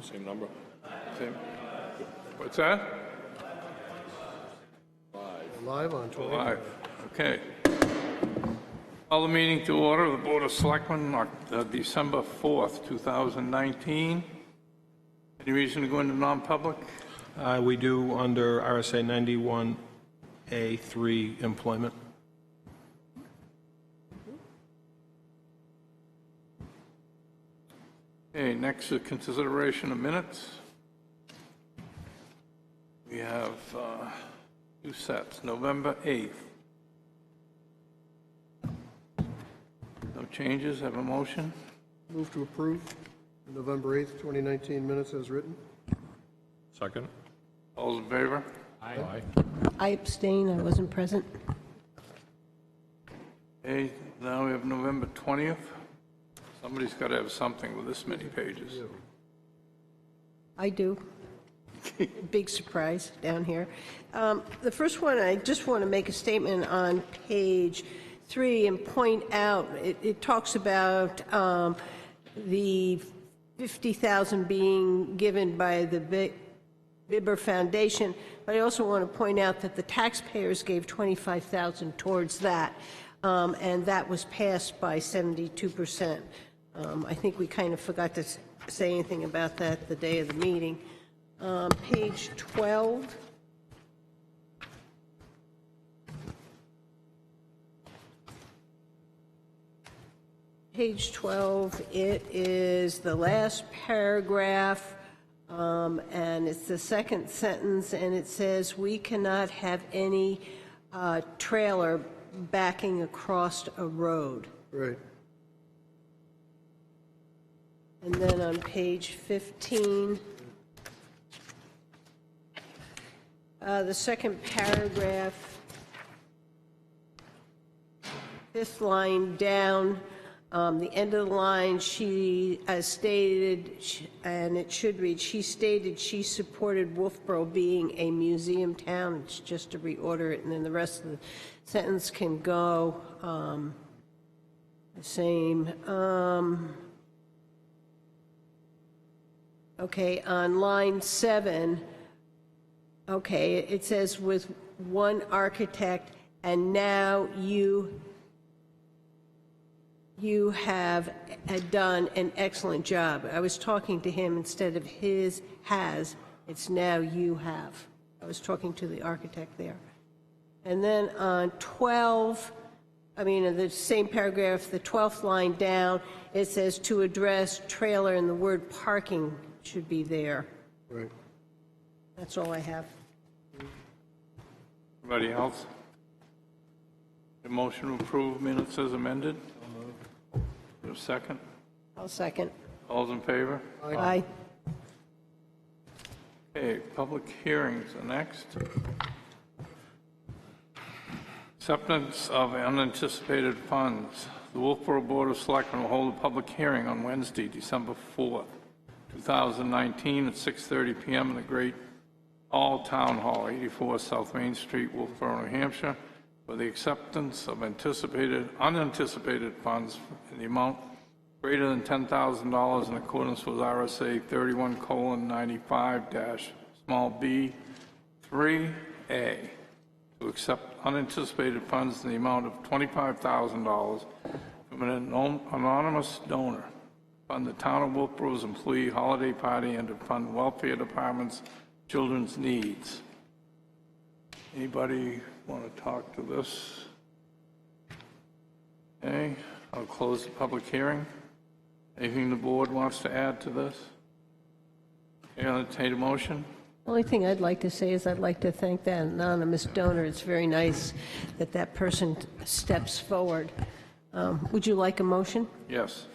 Same number. Same. What's that? Live on 20. Live. Okay. Call the meeting to order, the Board of Selectmen, December 4th, 2019. Any reason to go into non-public? We do under RSA 91A3 employment. Okay, next is consideration of minutes. We have two sets, November 8th. No changes, have a motion? Move to approve the November 8th, 2019 minutes as written. Second. All those in favor? Aye. I abstain, I wasn't present. Okay, now we have November 20th. Somebody's got to have something with this many pages. I do. Big surprise down here. The first one, I just want to make a statement on page 3 and point out, it talks about the $50,000 being given by the Bibber Foundation, but I also want to point out that the taxpayers gave $25,000 towards that, and that was passed by 72%. I think we kind of forgot to say anything about that the day of the meeting. Page 12. Page 12, it is the last paragraph, and it's the second sentence, and it says, "We cannot have any trailer backing across a road." Right. And then on page 15, the second paragraph, fifth line down, the end of the line, she stated, and it should read, she stated she supported Wolfeboro being a museum town. It's just to reorder it, and then the rest of the sentence can go the same. Okay, on line 7, okay, it says with one architect, and now you have done an excellent job. I was talking to him instead of his has, it's now you have. I was talking to the architect there. And then on 12, I mean, in the same paragraph, the 12th line down, it says to address trailer, and the word parking should be there. Right. That's all I have. Anybody else? The motion to approve minutes as amended? A second? I'll second. All's in favor? Aye. Okay, public hearings are next. Acceptance of unanticipated funds. The Wolfeboro Board of Selectmen will hold a public hearing on Wednesday, December 4th, 2019 at 6:30 p.m. in the Great Hall Town Hall, 84 South Main Street, Wolfeboro, New Hampshire, for the acceptance of unanticipated funds in the amount greater than $10,000 in accordance with RSA 31:b3A, to accept unanticipated funds in the amount of $25,000 from an anonymous donor, fund the Town of Wolfeboro's employee holiday party, and to fund welfare department's children's needs. Anybody want to talk to this? Okay, I'll close the public hearing. Anything the board wants to add to this? Okay, I'll entertain a motion. Only thing I'd like to say is I'd like to thank that anonymous donor. It's very nice that that person steps forward. Would you like a motion? Yes.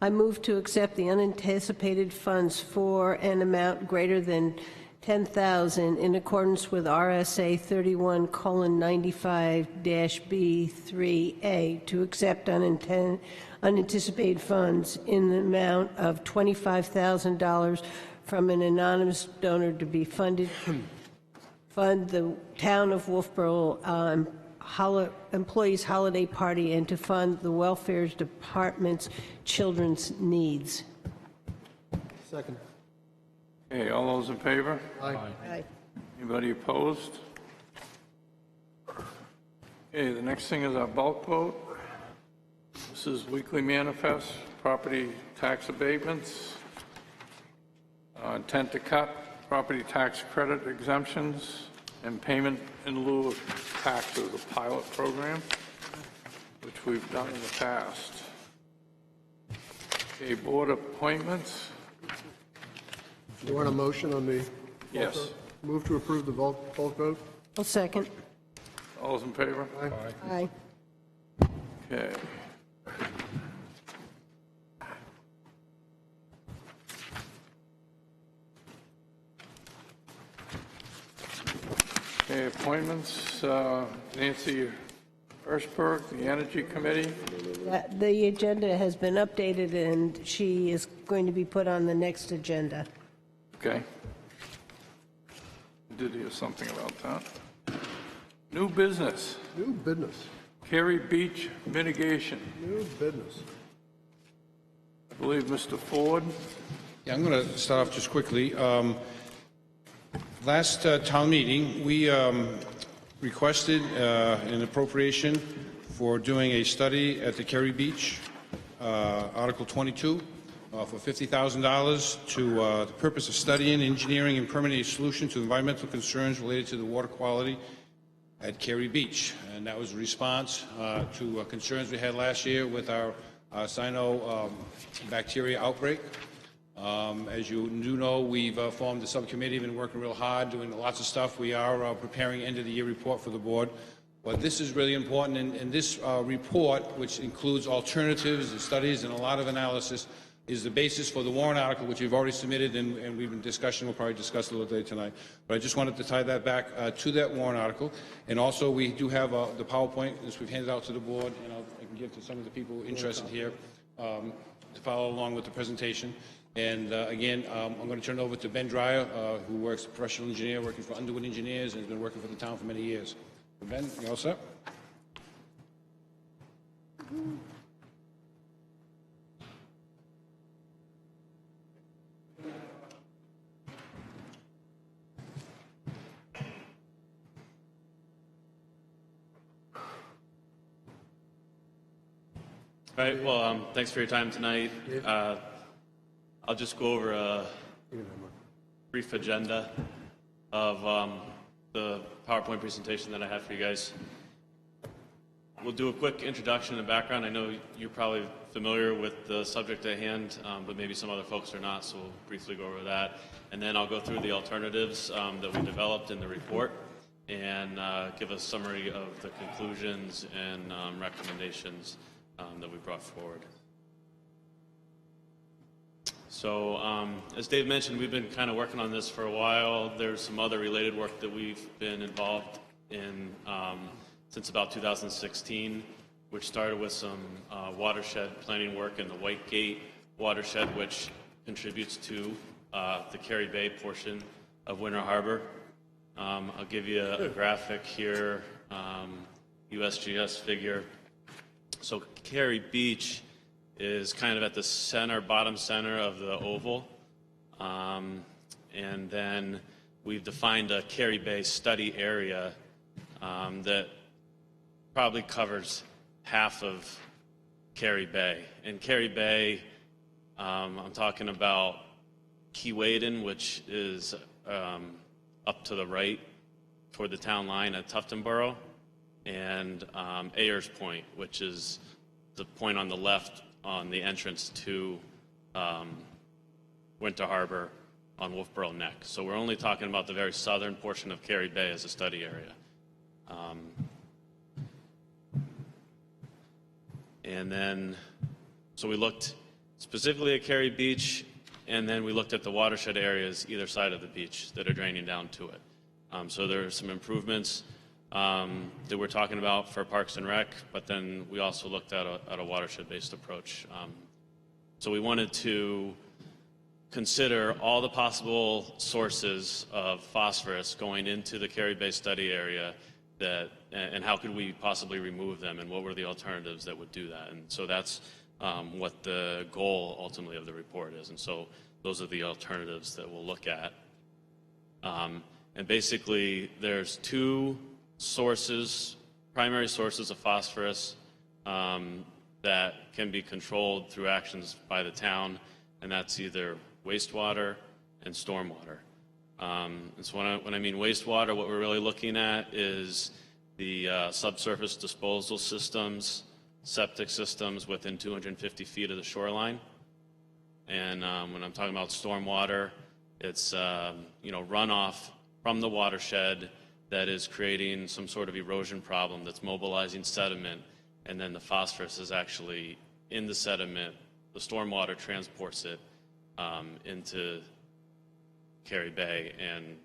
I move to accept the unanticipated funds for an amount greater than $10,000 in accordance with RSA 31:95-B3A to accept unanticipated funds in the amount of $25,000 from an anonymous donor to be fund the Town of Wolfeboro employees' holiday party, and to fund the welfare department's children's needs. Second. Okay, all those in favor? Aye. Aye. Anybody opposed? Okay, the next thing is our bulk vote. This is weekly manifest, property tax abatements, intent to cut, property tax credit exemptions, and payment in lieu of taxes, a pilot program, which we've done in the past. Okay, board appointments. You want a motion on the? Yes. Move to approve the bulk vote? I'll second. All those in favor? Aye. Okay. Okay, appointments, Nancy Ershberg, the Energy Committee. The agenda has been updated, and she is going to be put on the next agenda. Okay. I did hear something about that. New business, New business, Cary Beach mitigation. new business. I believe Mr. Ford. Yeah, I'm going to start off just quickly. Last town meeting, we requested an appropriation for doing a study at the Cary Beach, Article 22, for $50,000 to the purpose of studying, engineering, and permitting a solution to environmental concerns related to the water quality at Cary Beach. And that was a response to concerns we had last year with our cyanobacteria outbreak. As you do know, we've formed a subcommittee, been working real hard, doing lots of stuff. We are preparing end-of-the-year report for the board. But this is really important, and this report, which includes alternatives and studies and a lot of analysis, is the basis for the warrant article, which we've already submitted and we've been discussing. We'll probably discuss a little later tonight. But I just wanted to tie that back to that warrant article. And also, we do have the PowerPoint, which we've handed out to the board, and I can give to some of the people interested here to follow along with the presentation. And again, I'm going to turn it over to Ben Dreyer, who works as a professional engineer, working for Underwood Engineers, and has been working for the town for many years. Ben, you all set? All right, well, thanks for your time tonight. I'll just go over a brief agenda of the PowerPoint presentation that I have for you guys. We'll do a quick introduction and background. I know you're probably familiar with the subject at hand, but maybe some other folks are not, so we'll briefly go over that. And then I'll go through the alternatives that we developed in the report and give a summary of the conclusions and recommendations that we brought forward. So, as Dave mentioned, we've been kind of working on this for a while. There's some other related work that we've been involved in since about 2016, which started with some watershed planning work in the White Gate watershed, which contributes to the Cary Bay portion of Winter Harbor. I'll give you a graphic here, USGS figure. So Cary Beach is kind of at the center, bottom center of the oval. And then we've defined a Cary Bay study area that probably covers half of Cary Bay. And Cary Bay, I'm talking about Keewaydin, which is up to the right toward the town line at Tuftonboro, and Ayers Point, which is the point on the left on the entrance to Winter Harbor on Wolfeboro Neck. So we're only talking about the very southern portion of Cary Bay as a study area. And then, so we looked specifically at Cary Beach, and then we looked at the watershed areas either side of the beach that are draining down to it. So there are some improvements that we're talking about for Parks and Rec, but then we also looked at a watershed-based approach. So we wanted to consider all the possible sources of phosphorus going into the Cary Bay study area and how could we possibly remove them, and what were the alternatives that would do that. And so that's what the goal ultimately of the report is. And so those are the alternatives that we'll look at. And basically, there's two sources, primary sources of phosphorus that can be controlled through actions by the town, and that's either wastewater and stormwater. And so when I mean wastewater, what we're really looking at is the subsurface disposal systems, septic systems within 250 feet of the shoreline. And when I'm talking about stormwater, it's runoff from the watershed that is creating some sort of erosion problem that's mobilizing sediment, and then the phosphorus is actually in the sediment. The stormwater transports it into Cary Bay and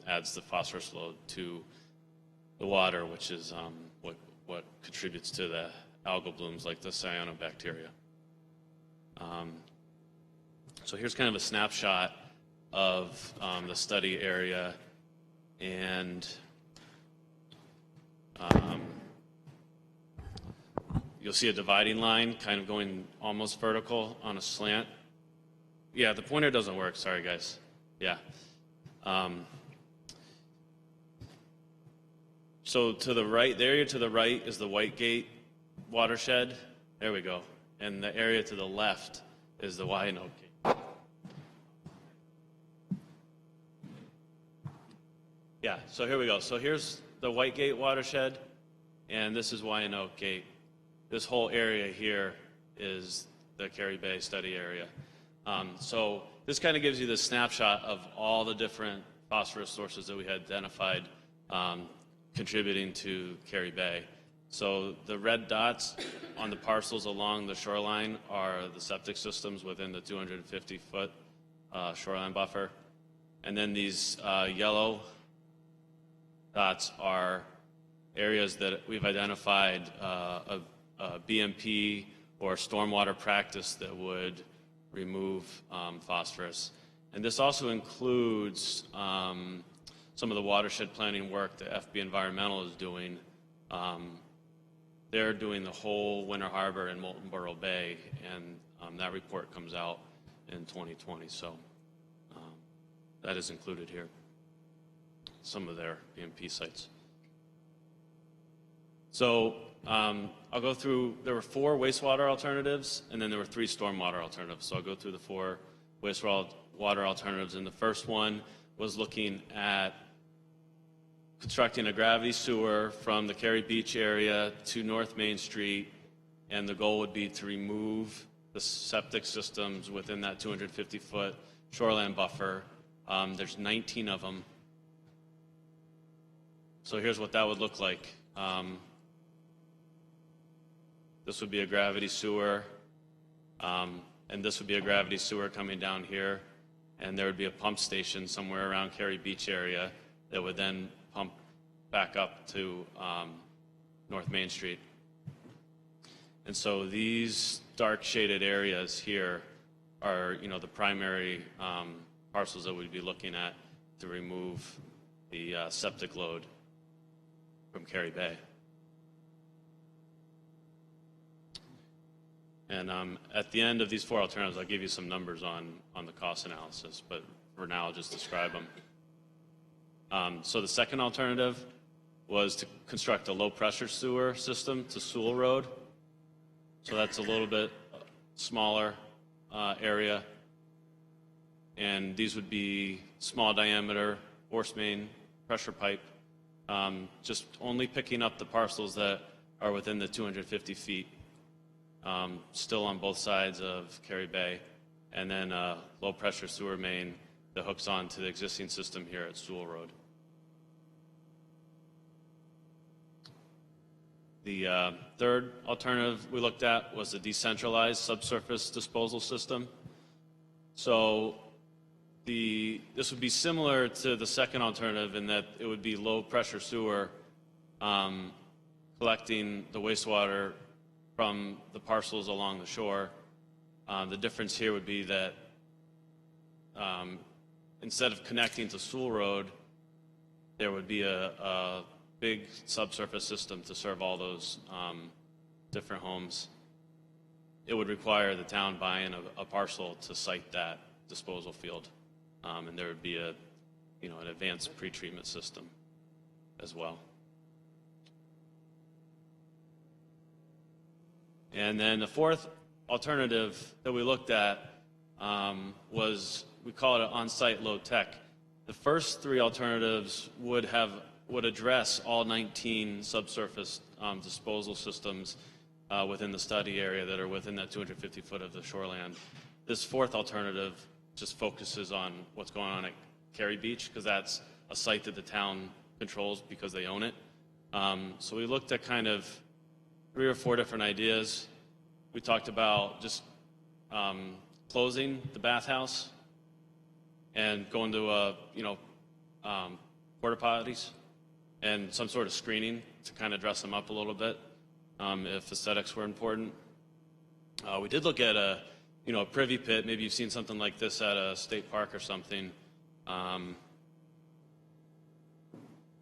adds the phosphorus load to the water, which is what contributes to the algal blooms like the cyanobacteria. So here's kind of a snapshot of the study area, and you'll see a dividing line kind of going almost vertical on a slant. Yeah, the pointer doesn't work, sorry guys. Yeah. So to the right, the area to the right is the Whitegate watershed. There we go. And the area to the left is the Wyandotte Gate. Yeah, so here we go. So here's the Whitegate watershed, and this is Wyandotte Gate. This whole area here is the Cary Bay study area. So this kind of gives you the snapshot of all the different phosphorus sources that we had identified contributing to Cary Bay. So the red dots on the parcels along the shoreline are the septic systems within the 250-foot shoreline buffer. And then these yellow dots are areas that we've identified a BMP or stormwater practice that would remove phosphorus. And this also includes some of the watershed planning work that FB Environmental is doing. They're doing the whole Winter Harbor and Wolfeboro Bay, and that report comes out in 2020. So that is included here, some of their BMP sites. So I'll go through, there were 4 wastewater alternatives, and then there were 3 stormwater alternatives. So I'll go through the 4 wastewater alternatives, and the first one was looking at constructing a gravity sewer from the Cary Beach area to North Main Street, and the goal would be to remove the septic systems within that 250-foot shoreline buffer. There's 19 of them. So here's what that would look like. This would be a gravity sewer, and this would be a gravity sewer coming down here, and there would be a pump station somewhere around Cary Beach area that would then pump back up to North Main Street. And so these dark shaded areas here are, the primary parcels that we'd be looking at to remove the septic load from Cary Bay. And at the end of these 4 alternatives, I'll give you some numbers on the cost analysis, but for now I'll just describe them. So the second alternative was to construct a low-pressure sewer system to Sewell Road. So that's a little bit smaller area. And these would be small diameter force main pressure pipe, just only picking up the parcels that are within the 250 feet, still on both sides of Cary Bay, and then a low-pressure sewer main that hooks on to the existing system here at Sewell Road. The third alternative we looked at was a decentralized subsurface disposal system. So this would be similar to the second alternative in that it would be low-pressure sewer collecting the wastewater from the parcels along the shore. The difference here would be that instead of connecting to Sewell Road, there would be a big subsurface system to serve all those different homes. it would require the town buying a parcel to site that disposal field. And there would be an advanced pretreatment system as well. And then the fourth alternative that we looked at was, we call it on-site low-tech. The first three alternatives would address all 19 subsurface disposal systems within the study area that are within that 250 foot of the shoreland. This fourth alternative just focuses on what's going on at Cary Beach, because that's a site that the town controls because they own it. So we looked at kind of 3 or 4 different ideas. We talked about just closing the bathhouse and going to porta potties and some sort of screening to kind of dress them up a little bit if aesthetics were important. We did look at a privy pit. Maybe you've seen something like this at a state park or something.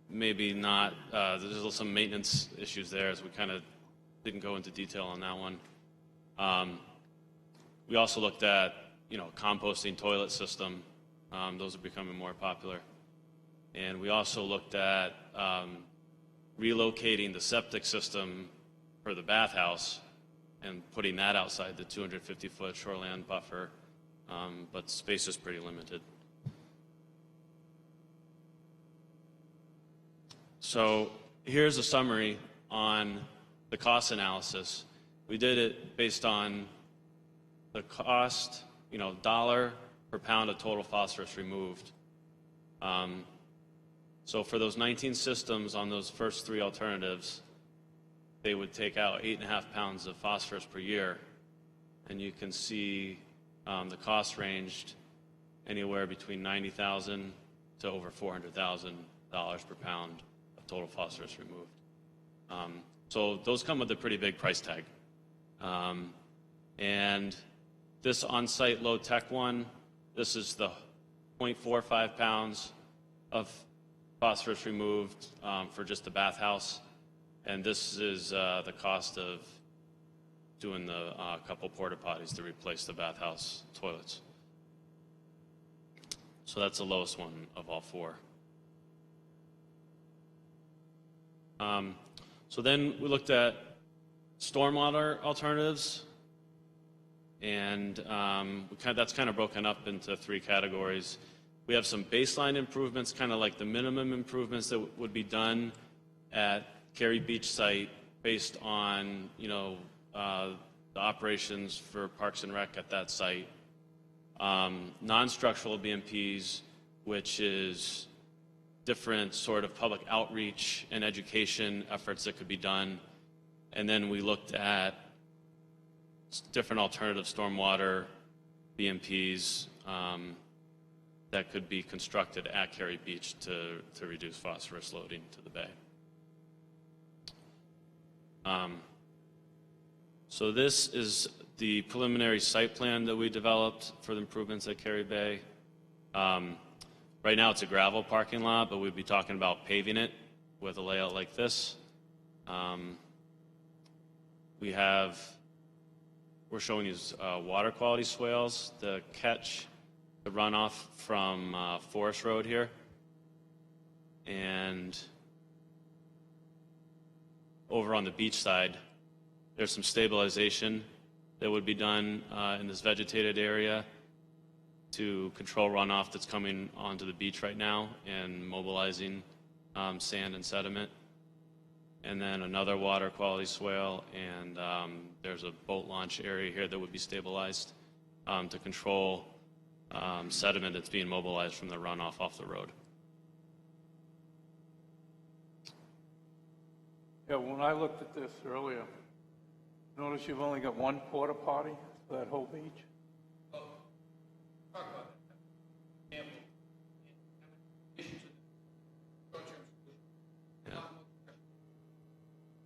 Maybe not. There's some maintenance issues there, as we kind of didn't go into detail on that one. We also looked at composting toilet system. Those are becoming more popular. And we also looked at relocating the septic system for the bathhouse and putting that outside the 250-foot shoreland buffer, but space is pretty limited. So here's a summary on the cost analysis. We did it based on the cost, dollar per pound of total phosphorus removed. So for those 19 systems on those first 3 alternatives, they would take out 8.5 pounds of phosphorus per year. And you can see the cost ranged anywhere between $90,000 to over $400,000 per pound of total phosphorus removed. So those come with a pretty big price tag. And this on-site low-tech one, this is the 0.45 pounds of phosphorus removed for just the bathhouse. And this is the cost of doing the couple porta potties to replace the bathhouse toilets. So that's the lowest one of all 4. So then we looked at stormwater alternatives, and that's kind of broken up into 3 categories. We have some baseline improvements, kind of like the minimum improvements that would be done at Cary Beach site based on the operations for Parks and Rec at that site. Non-structural BMPs, which is different sort of public outreach and education efforts that could be done. And then we looked at different alternative stormwater BMPs that could be constructed at Cary Beach to reduce phosphorus loading to the bay. So this is the preliminary site plan that we developed for the improvements at Cary Bay. Right now it's a gravel parking lot, but we'd be talking about paving it with a layout like this. We're showing you water quality swales to catch the runoff from Forest Road here. And over on the beach side, there's some stabilization that would be done in this vegetated area to control runoff that's coming onto the beach right now and mobilizing sand and sediment. And then another water quality swale, and there's a boat launch area here that would be stabilized to control sediment that's being mobilized from the runoff off the road. Yeah, when I looked at this earlier, notice you've only got 1 porta potty for that whole beach?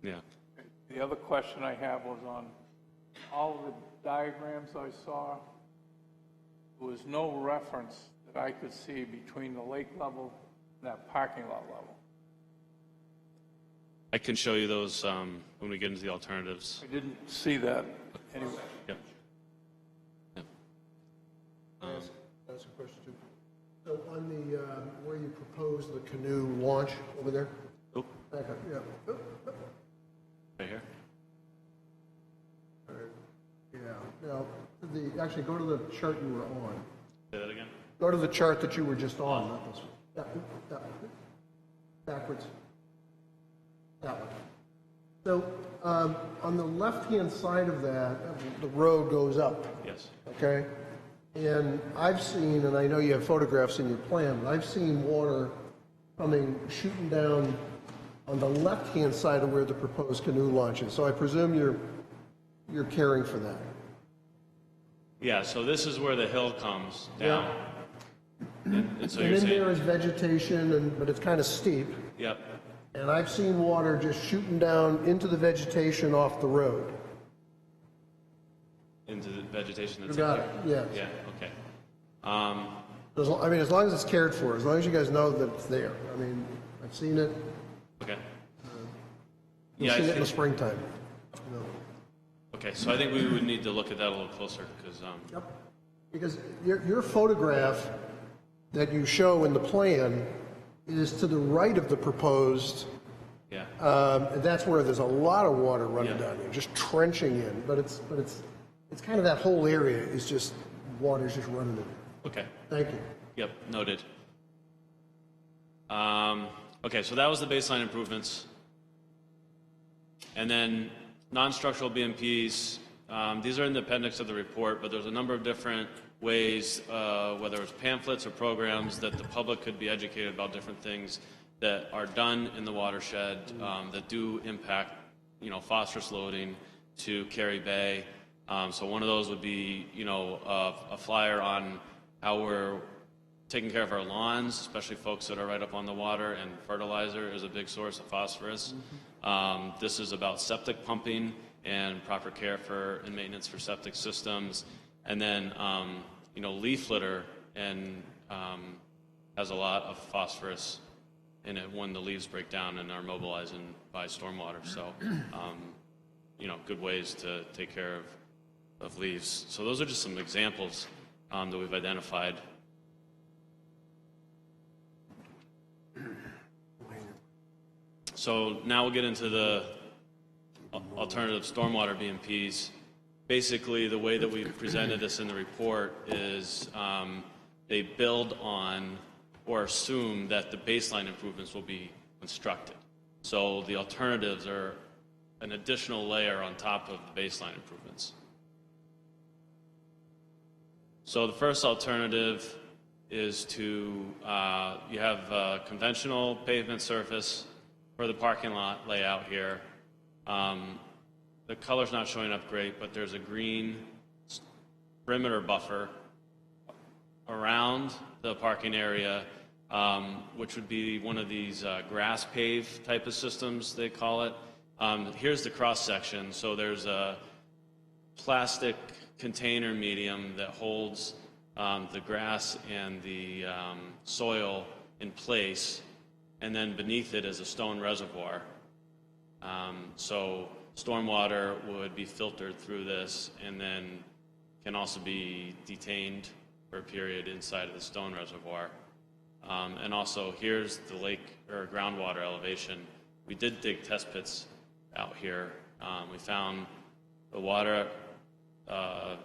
Yeah. The other question I have was on all of the diagrams I saw, there was no reference that I could see between the lake level and that parking lot level. I can show you those when we get into the alternatives. I didn't see that. Anyway, Yep. Yep. That's a question too. So on the, where you propose the canoe launch over there? Oh, Back up, yeah. Oh, oh. right here. All right. Yeah, now, actually, go to the chart you were on. Say that again. Go to the chart that you were just on, not this one. That one. Backwards. That one. So, on the left-hand side of that, the road goes up, Yes. okay? And I've seen, and I know you have photographs in your plan, but I've seen water shooting down on the left-hand side of where the proposed canoe launch is. So I presume you're caring for that. Yeah, so this is where the hill comes down. And so And you're in there saying, is vegetation, but it's kind of steep. yep, And I've seen water just shooting down into the vegetation off the road. into the vegetation that's You up got there. it, yes. Yeah, okay. As long as it's cared for, as long as you guys know that it's there. I mean, I've seen it, Okay. you've Yeah, seen I it in the think, springtime. You know. okay, so I think we would need to look at that a little closer, because, Yep. Because your photograph that you show in the plan is to the right of the proposed, yeah, and that's where there's a lot of water running Yeah. down there, just trenching in. But it's kind of that whole area is just, water's just running in there. okay. Thank you. Yep, noted. Okay, so that was the baseline improvements. And then non-structural BMPs, these are in the appendix of the report, but there's a number of different ways, whether it's pamphlets or programs, that the public could be educated about different things that are done in the watershed that do impact, phosphorus loading to Cary Bay. So one of those would be, a flyer on how we're taking care of our lawns, especially folks that are right up on the water, and fertilizer is a big source of phosphorus. This is about septic pumping and proper care for and maintenance for septic systems. And then, leaf litter has a lot of phosphorus in it when the leaves break down and are mobilized by stormwater. So, good ways to take care of leaves. So those are just some examples that we've identified. So now we'll get into the alternative stormwater BMPs. Basically, the way that we've presented this in the report is they build on or assume that the baseline improvements will be constructed. So the alternatives are an additional layer on top of the baseline improvements. So the first alternative is to, you have a conventional pavement surface for the parking lot layout here. The color's not showing up great, but there's a green perimeter buffer around the parking area, which would be one of these grass pave type of systems, they call it. Here's the cross section. So there's a plastic container medium that holds the grass and the soil in place, and then beneath it is a stone reservoir. So stormwater would be filtered through this and then can also be detained for a period inside of the stone reservoir. And also here's the lake or groundwater elevation. We did dig test pits out here. We found the water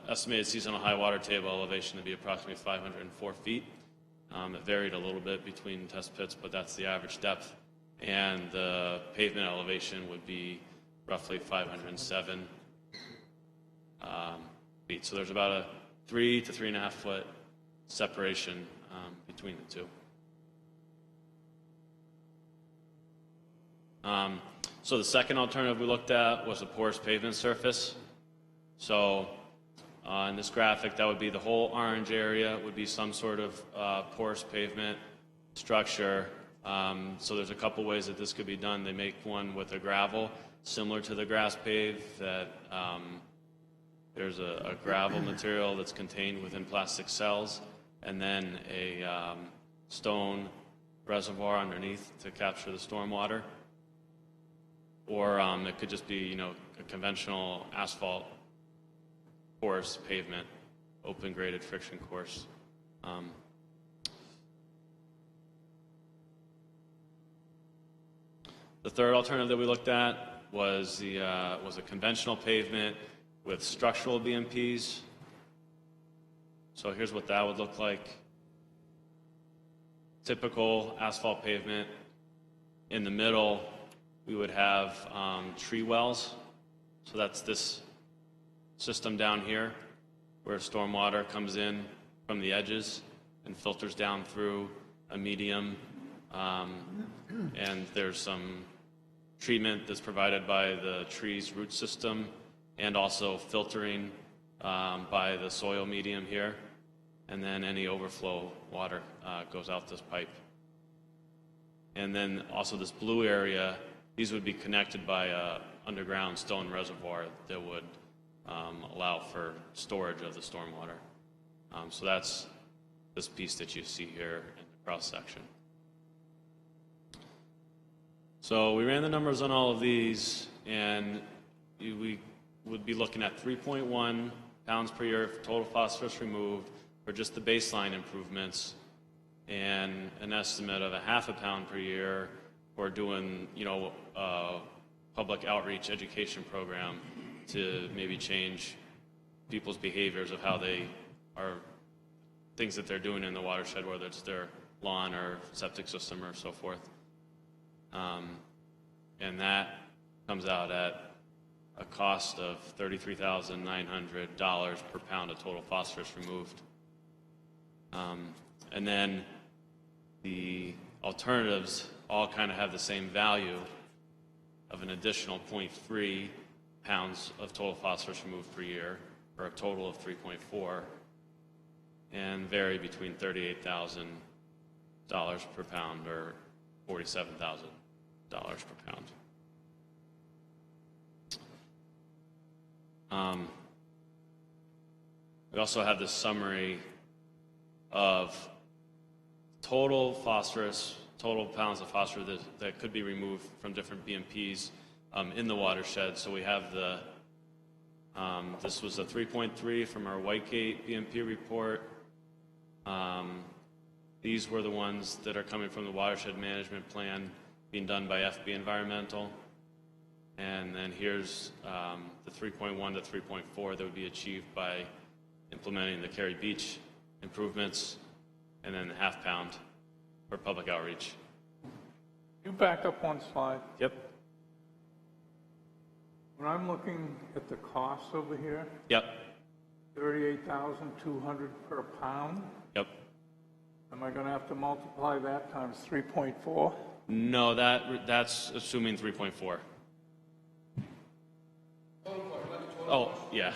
estimated seasonal high water table elevation to be approximately 504 feet. It varied a little bit between test pits, but that's the average depth. And the pavement elevation would be roughly 507 feet. So there's about a 3 to 3.5 foot separation between the two. So the second alternative we looked at was a porous pavement surface. So in this graphic, that would be the whole orange area would be some sort of porous pavement structure. So there's a couple ways that this could be done. They make one with a gravel, similar to the grass pave, that there's a gravel material that's contained within plastic cells, and then a stone reservoir underneath to capture the stormwater. Or it could just be, a conventional asphalt course pavement, open graded friction course. The third alternative that we looked at was a conventional pavement with structural BMPs. So here's what that would look like. Typical asphalt pavement. In the middle, we would have tree wells. So that's this system down here where stormwater comes in from the edges and filters down through a medium. And there's some treatment that's provided by the tree's root system and also filtering by the soil medium here. And then any overflow water goes out this pipe. And then also this blue area, these would be connected by a underground stone reservoir that would allow for storage of the stormwater. So that's this piece that you see here in the cross section. So we ran the numbers on all of these, and we would be looking at 3.1 pounds per year for total phosphorus removed for just the baseline improvements, and an estimate of 0.5 pound per year for doing, a public outreach education program to maybe change people's behaviors of how they are, things that they're doing in the watershed, whether it's their lawn or septic system or so forth. And that comes out at a cost of $33,900 per pound of total phosphorus removed. And then the alternatives all kind of have the same value of an additional 0.3 pounds of total phosphorus removed per year, for a total of 3.4, and vary between $38,000 per pound or $47,000 per pound. We also have this summary of total phosphorus, total pounds of phosphorus that could be removed from different BMPs in the watershed. So we have this was a 3.3 from our Whitegate BMP report. These were the ones that are coming from the watershed management plan being done by FB Environmental. And then here's the 3.1 to 3.4 that would be achieved by implementing the Cary Beach improvements, and then the 0.5 pound for public outreach. You back up one slide. Yep. When I'm looking at the cost over here, Yep. $38,200 per pound, Yep. am I going to have to multiply that times 3.4? No, that's assuming 3.4. Oh, yeah.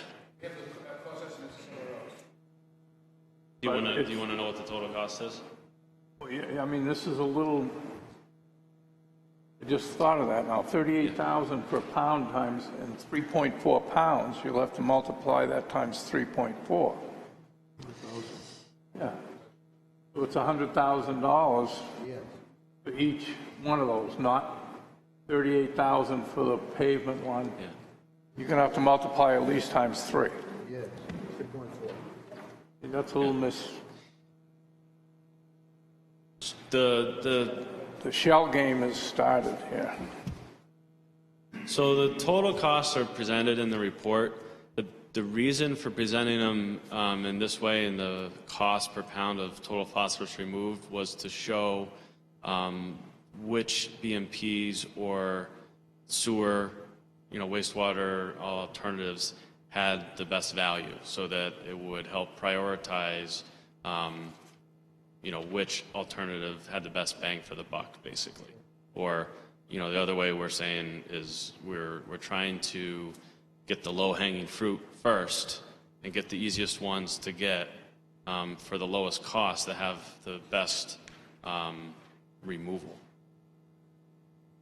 Do you want to know what the total cost is? Well, yeah, I mean, this is a little, I just thought of that now, 38,000 per pound times, and 3.4 pounds, you'll have to multiply that times 3.4. Yeah. So it's $100,000 for each one of those, not 38,000 for the pavement one. Yeah. You're going to have to multiply at least times 3. Yeah, 3.4. That's a little The shell game has started here. So the total costs are presented in the report. The reason for presenting them in this way, in the cost per pound of total phosphorus removed, was to show which BMPs or sewer, wastewater alternatives had the best value, so that it would help prioritize, which alternative had the best bang for the buck, basically. Or, the other way we're saying is we're trying to get the low-hanging fruit first and get the easiest ones to get for the lowest cost that have the best removal.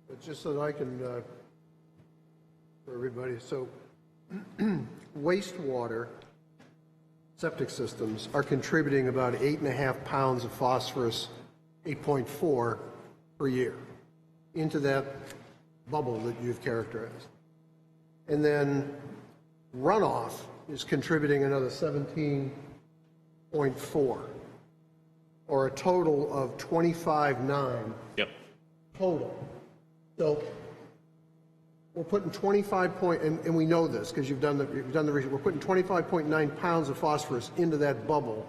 But just so that I can, for everybody, so wastewater septic systems are contributing about 8.5 pounds of phosphorus, 8.4 per year, into that bubble that you've characterized. And then runoff is contributing another 17.4, or a total of 25.9 Yep. total. So we're putting 25 point, and we know this because you've done the research. We're putting 25.9 pounds of phosphorus into that bubble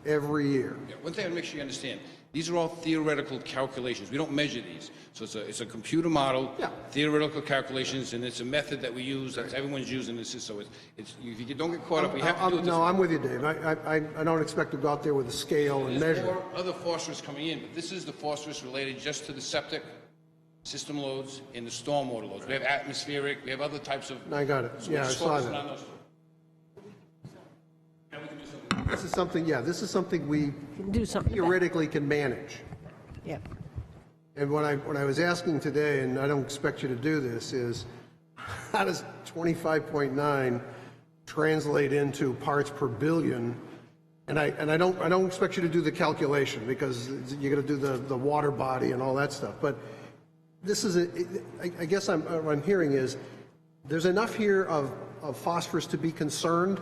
every year. Yeah, one thing I want to make sure you understand, these are all theoretical calculations. We don't measure these. So it's a computer model, Yeah. theoretical calculations, and it's a method that we use, that everyone's using this. So if you don't get caught up, we have to do it this No, way. I'm with you, Dave. I don't expect to go out there with a scale and There's measure. more other phosphorus coming in, but this is the phosphorus related just to the septic system loads and the stormwater loads. We have atmospheric, we have other types of... I got it. So we're Yeah, I just saw focusing that. on those. Now we can do something. This is something we Can do something about it. theoretically can manage. Yeah. And when I was asking today, and I don't expect you to do this, is how does 25.9 translate into parts per billion? And I don't expect you to do the calculation because you're going to do the water body and all that stuff. But this is I guess what I'm hearing is there's enough here of phosphorus to be concerned.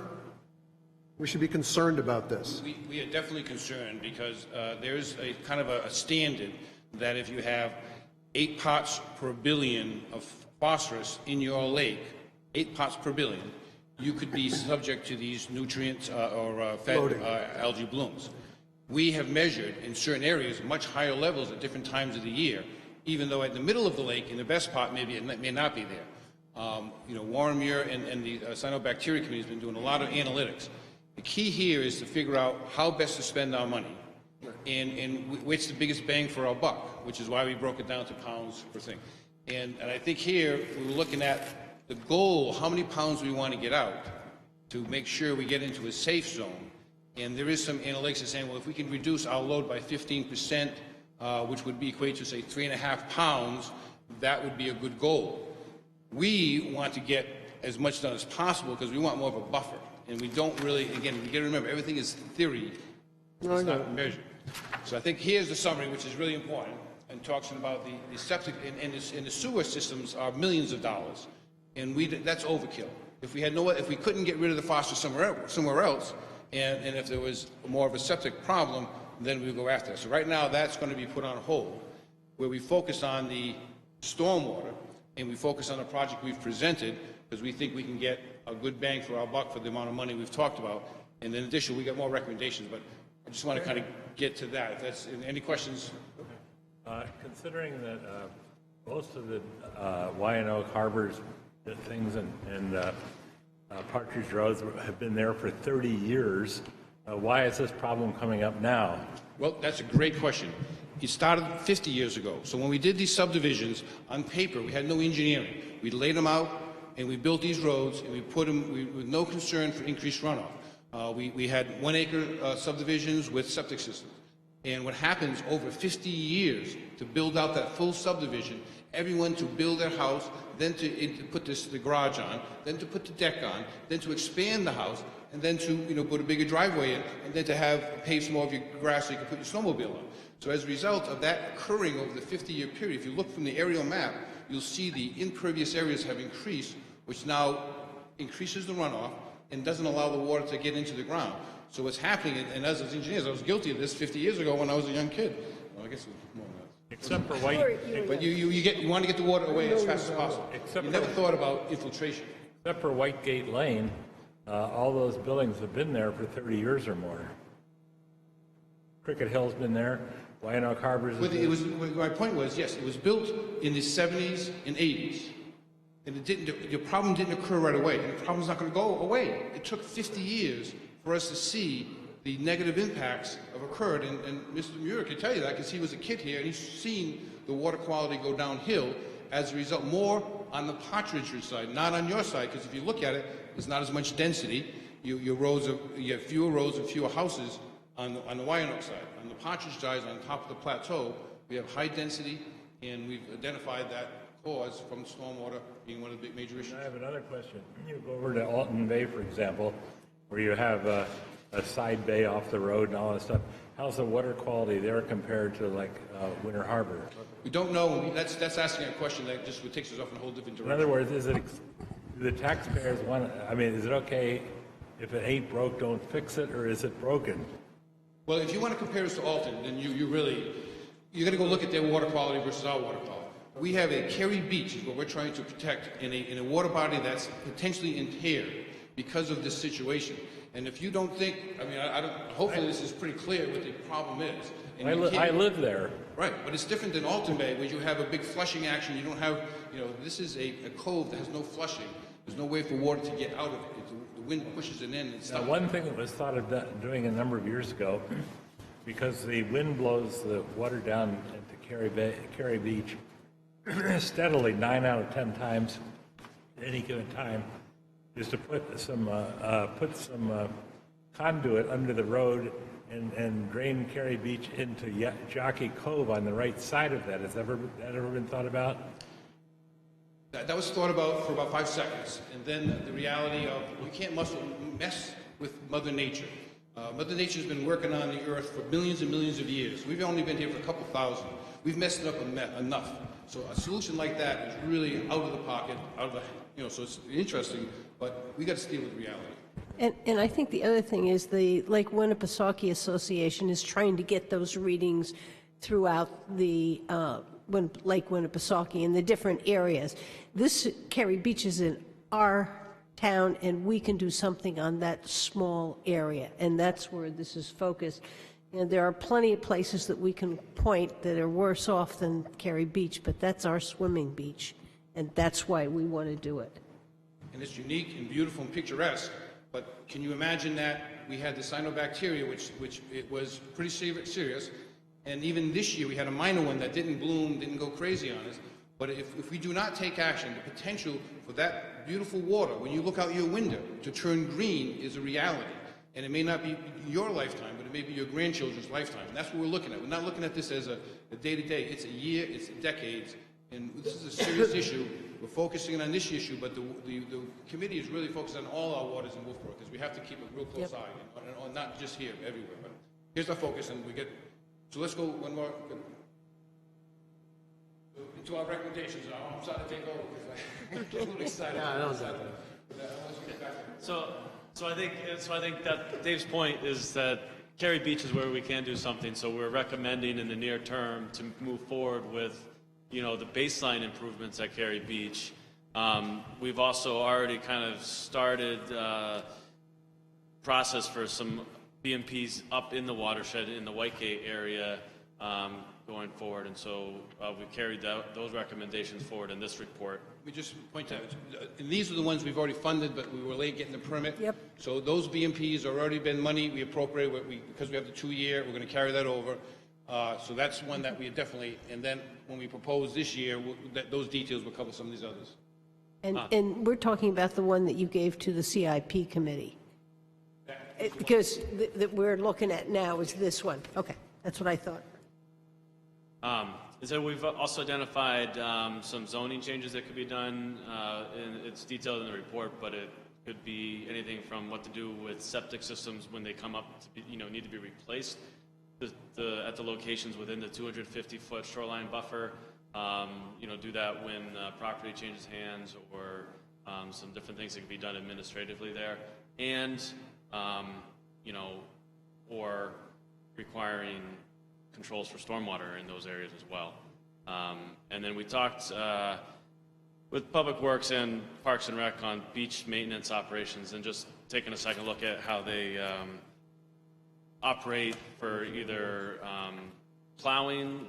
We should be concerned about this. We are definitely concerned because there's a kind of a standard that if you have 8 parts per billion of phosphorus in your lake, 8 parts per billion, you could be subject to these nutrients or fed algae blooms. We have measured in certain areas much higher levels at different times of the year, even though at the middle of the lake, in the best part, maybe it may not be there. Warren Muir and the Cyanobacteria Committee has been doing a lot of analytics. The key here is to figure out how best to spend our money and what's the biggest bang for our buck, which is why we broke it down to pounds per thing. And I think here we're looking at the goal, how many pounds we want to get out to make sure we get into a safe zone. And there is some analytics that saying, well, if we can reduce our load by 15%, which would be equate to, say, 3.5 pounds, that would be a good goal. We want to get as much done as possible because we want more of a buffer. And we don't really, again, we got to remember, everything is theory. It's not measured. So I think here's the summary, which is really important, and talks about the septic and the sewer systems are millions of dollars. And that's overkill. If we couldn't get rid of the phosphorus somewhere else, and if there was more of a septic problem, then we would go after it. So right now, that's going to be put on hold, where we focus on the stormwater, and we focus on the project we've presented, because we think we can get a good bang for our buck for the amount of money we've talked about. And in addition, we got more recommendations, but I just want to kind of get to that. If that's any questions? Considering that most of the Wyandotte Harbor's things and Partridge Roads have been there for 30 years, why is this problem coming up now? Well, that's a great question. It started 50 years ago. So when we did these subdivisions, on paper, we had no engineering. We laid them out, and we built these roads, and we put them with no concern for increased runoff. We had 1 acre subdivisions with septic systems. And what happens over 50 years to build out that full subdivision, everyone to build their house, then to put the garage on, then to put the deck on, then to expand the house, and then to put a bigger driveway in, and then to pave some more of your grass so you can put your snowmobile on. So as a result of that occurring over the 50-year period, if you look from the aerial map, you'll see the impervious areas have increased, which now increases the runoff and doesn't allow the water to get into the ground. So what's happening, and as engineers, I was guilty of this 50 years ago when I was a young kid. Well, I guess it was more than that. Except for white, But you want to get the water away as fast as possible. You never thought about infiltration. except for Whitegate Lane, all those buildings have been there for 30 years or more. Cricket Hill's been there, Wyandotte Harbor's. My point was, yes, it was built in the 70s and 80s. And the problem didn't occur right away. And the problem's not going to go away. It took 50 years for us to see the negative impacts have occurred. And Mr. Muir can tell you that because he was a kid here and he's seen the water quality go downhill as a result, more on the Partridge side, not on your side, because if you look at it, there's not as much density. You have fewer roads and fewer houses on the Wyandotte side. On the Partridge side, on top of the plateau, we have high density, and we've identified that cause from stormwater being one of the big major issues. I have another question. You go over to Alton Bay, for example, where you have a side bay off the road and all that stuff. How's the water quality there compared to like Winter Harbor? We don't know. That's asking a question that just takes us off in a whole different direction. In other words, is it the taxpayers want? I mean, is it okay if it ain't broke, don't fix it, or is it broken? Well, if you want to compare us to Alton, then you're going to go look at their water quality versus our water quality. We have a Kerry Beach, is what we're trying to protect, in a water body that's potentially impaired because of this situation. And if you don't think, I mean, hopefully this is pretty clear what the problem is. And I live there. Right, but it's different than Alton Bay, where you have a big flushing action. You don't have, this is a cove that has no flushing. There's no way for water to get out of it. The wind pushes it in and stuff. Now, one thing that was thought of doing a number of years ago, because the wind blows the water down into Kerry Beach steadily 9 out of 10 times at any given time, is to put some conduit under the road and drain Kerry Beach into Jockey Cove on the right side of that. Has that ever been thought about? That was thought about for about 5 seconds, and then the reality of you can't mess with Mother Nature. Mother Nature's been working on the earth for millions and millions of years. We've only been here for a couple thousand. We've messed it up enough. So a solution like that is really out of the pocket, so it's interesting, but we got to deal with reality. And I think the other thing is the Lake Winnipesaukee Association is trying to get those readings throughout the Lake Winnipesaukee in the different areas. This Kerry Beach is in our town, and we can do something on that small area, and that's where this is focused. And there are plenty of places that we can point that are worse off than Kerry Beach, but that's our swimming beach, and that's why we want to do it. And it's unique and beautiful and picturesque, but can you imagine that we had the cyanobacteria, which it was pretty serious, and even this year we had a minor one that didn't bloom, didn't go crazy on us. But if we do not take action, the potential for that beautiful water, when you look out your window, to turn green is a reality. And it may not be your lifetime, but it may be your grandchildren's lifetime. And that's what we're looking at. We're not looking at this as a day-to-day. It's a year, it's decades. And this is a serious issue. We're focusing on this issue, but the committee is really focused on all our waters in Wolfeboro, because we have to keep a real close eye, on not just here, everywhere. But here's our focus, and so let's go one more. To our recommendations. I'm sorry to take over because I get a little excited. Yeah, I know that. So I think that Dave's point is that Kerry Beach is where we can do something. So we're recommending in the near term to move forward with, the baseline improvements at Kerry Beach. We've also already kind of started process for some BMPs up in the watershed in the Whitegate area going forward, and so we carried those recommendations forward in this report. We just point out, and these are the ones we've already funded, but we were late getting the permit. Yep. So those BMPs have already been money we appropriate, because we have the 2-year, we're going to carry that over. So that's one that we definitely, and then when we propose this year, those details will cover some of these others. And we're talking about the one that you gave to the CIP committee. Because that we're looking at now is this one. Okay, that's what I thought. So we've also identified some zoning changes that could be done, and it's detailed in the report, but it could be anything from what to do with septic systems when they come up to be, need to be replaced at the locations within the 250-foot shoreline buffer. Do that when property changes hands, or some different things that can be done administratively there, and or requiring controls for stormwater in those areas as well. And then we talked with Public Works and Parks and Rec on beach maintenance operations, and just taking a second look at how they operate for either plowing,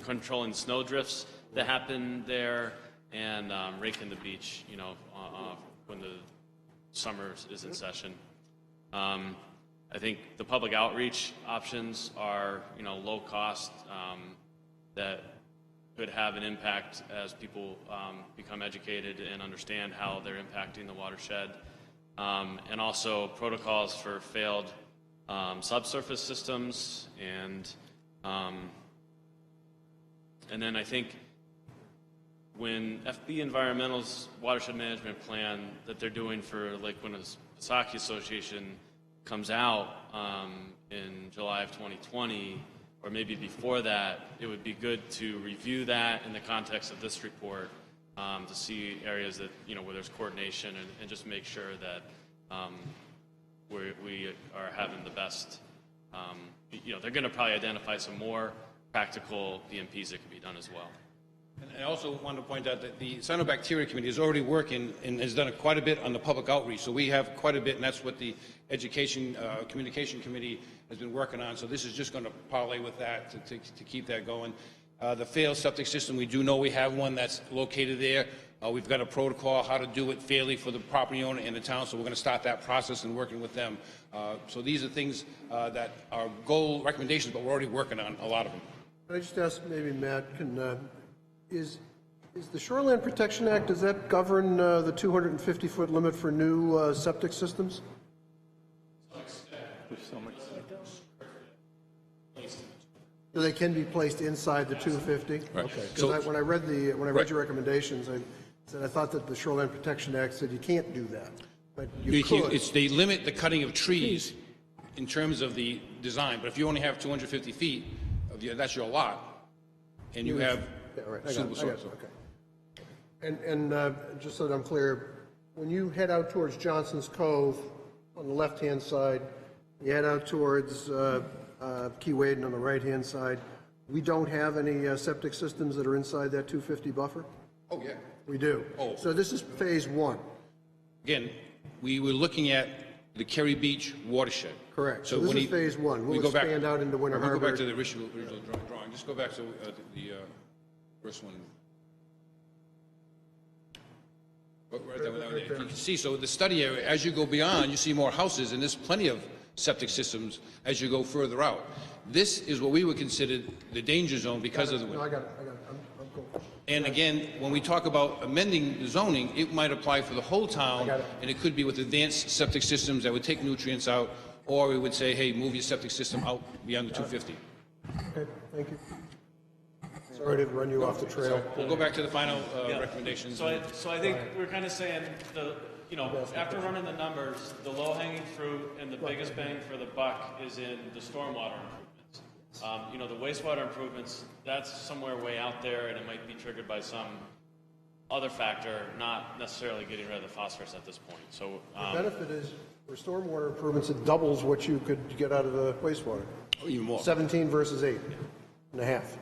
controlling snow drifts that happen there, and raking the beach, when the summer is in session. I think the public outreach options are, low cost, that could have an impact as people become educated and understand how they're impacting the watershed. And also protocols for failed subsurface systems, and then I think when FB Environmental's watershed management plan that they're doing for Lake Winnipesaukee Association comes out in July of 2020, or maybe before that, it would be good to review that in the context of this report, to see areas that, where there's coordination, and just make sure that we are having the best, they're going to probably identify some more practical BMPs that can be done as well. And I also want to point out that the Cyanobacteria Committee is already working and has done quite a bit on the public outreach. So we have quite a bit, and that's what the Education Communication Committee has been working on. So this is just going to parlay with that to keep that going. The failed septic system, we do know we have one that's located there. We've got a protocol how to do it fairly for the property owner and the town, so we're going to start that process and working with them. So these are things that are goal recommendations, but we're already working on a lot of them. Can I just ask, maybe Matt, is the Shoreline Protection Act, does that govern the 250-foot limit for new septic systems? There's so much. So they can be placed inside the 250? Right. Okay. So- Because when I read your recommendations, I said I thought that the Shoreline Protection Act said you can't do that, but you could. They limit the cutting of trees in terms of the design, but if you only have 250 feet, that's your lot, and you have Yeah, right. I got suitable it. soils. Okay. And just so that I'm clear, when you head out towards Johnson's Cove on the left-hand side, you head out towards Key Waden on the right-hand side, we don't have any septic systems that are inside that 250 buffer? Oh, yeah. We do. Oh. So this is phase one. Again, we were looking at the Kerry Beach watershed. Correct. So this is phase one. We'll go back- expand out into Winter Go Harbor. back to the original drawing. Just go back to the first one. Right there. If you can see, so the study area, as you go beyond, you see more houses, and there's plenty of septic systems as you go further out. This is what we would consider the danger zone because of the No, wind. I got it. I'm cool. And again, when we talk about amending the zoning, it might apply for the whole town, got it. and it could be with advanced septic systems that would take nutrients out, or we would say, hey, move your septic system out beyond the 250. Okay, thank you. Sorry to run you off the trail. We'll go back to the final recommendations. So I think we're kind of saying after running the numbers, the low-hanging fruit and the biggest bang for the buck is in the stormwater improvements. The wastewater improvements, that's somewhere way out there, and it might be triggered by some other factor, not necessarily getting rid of the phosphorus at this point. So The benefit is, for stormwater improvements, it doubles what you could get out of the wastewater. Even more, 17 versus 8 and a half.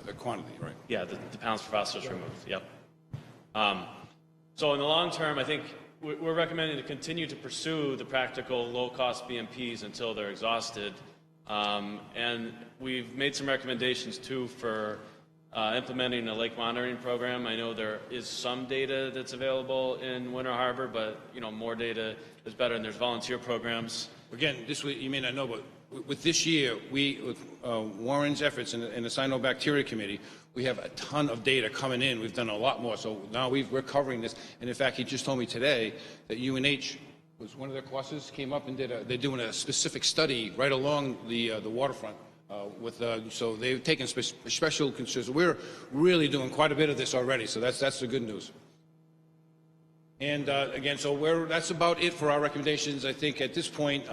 the quantity, right? yeah, the pounds per phosphorus removed. Yep. So in the long term, I think we're recommending to continue to pursue the practical, low-cost BMPs until they're exhausted. And we've made some recommendations, too, for implementing a lake monitoring program. I know there is some data that's available in Winter Harbor, but, more data is better, and there's volunteer programs. Again, this way, you may not know, but with this year, with Warren's efforts and the Cyanobacteria Committee, we have a ton of data coming in. We've done a lot more. So now we're covering this. And in fact, he just told me today that UNH was one of their courses, came up and they're doing a specific study right along the waterfront. So they've taken special consideration. We're really doing quite a bit of this already. So that's the good news. And again, so that's about it for our recommendations. I think at this point,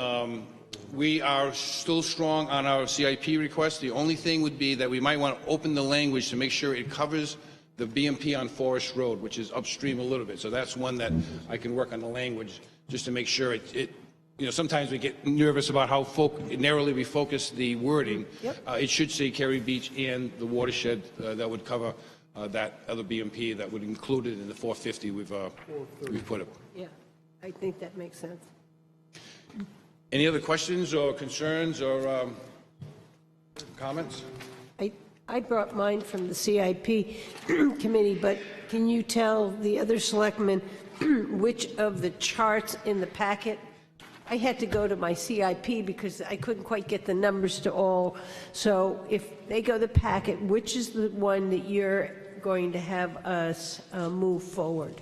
we are still strong on our CIP request. The only thing would be that we might want to open the language to make sure it covers the BMP on Forest Road, which is upstream a little bit. So that's one that I can work on the language just to make sure it sometimes we get nervous about how narrowly we focus the wording. Yep. It should say Kerry Beach and the watershed that would cover that other BMP that would include it in the 450 we've put it. Yeah, I think that makes sense. Any other questions or concerns or comments? I brought mine from the CIP committee, but can you tell the other selectmen which of the charts in the packet? I had to go to my CIP because I couldn't quite get the numbers to all. So if they go to the packet, which is the one that you're going to have us move forward?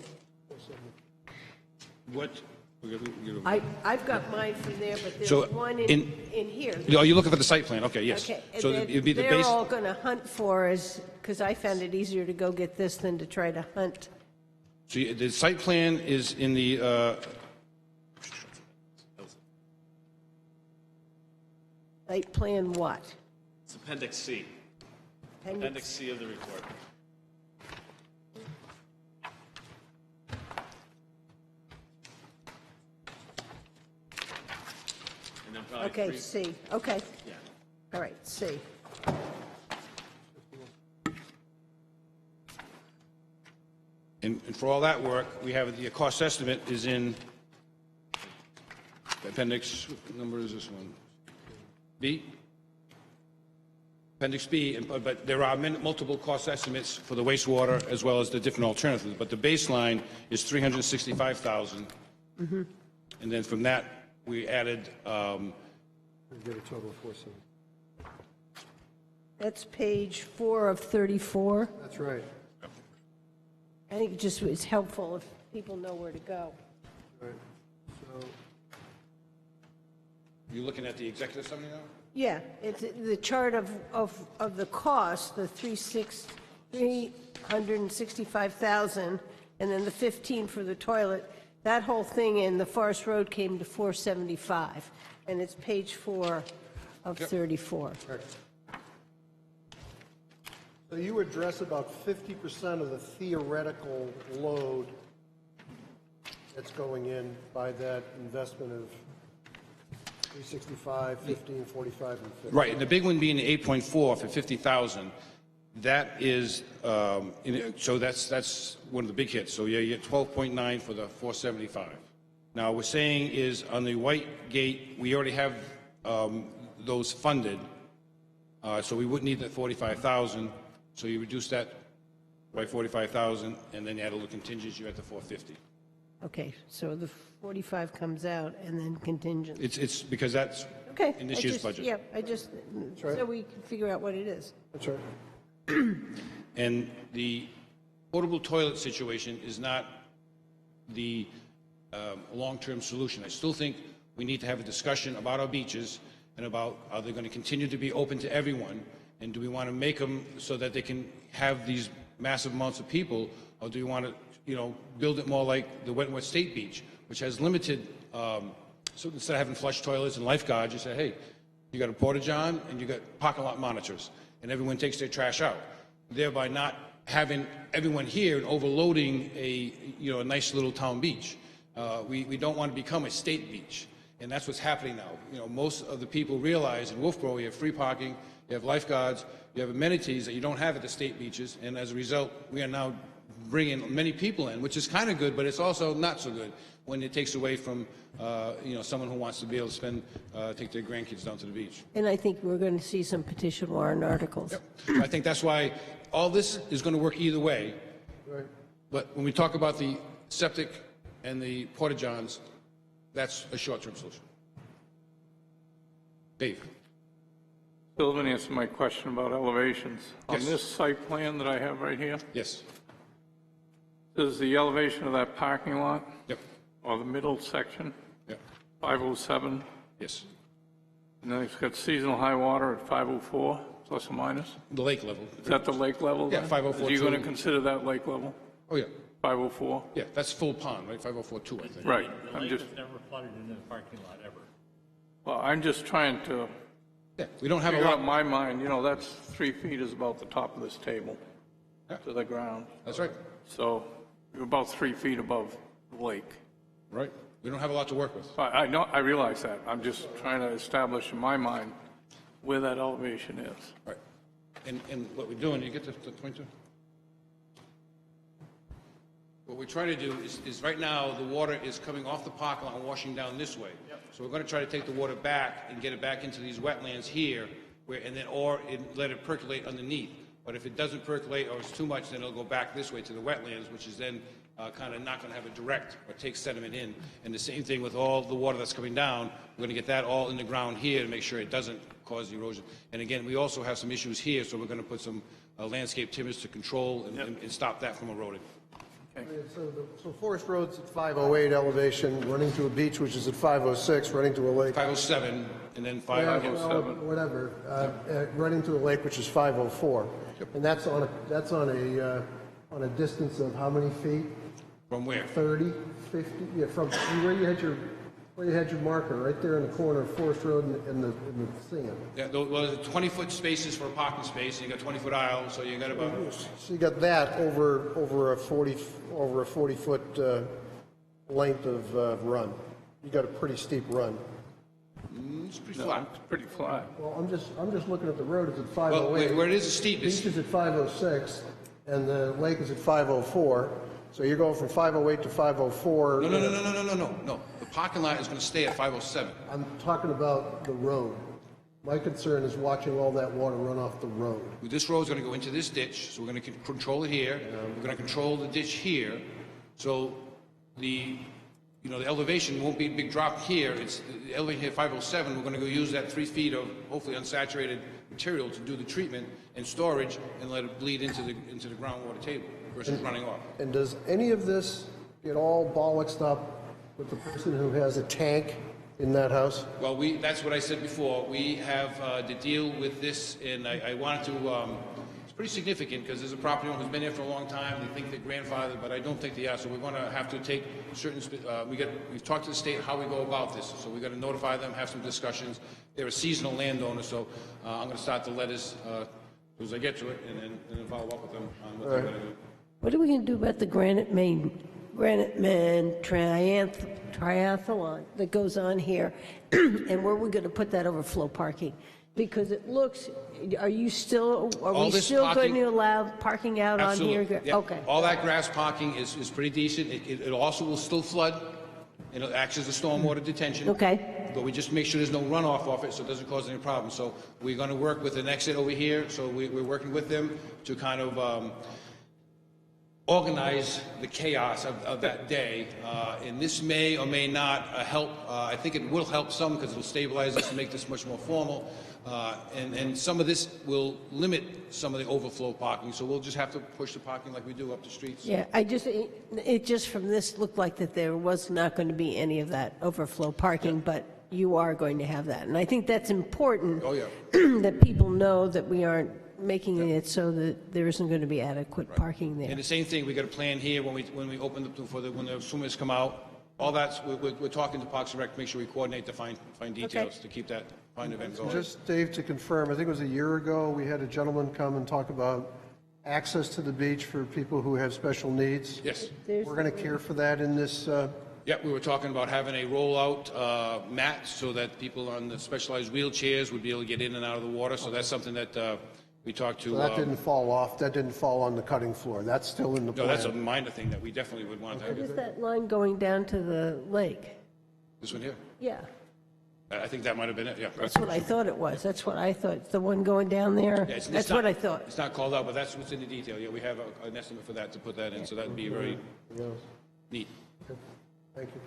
What? I've got mine from there, but there's So one in here. Oh, you're looking for the site plan? Okay, yes. Okay, and So then it'd be the they're base. all going to hunt for us, because I found it easier to go get this than to try to hunt. So the site plan is in the. Site plan what? It's Appendix C. Appendix C of the report. then probably Okay, three- C, okay. Yeah. All right, C. And for all that work, we have the cost estimate is in the appendix, what number is this one? B? Appendix B, but there are multiple cost estimates for the wastewater as well as the different alternatives, but the baseline is $365,000. And then from that, we added, We get a total of 470. That's page 4 of 34. That's right. I think it just is helpful if people know where to go. Right. So, you looking at the executive summary now? Yeah, it's the chart of the cost, the 365,000, and then the 15 for the toilet. That whole thing in the Forest Road came to 475, and it's page 4 of 34. correct. So you address about 50% of the theoretical load that's going in by that investment of 365, 15, 45, and 50. Right, and the big one being the 8.4 for 50,000. That is, so that's one of the big hits. So yeah, you get 12.9 for the 475. Now, we're saying is on the White Gate, we already have those funded, so we wouldn't need that 45,000. So you reduce that by 45,000, and then you add a little contingency, you're at the 450. Okay, so the 45 comes out, and then contingent. It's because that's Okay. in this year's budget. Yeah, so we can figure out what it is. That's right. And the portable toilet situation is not the long-term solution. I still think we need to have a discussion about our beaches and about are they going to continue to be open to everyone, and do we want to make them so that they can have these massive amounts of people, or do we want to, build it more like the Wetmore State Beach, which has limited, so instead of having flush toilets and lifeguards, you say, hey, you got a porta-john and you got parking lot monitors, and everyone takes their trash out, thereby not having everyone here and overloading a nice little town beach. We don't want to become a state beach, and that's what's happening now. Most of the people realize in Wolfeboro you have free parking, you have lifeguards, you have amenities that you don't have at the state beaches, and as a result, we are now bringing many people in, which is kind of good, but it's also not so good when it takes away from someone who wants to be able to take their grandkids down to the beach. And I think we're going to see some petition warrant articles. Yep. I think that's why all this is going to work either way. Right. But when we talk about the septic and the porta-johns, that's a short-term solution. Dave. Still didn't answer my question about elevations. Yes. On this site plan that I have right here, Yes. is the elevation of that parking lot, Yep. or the middle section, Yep. 507, Yes. and then it's got seasonal high water at 504, plus or minus? The lake level. Is that the lake level? Yeah, then? 504 Are you going to too. consider that lake level, Oh, yeah. 504? Yeah, that's full pond, right? 504.2, I think. Right. The I'm lake just, has never flooded into the parking lot ever. well, I'm just trying to Yeah, we don't have a figure out lot. my mind, that's 3 feet is about the top of this table Yeah. to the ground. That's right. So you're about 3 feet above the lake. Right. We don't have a lot to work with. I know, I realize that. I'm just trying to establish in my mind where that elevation is. Right. And what we're doing, you get the pointer? What we're trying to do is right now, the water is coming off the parking lot and washing down this way. So we're going to try to take the water back and get it back into these wetlands here, or let it percolate underneath. But if it doesn't percolate or it's too much, then it'll go back this way to the wetlands, which is then kind of not going to have a direct or take sediment in. And the same thing with all the water that's coming down, we're going to get that all in the ground here to make sure it doesn't cause erosion. And again, we also have some issues here, so we're going to put some landscape timbers to control and stop that from eroding. So Forest Road's at 508 elevation, running to a beach, which is at 506, running to a lake. 507 and then Yeah, 507. well, whatever, running to a lake, which is 504. And that's on a distance of how many feet? From where? 30, 50, yeah, from where you had your marker, right there in the corner of Forest Road and the sand. Yeah, those are 20-foot spaces for a parking space, and you got 20-foot aisles, so you got about, So you got that over a 40-foot length of run. You got a pretty steep run. It's pretty No, flat. it's pretty flat. Well, I'm just looking at the road, it's at Well, 508. where it is steep, Beach it's, is at 506, and the lake is at 504. So you're going from 508 to 504. no. The parking lot is going to stay at 507. I'm talking about the road. My concern is watching all that water run off the road. This road's going to go into this ditch, so we're going to control it here. We're going to control the ditch here. So the elevation won't be a big drop here. It's the elevation here, 507. We're going to go use that 3 feet of hopefully unsaturated material to do the treatment and storage and let it bleed into the groundwater table versus running off. And does any of this get all bollocksed up with the person who has a tank in that house? Well, that's what I said before. We have to deal with this, and I wanted to, it's pretty significant because there's a property owner who's been there for a long time. They think they're grandfathered, but I don't think they are. So we're going to have to take certain, we've talked to the state how we go about this. So we've got to notify them, have some discussions. They're a seasonal landowner, so I'm going to start the letters as soon as I get to it and then follow up with them on what they're going to do. What are we going to do about the Granite Man triathlon that goes on here? And where are we going to put that overflow parking? Because it looks, are we still going to allow parking out on here? Absolutely. Yep. Okay. All that grass parking is pretty decent. It also will still flood. It acts as a stormwater detention. Okay. But we just make sure there's no runoff off it so it doesn't cause any problems. So we're going to work with an exit over here. So we're working with them to kind of organize the chaos of that day. And this may or may not help. I think it will help some because it will stabilize this and make this much more formal. And some of this will limit some of the overflow parking. So we'll just have to push the parking like we do up the streets. Yeah, it just from this looked like that there was not going to be any of that overflow parking, but you are going to have that. And I think that's important. Oh, yeah. That people know that we aren't making it so that there isn't going to be adequate parking there. And the same thing, we got a plan here when we open when the swimmers come out. All that's we're talking to Parks and Rec to make sure we coordinate the fine details to keep that fine event going. Just, Dave, to confirm, I think it was a year ago, we had a gentleman come and talk about access to the beach for people who have special needs. Yes. We're going to care for that in this. Yeah, we were talking about having a rollout mat so that people on the specialized wheelchairs would be able to get in and out of the water. So that's something that we talked to. So that didn't fall off. That didn't fall on the cutting floor. That's still in the plan. No, that's a minor thing that we definitely would want to have. What is that line going down to the lake? This one here. Yeah, I think that might have been it. Yeah. that's what I thought it was. That's what I thought. The one going down there? Yeah, it's That's not- what I thought. It's not called out, but that's what's in the detail. Yeah, we have an estimate for that to put that in, so that'd be very neat. Thank you.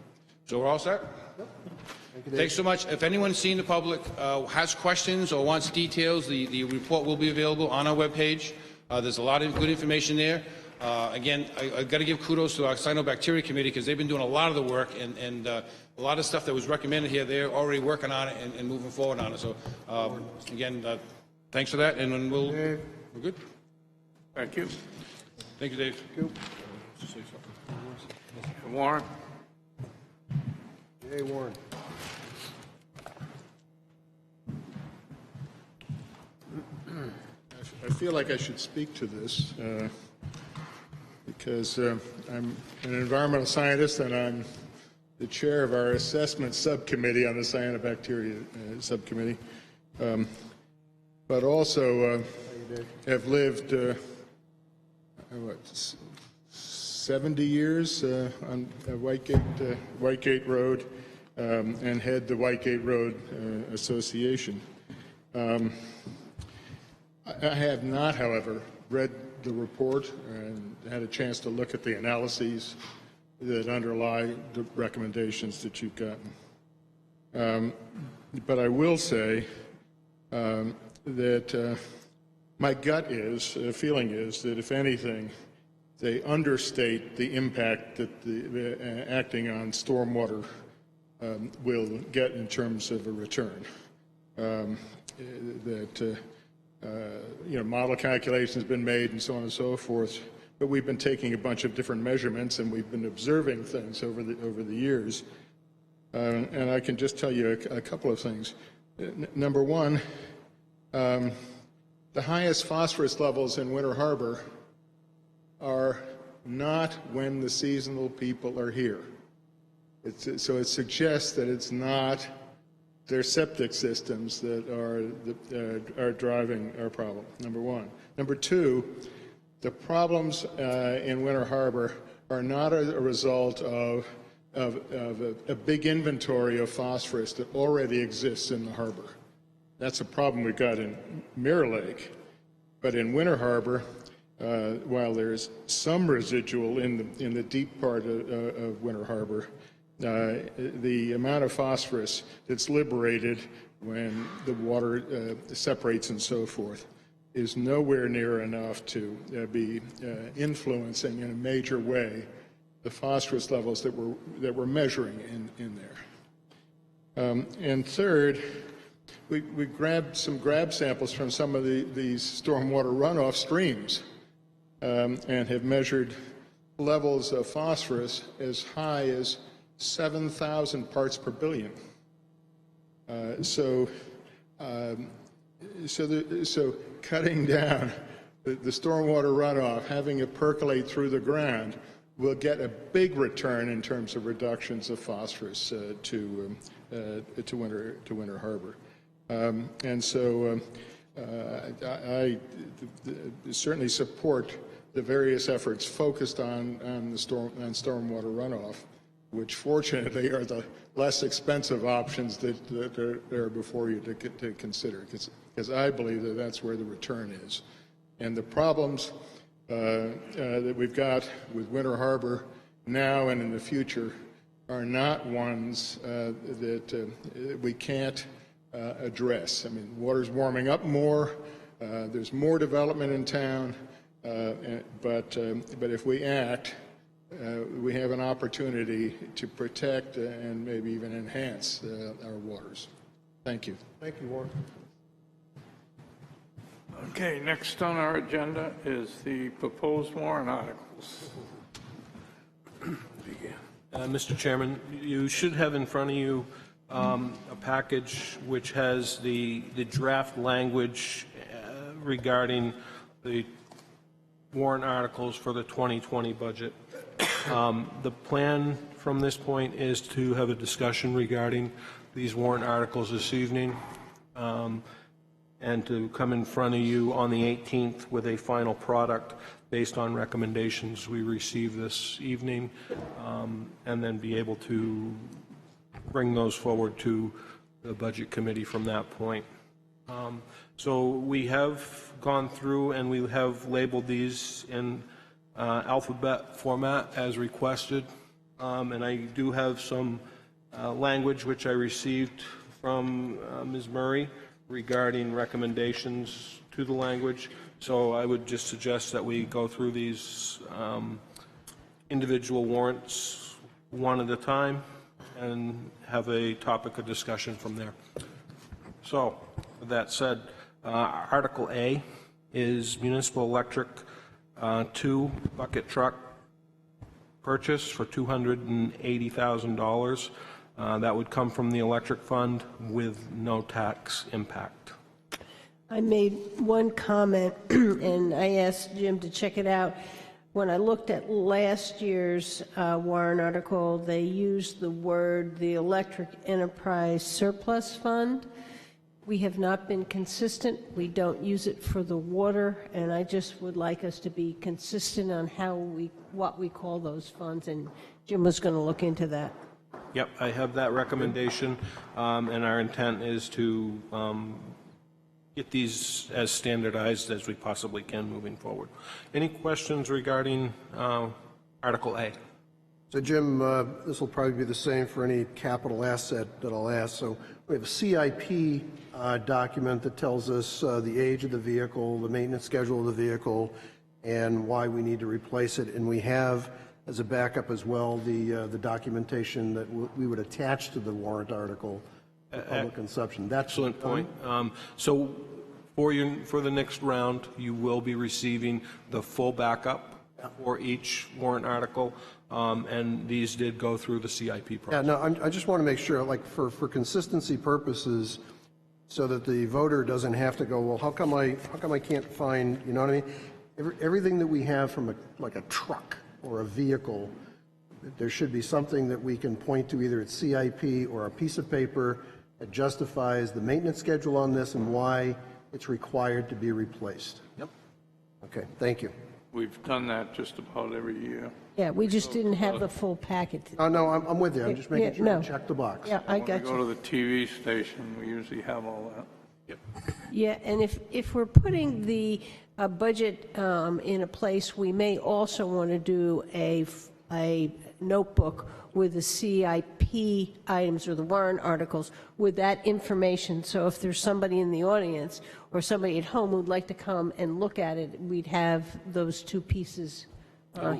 So we're all set? Thank you, Dave. Thanks so much. If anyone seen the public has questions or wants details, the report will be available on our webpage. There's a lot of good information there. Again, I got to give kudos to our cyanobacteria committee because they've been doing a lot of the work and a lot of stuff that was recommended here, they're already working on it and moving forward on it. So again, thanks for that, and then we're good. Thank you. Thank you, Dave. Warren? Jay Warren. I feel like I should speak to this because I'm an environmental scientist and I'm the chair of our assessment subcommittee on the cyanobacteria subcommittee, but also have lived 70 years on Whitegate Road and head the Whitegate Road Association. I have not, however, read the report and had a chance to look at the analyses that underlie the recommendations that you've gotten. But I will say that my gut feeling is that if anything, they understate the impact that the acting on stormwater will get in terms of a return. Model calculations have been made and so on and so forth, but we've been taking a bunch of different measurements and we've been observing things over the years. And I can just tell you a couple of things. Number one, the highest phosphorus levels in Winter Harbor are not when the seasonal people are here. So it suggests that it's not They're septic systems that are driving our problem, number one. Number two, the problems in Winter Harbor are not a result of a big inventory of phosphorus that already exists in the harbor. That's a problem we got in Mirror Lake. But in Winter Harbor, while there's some residual in the deep part of Winter Harbor, the amount of phosphorus that's liberated when the water separates and so forth is nowhere near enough to be influencing in a major way the phosphorus levels that we're measuring in there. And third, we grabbed some grab samples from some of these stormwater runoff streams and have measured levels of phosphorus as high as 7,000 parts per billion. So cutting down the stormwater runoff, having it percolate through the ground, will get a big return in terms of reductions of phosphorus to Winter Harbor. And so I certainly support the various efforts focused on stormwater runoff, which fortunately are the less expensive options that are before you to consider, because I believe that that's where the return is. And the problems that we've got with Winter Harbor now and in the future are not ones that we can't address. I mean, water's warming up more, there's more development in town, but if we act, we have an opportunity to protect and maybe even enhance our waters. Thank you. Thank you, Warren. Okay, next on our agenda is the proposed warrant articles. Mr. Chairman, you should have in front of you a package which has the draft language regarding the warrant articles for the 2020 budget. The plan from this point is to have a discussion regarding these warrant articles this evening and to come in front of you on the 18th with a final product based on recommendations we received this evening, and then be able to bring those forward to the Budget Committee from that point. So we have gone through and we have labeled these in alphabet format as requested, and I do have some language which I received from Ms. Murray regarding recommendations to the language. So I would just suggest that we go through these individual warrants one at a time and have a topic of discussion from there. So with that said, Article A is municipal electric 2 bucket truck purchase for $280,000. That would come from the electric fund with no tax impact. I made one comment, and I asked Jim to check it out. When I looked at last year's warrant article, they used the word the Electric Enterprise Surplus Fund. We have not been consistent. We don't use it for the water, and I just would like us to be consistent on what we call those funds, and Jim was going to look into that. Yep, I have that recommendation, and our intent is to get these as standardized as we possibly can moving forward. Any questions regarding Article A? So, Jim, this will probably be the same for any capital asset that I'll ask. So we have a CIP document that tells us the age of the vehicle, the maintenance schedule of the vehicle, and why we need to replace it. And we have, as a backup as well, the documentation that we would attach to the warrant article for public consumption. That's excellent point. So for the next round, you will be receiving the full backup for each warrant article, and these did go through the CIP process. Yeah, no, I just want to make sure, like for consistency purposes, so that the voter doesn't have to go, well, how come I can't find, you know what I mean? Everything that we have from like a truck or a vehicle, there should be something that we can point to, either at CIP or a piece of paper that justifies the maintenance schedule on this and why it's required to be replaced. Yep. Okay, thank you. We've done that just about every year. Yeah, we just didn't have the full packet. Oh, no, I'm with you. I'm just making Yeah, sure no. I check the box. Yeah, I When got we go you. to the TV station, we usually have all that. Yeah, and if we're putting the budget in a place, we may also want to do a notebook with the CIP items or the warrant articles with that information. So if there's somebody in the audience or somebody at home who'd like to come and look at it, we'd have those two pieces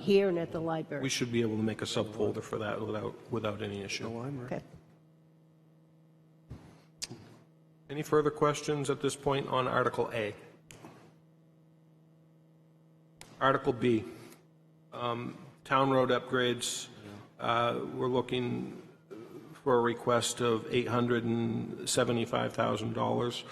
here and at the library. We should be able to make a subfolder for that without any issue. Okay. Any further questions at this point on Article A? Article B, town road upgrades. We're looking for a request of $875,000.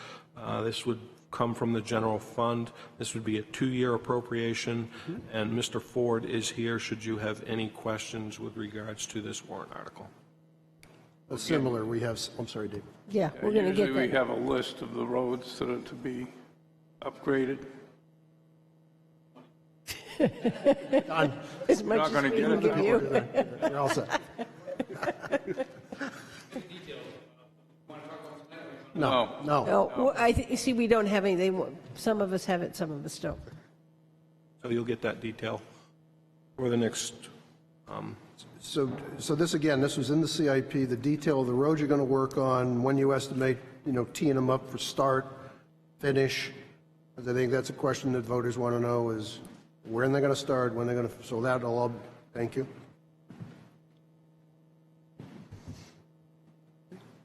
This would come from the general fund. This would be a 2-year appropriation, and Mr. Ford is here should you have any questions with regards to this warrant article. Similar, we have, I'm sorry, Dave. Yeah, we're going to get Usually we that. have a list of the roads that are to be upgraded. As much not as gonna we get can it give now. you. You're all set. No, no. No, well, see, we don't have any, some of us have it, some of us don't. So you'll get that detail for the next, So this, again, this was in the CIP, the detail of the roads you're going to work on, when you estimate, teeing them up for start, finish. 'Cause I think that's a question that voters want to know is when they're going to start, when they're going to, so that'll all, thank you.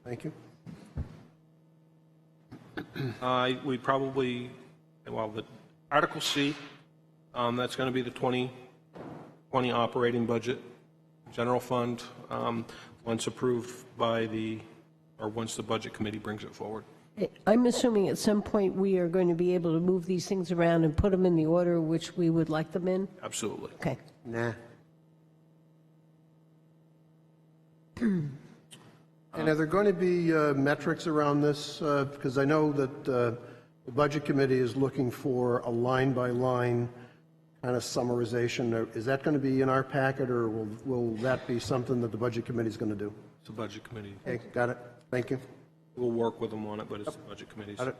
Thank you. we probably, well, the Article C, that's going to be the 2020 operating budget, general fund, once approved by once the Budget Committee brings it forward. I'm assuming at some point we are going to be able to move these things around and put them in the order which we would like them in? Absolutely. Okay. Nah. And are there going to be metrics around this? Because I know that the Budget Committee is looking for a line-by-line kind of summarization. Is that going to be in our packet, or will that be something that the Budget Committee is going to do? It's the Budget Committee. Okay, got it. Thank you. We'll work with them on it, but it's the Budget Committee's. Got it.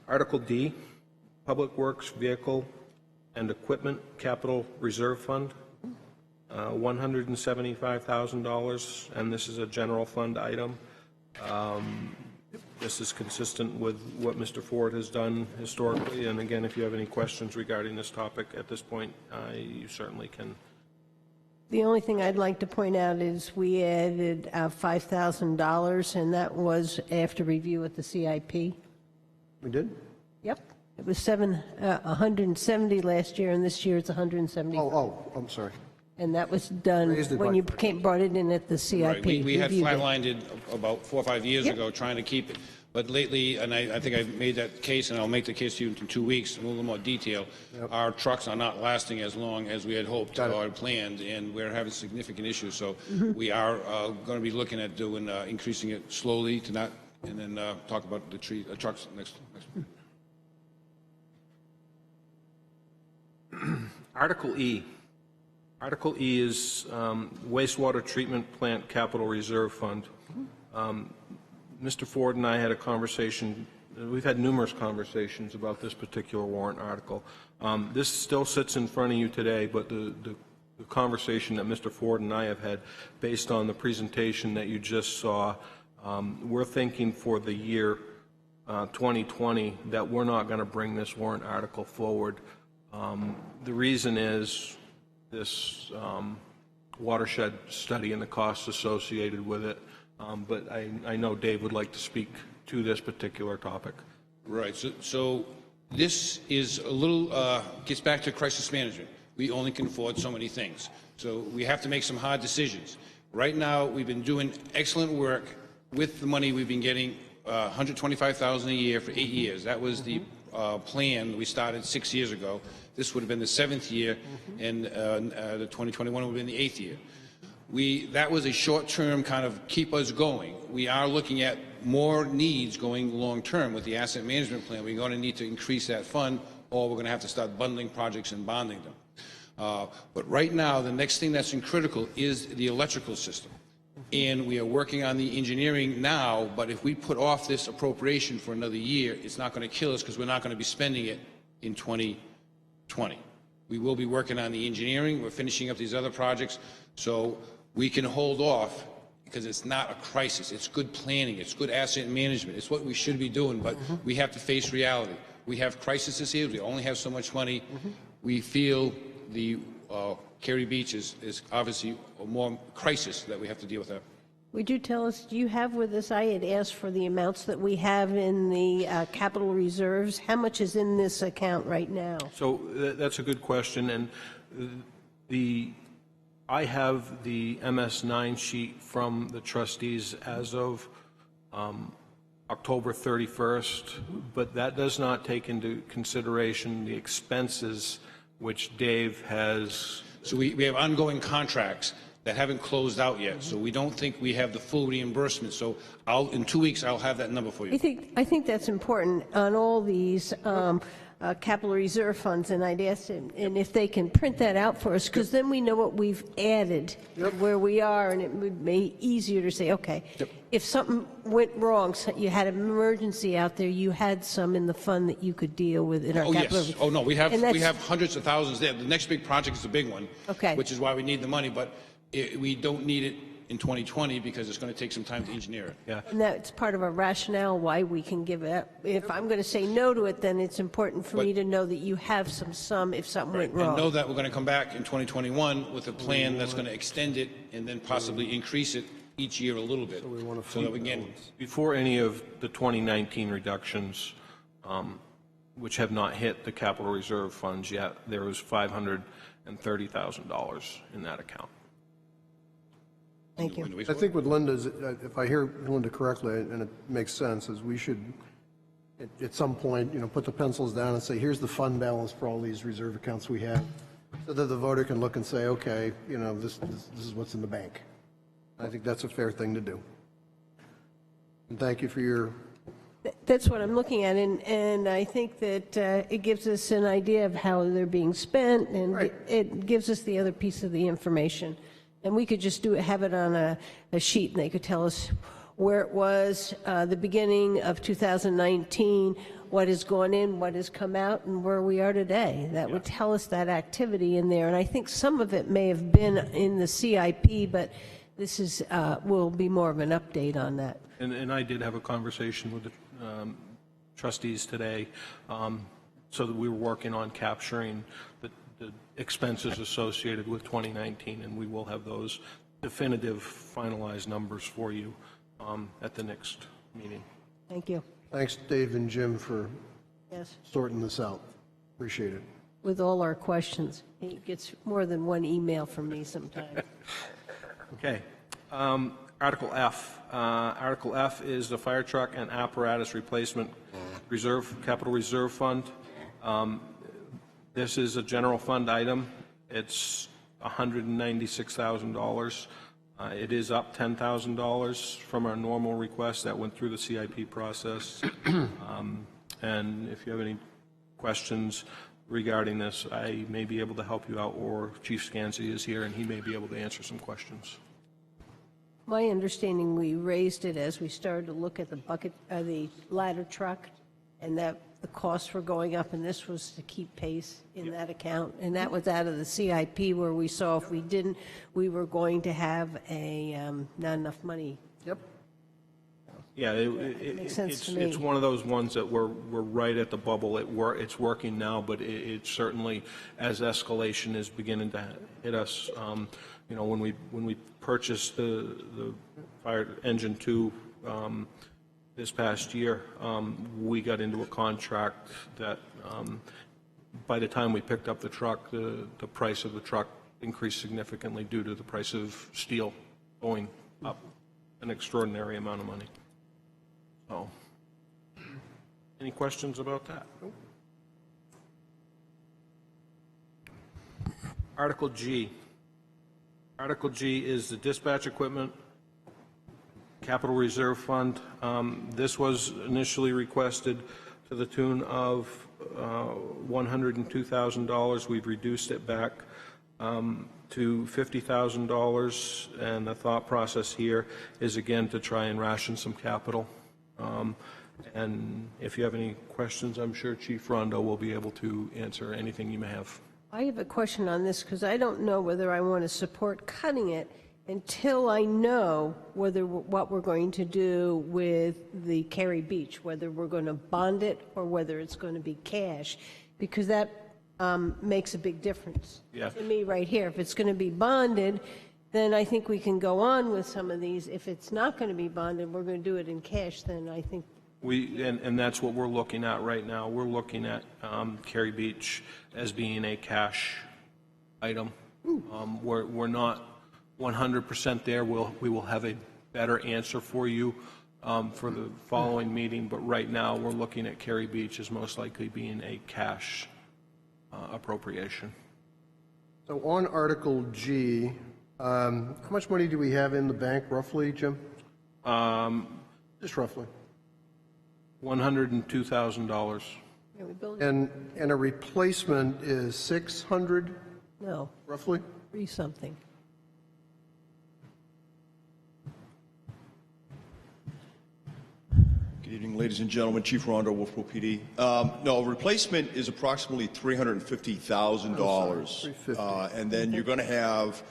Article D, Public Works Vehicle and Equipment Capital Reserve Fund, $175,000, and this is a general fund item. This is consistent with what Mr. Ford has done historically, and again, if you have any questions regarding this topic at this point, you certainly can. The only thing I'd like to point out is we added $5,000, and that was after review at the CIP. We did? Yep. It was 170 last year, and this year it's 170. I'm sorry. And that was done Raised it when by you brought it in at the CIP. Right, we had reviewed it. flatlined it about 4 or 5 years Yep. ago, trying to keep it. But lately, and I think I've made that case, and I'll make the case to you in 2 weeks in a little more detail, our trucks are not lasting as long as we had hoped or had planned, and we're having significant issues. So we are going to be looking at doing, increasing it slowly to not, and then talk about the trucks next. Article E. Article E is wastewater treatment plant capital reserve fund. Mr. Ford and I had a conversation, we've had numerous conversations about this particular warrant article. This still sits in front of you today, but the conversation that Mr. Ford and I have had, based on the presentation that you just saw, we're thinking for the year 2020 that we're not going to bring this warrant article forward. The reason is this watershed study and the costs associated with it. But I know Dave would like to speak to this particular topic. Right. So this is a little, gets back to crisis management. We only can afford so many things. So we have to make some hard decisions. Right now, we've been doing excellent work with the money we've been getting, $125,000 a year for 8 years. That was the plan we started 6 years ago. This would have been the 7th year, and the 2021 would have been the 8th year. that was a short-term kind of keep us going. We are looking at more needs going long-term with the asset management plan. We're going to need to increase that fund, or we're going to have to start bundling projects and bonding them. But right now, the next thing that's critical is the electrical system. And we are working on the engineering now, but if we put off this appropriation for another year, it's not going to kill us because we're not going to be spending it in 2020. We will be working on the engineering. We're finishing up these other projects, so we can hold off because it's not a crisis. It's good planning. It's good asset management. It's what we should be doing, but we have to face reality. We have crises here. We only have so much money. We feel the Cary Beach is obviously a more crisis that we have to deal with that. Would you tell us, do you have with us, I had asked for the amounts that we have in the capital reserves. How much is in this account right now? So that's a good question, and I have the MS9 sheet from the trustees as of October 31st, but that does not take into consideration the expenses which Dave has. So we have ongoing contracts that haven't closed out yet, so we don't think we have the full reimbursement. So in 2 weeks, I'll have that number for you. I think that's important on all these capital reserve funds, and I'd ask them, and if they can print that out for us, because then we know what we've added, where we are, and it would be easier to say, okay, if something went wrong, so you had an emergency out there, you had some in the fund that you could deal with in our capital. Yes. Oh, no, we have hundreds of thousands there. The next big project is the big one, which is why we need the money, but we don't need it in 2020 because it's going to take some time to engineer it. Yeah. And that's part of our rationale why we can give it up. If I'm going to say no to it, then it's important for me to know that you have some if something went wrong. And know that we're going to come back in 2021 with a plan that's going to extend it and then possibly increase it each year a little bit. So that we can. Before any of the 2019 reductions, which have not hit the capital reserve funds yet, there was $530,000 in that account. Thank you. I think what Linda's, if I hear Linda correctly, and it makes sense, is we should, at some point, put the pencils down and say, here's the fund balance for all these reserve accounts we have, so that the voter can look and say, okay, this is what's in the bank. I think that's a fair thing to do. And thank you for your... That's what I'm looking at, and I think that it gives us an idea of how they're being spent, and it gives us the other piece of the information. And we could just have it on a sheet, and they could tell us where it was, the beginning of 2019, what has gone in, what has come out, and where we are today. That would tell us that activity in there. And I think some of it may have been in the CIP, but this will be more of an update on that. And I did have a conversation with the trustees today, so that we were working on capturing the expenses associated with 2019, and we will have those definitive finalized numbers for you at the next meeting. Thank you. Thanks, Dave and Jim, for sorting this out. Appreciate it. With all our questions. He gets more than one email from me sometimes. Okay. Article F. Article F is the fire truck and apparatus replacement capital reserve fund. This is a general fund item. It's $196,000. It is up $10,000 from our normal request that went through the CIP process. And if you have any questions regarding this, I may be able to help you out, or Chief Scansey is here and he may be able to answer some questions. My understanding, we raised it as we started to look at the ladder truck, and that the costs were going up, and this was to keep pace in that account. And that was out of the CIP, where we saw if we didn't, we were going to have not enough money. Yep. Yeah, makes sense to me. It's one of those ones that we're right at the bubble. It's working now, but it certainly, as escalation is beginning to hit us, when we purchased the fire engine 2 this past year, we got into a contract that by the time we picked up the truck, the price of the truck increased significantly due to the price of steel going up an extraordinary amount of money. So, any questions about that? Nope. Article G. Article G is the dispatch equipment capital reserve fund. This was initially requested to the tune of $102,000. We've reduced it back to $50,000, and the thought process here is again to try and ration some capital. And if you have any questions, I'm sure Chief Rondo will be able to answer anything you may have. I have a question on this because I don't know whether I want to support cutting it until I know what we're going to do with the Cary Beach, whether we're going to bond it or whether it's going to be cash, because that makes a big difference to me right here. If it's going to be bonded, then I think we can go on with some of these. If it's not going to be bonded, we're going to do it in cash, then I think. And that's what we're looking at right now. We're looking at Cary Beach as being a cash item. We're not 100% there. We will have a better answer for you for the following meeting, but right now we're looking at Cary Beach as most likely being a cash appropriation. So on Article G, how much money do we have in the bank roughly, Jim? Just roughly. $102,000. Yeah, we build And a replacement is 600, no, roughly? 3 something. Good evening, ladies and gentlemen. Chief Rondo, Wolfeboro PD. No, replacement is approximately $350,000. And then you're going to have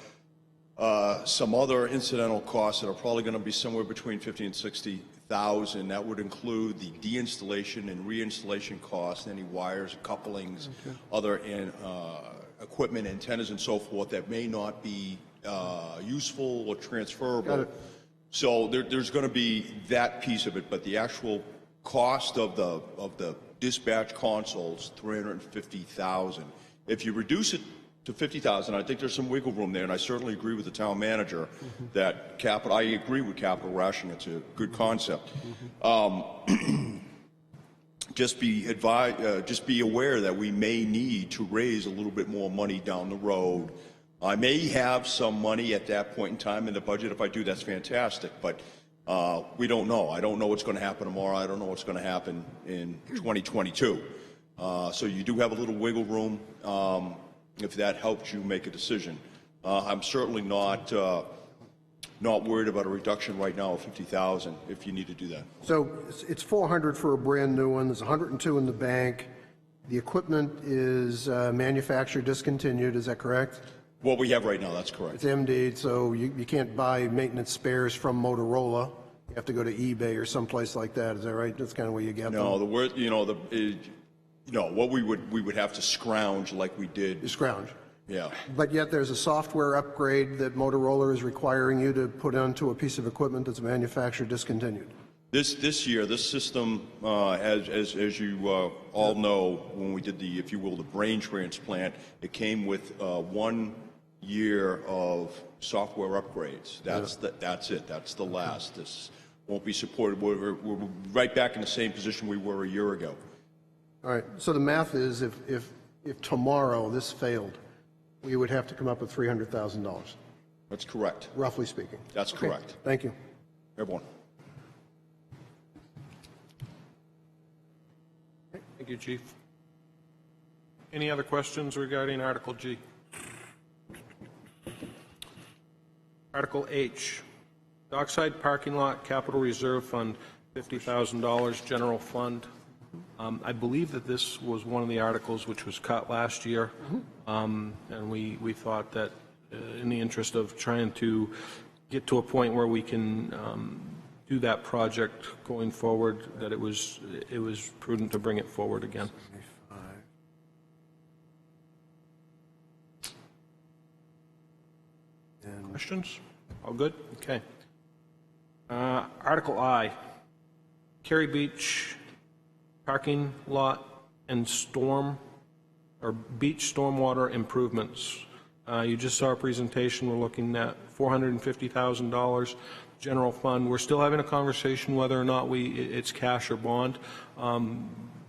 some other incidental costs that are probably going to be somewhere between $50,000 and $60,000. That would include the deinstallation and reinstallation costs, any wires, couplings, other equipment, antennas, and so forth that may not be useful or transferable. So there's going to be that piece of it, but the actual cost of the dispatch consoles, $350,000. If you reduce it to $50,000, I think there's some wiggle room there, and I certainly agree with the town manager that capital. I agree with capital rationing; it's a good concept. Just be aware that we may need to raise a little bit more money down the road. I may have some money at that point in time in the budget. If I do, that's fantastic. But we don't know. I don't know what's going to happen tomorrow. I don't know what's going to happen in 2022. So you do have a little wiggle room. If that helps you make a decision. I'm certainly not worried about a reduction right now of $50,000 if you need to do that. So it's 400 for a brand new one. There's 102 in the bank. The equipment is manufacturer discontinued. Is that correct? What we have right now, that's correct. It's MD'd, so you can't buy maintenance spares from Motorola. You have to go to eBay or someplace like that. Is that right? That's kind of where you get them. No, the word, what we would have to scrounge like we did. You scrounge. Yeah. But yet there's a software upgrade that Motorola is requiring you to put onto a piece of equipment that's manufacturer discontinued. This year, this system, as you all know, when we did the, if you will, the brain transplant, it came with 1 year of software upgrades. That's it. That's the last. This won't be supported. We're right back in the same position we were a year ago. All right. So the math is if tomorrow this failed, we would have to come up with $300,000. That's correct. Roughly speaking. That's correct. Thank you. Everyone. Thank you, Chief. Any other questions regarding Article G? Article H, Dockside Parking Lot Capital Reserve Fund, $50,000 General Fund. I believe that this was one of the articles which was cut last year, and we thought that in the interest of trying to get to a point where we can do that project going forward, that it was prudent to bring it forward again. Questions? All good? Okay. Article I, Cary Beach parking lot and beach stormwater improvements. You just saw a presentation. We're looking at $450,000 general fund. We're still having a conversation whether or not it's cash or bond.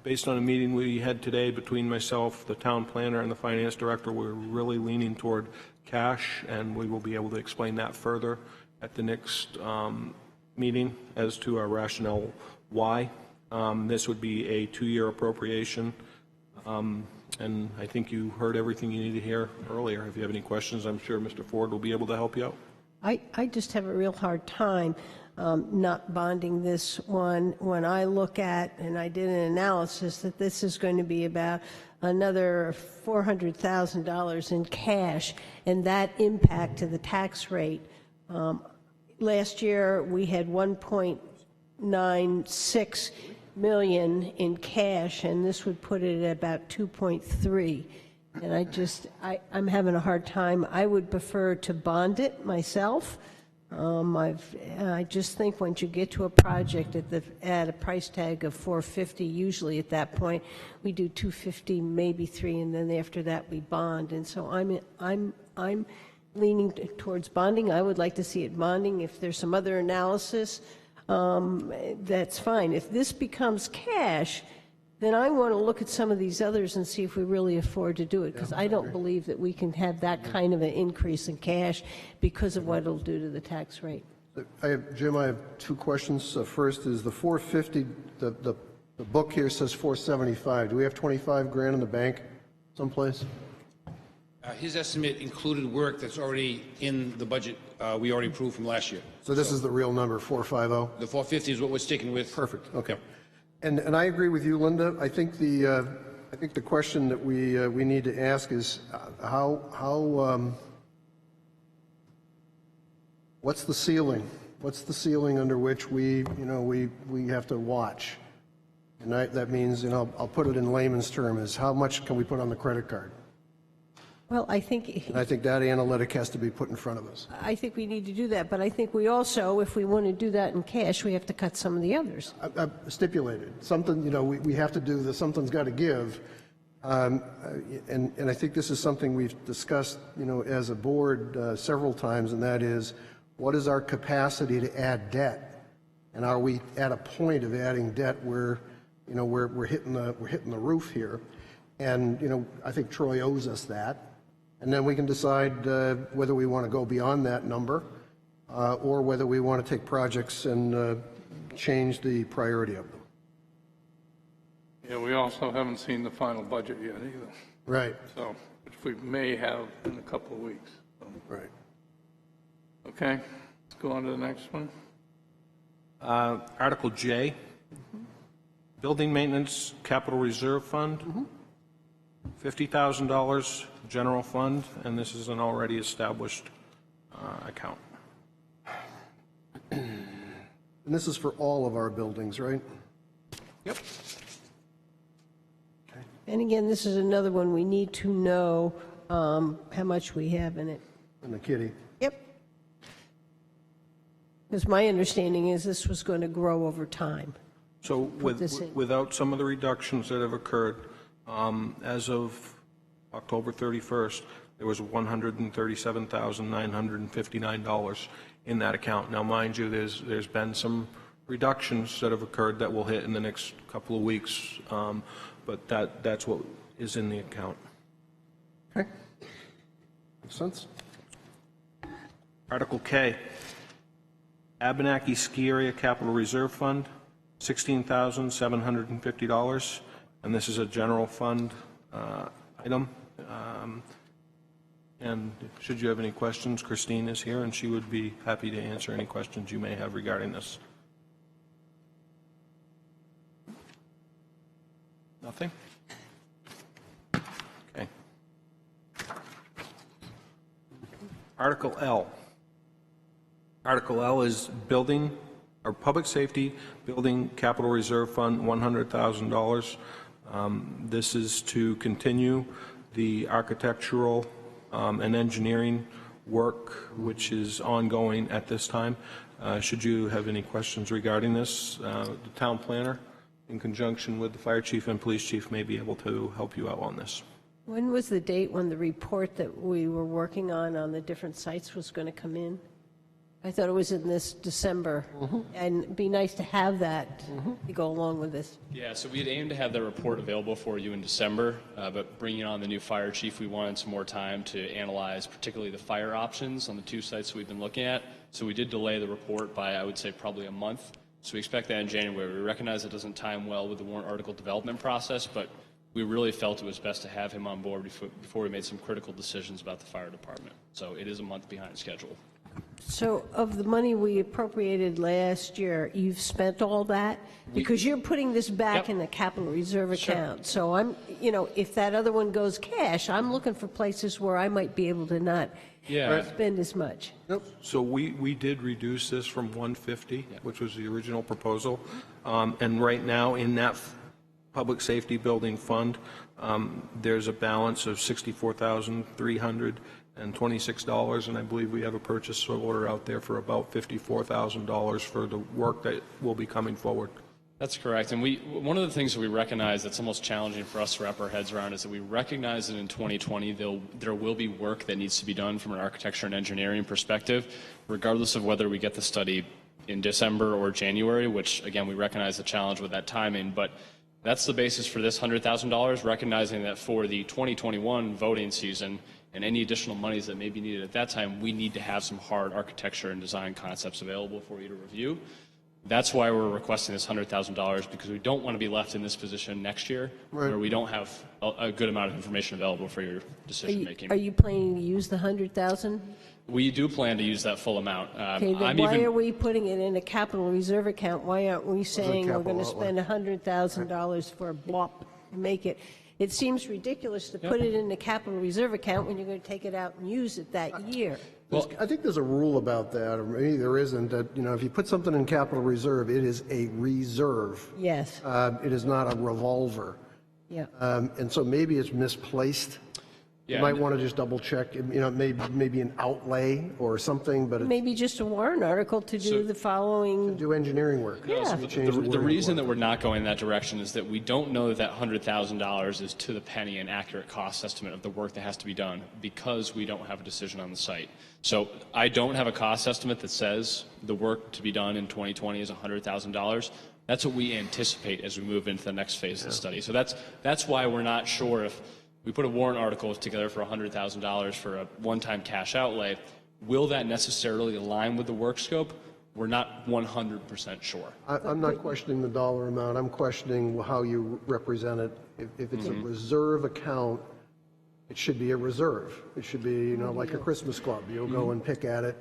Based on a meeting we had today between myself, the town planner, and the finance director, we're really leaning toward cash, and we will be able to explain that further at the next meeting as to our rationale why. This would be a 2-year appropriation, and I think you heard everything you need to hear earlier. If you have any questions, I'm sure Mr. Ford will be able to help you out. I just have a real hard time not bonding this one when I look at, and I did an analysis, that this is going to be about another $400,000 in cash, and that impact to the tax rate. Last year, we had 1.96 million in cash, and this would put it at about 2.3. And I'm having a hard time. I would prefer to bond it myself. I just think once you get to a project at a price tag of 450, usually at that point we do 250, maybe 3, and then after that we bond. And so I'm leaning towards bonding. I would like to see it bonding. If there's some other analysis, that's fine. If this becomes cash, then I want to look at some of these others and see if we really afford to do it, because I don't believe that we can have that kind of an increase in cash because of what it'll do to the tax rate. Jim, I have 2 questions. First is the 450, the book here says 475. Do we have 25 grand in the bank someplace? His estimate included work that's already in the budget we already approved from last year. So this is the real number, 450? The 450 is what we're sticking with. Perfect, okay. And I agree with you, Linda. I think the question that we need to ask is what's the ceiling? What's the ceiling under which we have to watch? And that means, I'll put it in layman's terms, how much can we put on the credit card? Well, I think that analytic has to be put in front of us. I think we need to do that, but I think we also, if we want to do that in cash, we have to cut some of the others. Stipulated. Something, we have to do this, something's got to give. And I think this is something we've discussed, as a board several times, and that is, what is our capacity to add debt? And are we at a point of adding debt where, we're hitting the roof here? And, I think Troy owes us that. And then we can decide whether we want to go beyond that number or whether we want to take projects and change the priority of them. Yeah, we also haven't seen the final budget yet either. Right. So, which we may have in a couple of weeks. So. Right. Okay, let's go on to the next one. Article J, Building Maintenance Capital Reserve Fund, $50,000 general fund, and this is an already established account. And this is for all of our buildings, right? Yep. And again, this is another one we need to know how much we have in it. And the kitty. Yep. Because my understanding is this was going to grow over time. So without some of the reductions that have occurred, as of October 31st, there was $137,959 in that account. Now, mind you, there's been some reductions that have occurred that will hit in the next couple of weeks, but that's what is in the account. Okay. Makes sense. Article K, Abenaki Ski Area Capital Reserve Fund, $16,750, and this is a general fund item. And should you have any questions, Christine is here, and she would be happy to answer any questions you may have regarding this. Nothing? Okay. Article L. Article L is building, or public safety building capital reserve fund, $100,000. This is to continue the architectural and engineering work which is ongoing at this time. Should you have any questions regarding this, the town planner, in conjunction with the fire chief and police chief, may be able to help you out on this. When was the date when the report that we were working on the different sites was going to come in? I thought it was in this December. And it'd be nice to have that to go along with this. Yeah, so we had aimed to have that report available for you in December, but bringing on the new fire chief, we wanted some more time to analyze particularly the fire options on the 2 sites we've been looking at. So we did delay the report by, I would say, probably a month. So we expect that in January. We recognize it doesn't time well with the warrant article development process, but we really felt it was best to have him on board before we made some critical decisions about the fire department. So it is a month behind schedule. So of the money we appropriated last year, you've spent all that? Because you're putting this back in the capital reserve account. So I'm, if that other one goes cash, I'm looking for places where I might be able to not spend as much. So we did reduce this from 150, which was the original proposal. And right now, in that public safety building fund, there's a balance of $64,326, and I believe we have a purchase order out there for about $54,000 for the work that will be coming forward. That's correct. And one of the things that we recognize that's almost challenging for us to wrap our heads around is that we recognize that in 2020 there will be work that needs to be done from an architecture and engineering perspective, regardless of whether we get the study in December or January, which, again, we recognize the challenge with that timing. But that's the basis for this $100,000, recognizing that for the 2021 voting season and any additional monies that may be needed at that time, we need to have some hard architecture and design concepts available for you to review. That's why we're requesting this $100,000, because we don't want to be left in this position next year where we don't have a good amount of information available for your decision making. Are you planning to use the 100,000? We do plan to use that full amount. Okay, then why are we putting it in a capital reserve account? Why aren't we saying we're going to spend $100,000 for a blop and make it? It seems ridiculous to put it in the capital reserve account when you're going to take it out and use it that year. Well, I think there's a rule about that, or maybe there isn't, that, if you put something in capital reserve, it is a reserve. Yes. It is not a revolver. Yeah. And so maybe it's misplaced. You might want to just double check, maybe an outlay or something, but maybe just a warrant article to do the following. do engineering work. Yeah. The reason that we're not going in that direction is that we don't know that $100,000 is to the penny an accurate cost estimate of the work that has to be done, because we don't have a decision on the site. So I don't have a cost estimate that says the work to be done in 2020 is $100,000. That's what we anticipate as we move into the next phase of the study. So that's why we're not sure if we put a warrant article together for $100,000 for a one-time cash outlay. Will that necessarily align with the work scope? We're not 100% sure. I'm not questioning the dollar amount. I'm questioning how you represent it. If it's a reserve account, it should be a reserve. It should be, like a Christmas club. You'll go and pick at it,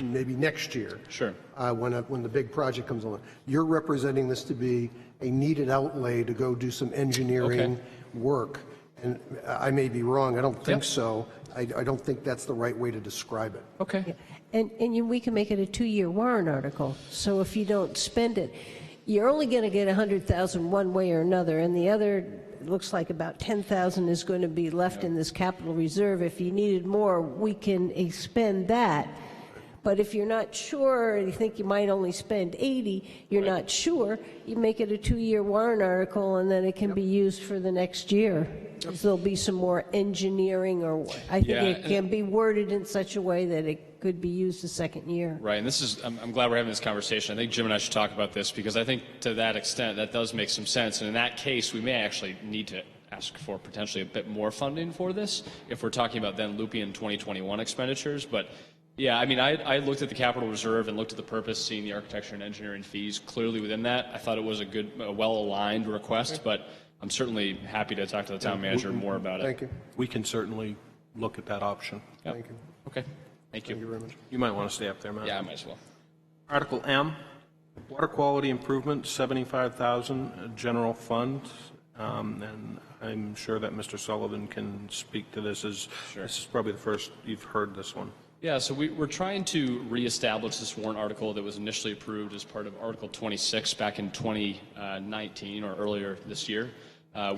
maybe next year. Sure. When the big project comes along. You're representing this to be a needed outlay to go do some engineering work. And I may be wrong. I don't think so. I don't think that's the right way to describe it. Okay. Yeah. And we can make it a 2-year warrant article. So if you don't spend it, you're only going to get $100,000 one way or another, and the other, it looks like about $10,000 is going to be left in this capital reserve. If you needed more, we can expend that. But if you're not sure, you think you might only spend 80, you're not sure, you make it a 2-year warrant article, and then it can be used for the next year. Because there'll be some more engineering, or I think it can be worded in such a way that it could be used the second year. Right, and this is, I'm glad we're having this conversation. I think Jim and I should talk about this, because I think to that extent, that does make some sense. And in that case, we may actually need to ask for potentially a bit more funding for this, if we're talking about then looping in 2021 expenditures. But yeah, I mean, I looked at the capital reserve and looked at the purpose, seeing the architecture and engineering fees clearly within that. I thought it was a good, well-aligned request, but I'm certainly happy to talk to the town manager more about it. Thank you. We can certainly look at that option. Thank you. Okay, thank you. Thank you very much. You might want to stay up there, Matt. Yeah, I might as well. Article M, water quality improvement, $75,000, general fund. And I'm sure that Mr. Sullivan can speak to this, as this is probably the first you've heard this one. Yeah, so we're trying to reestablish this warrant article that was initially approved as part of Article 26 back in 2019 or earlier this year,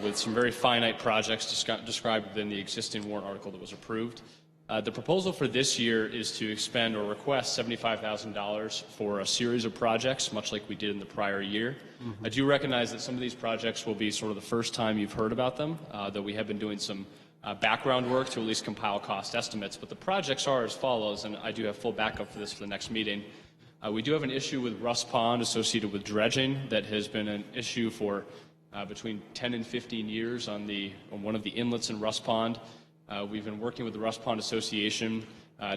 with some very finite projects described within the existing warrant article that was approved. The proposal for this year is to expend or request $75,000 for a series of projects, much like we did in the prior year. I do recognize that some of these projects will be sort of the first time you've heard about them, though we have been doing some background work to at least compile cost estimates. But the projects are as follows, and I do have full backup for this for the next meeting. We do have an issue with Rust Pond associated with dredging that has been an issue for between 10 and 15 years on one of the inlets in Rust Pond. We've been working with the Rust Pond Association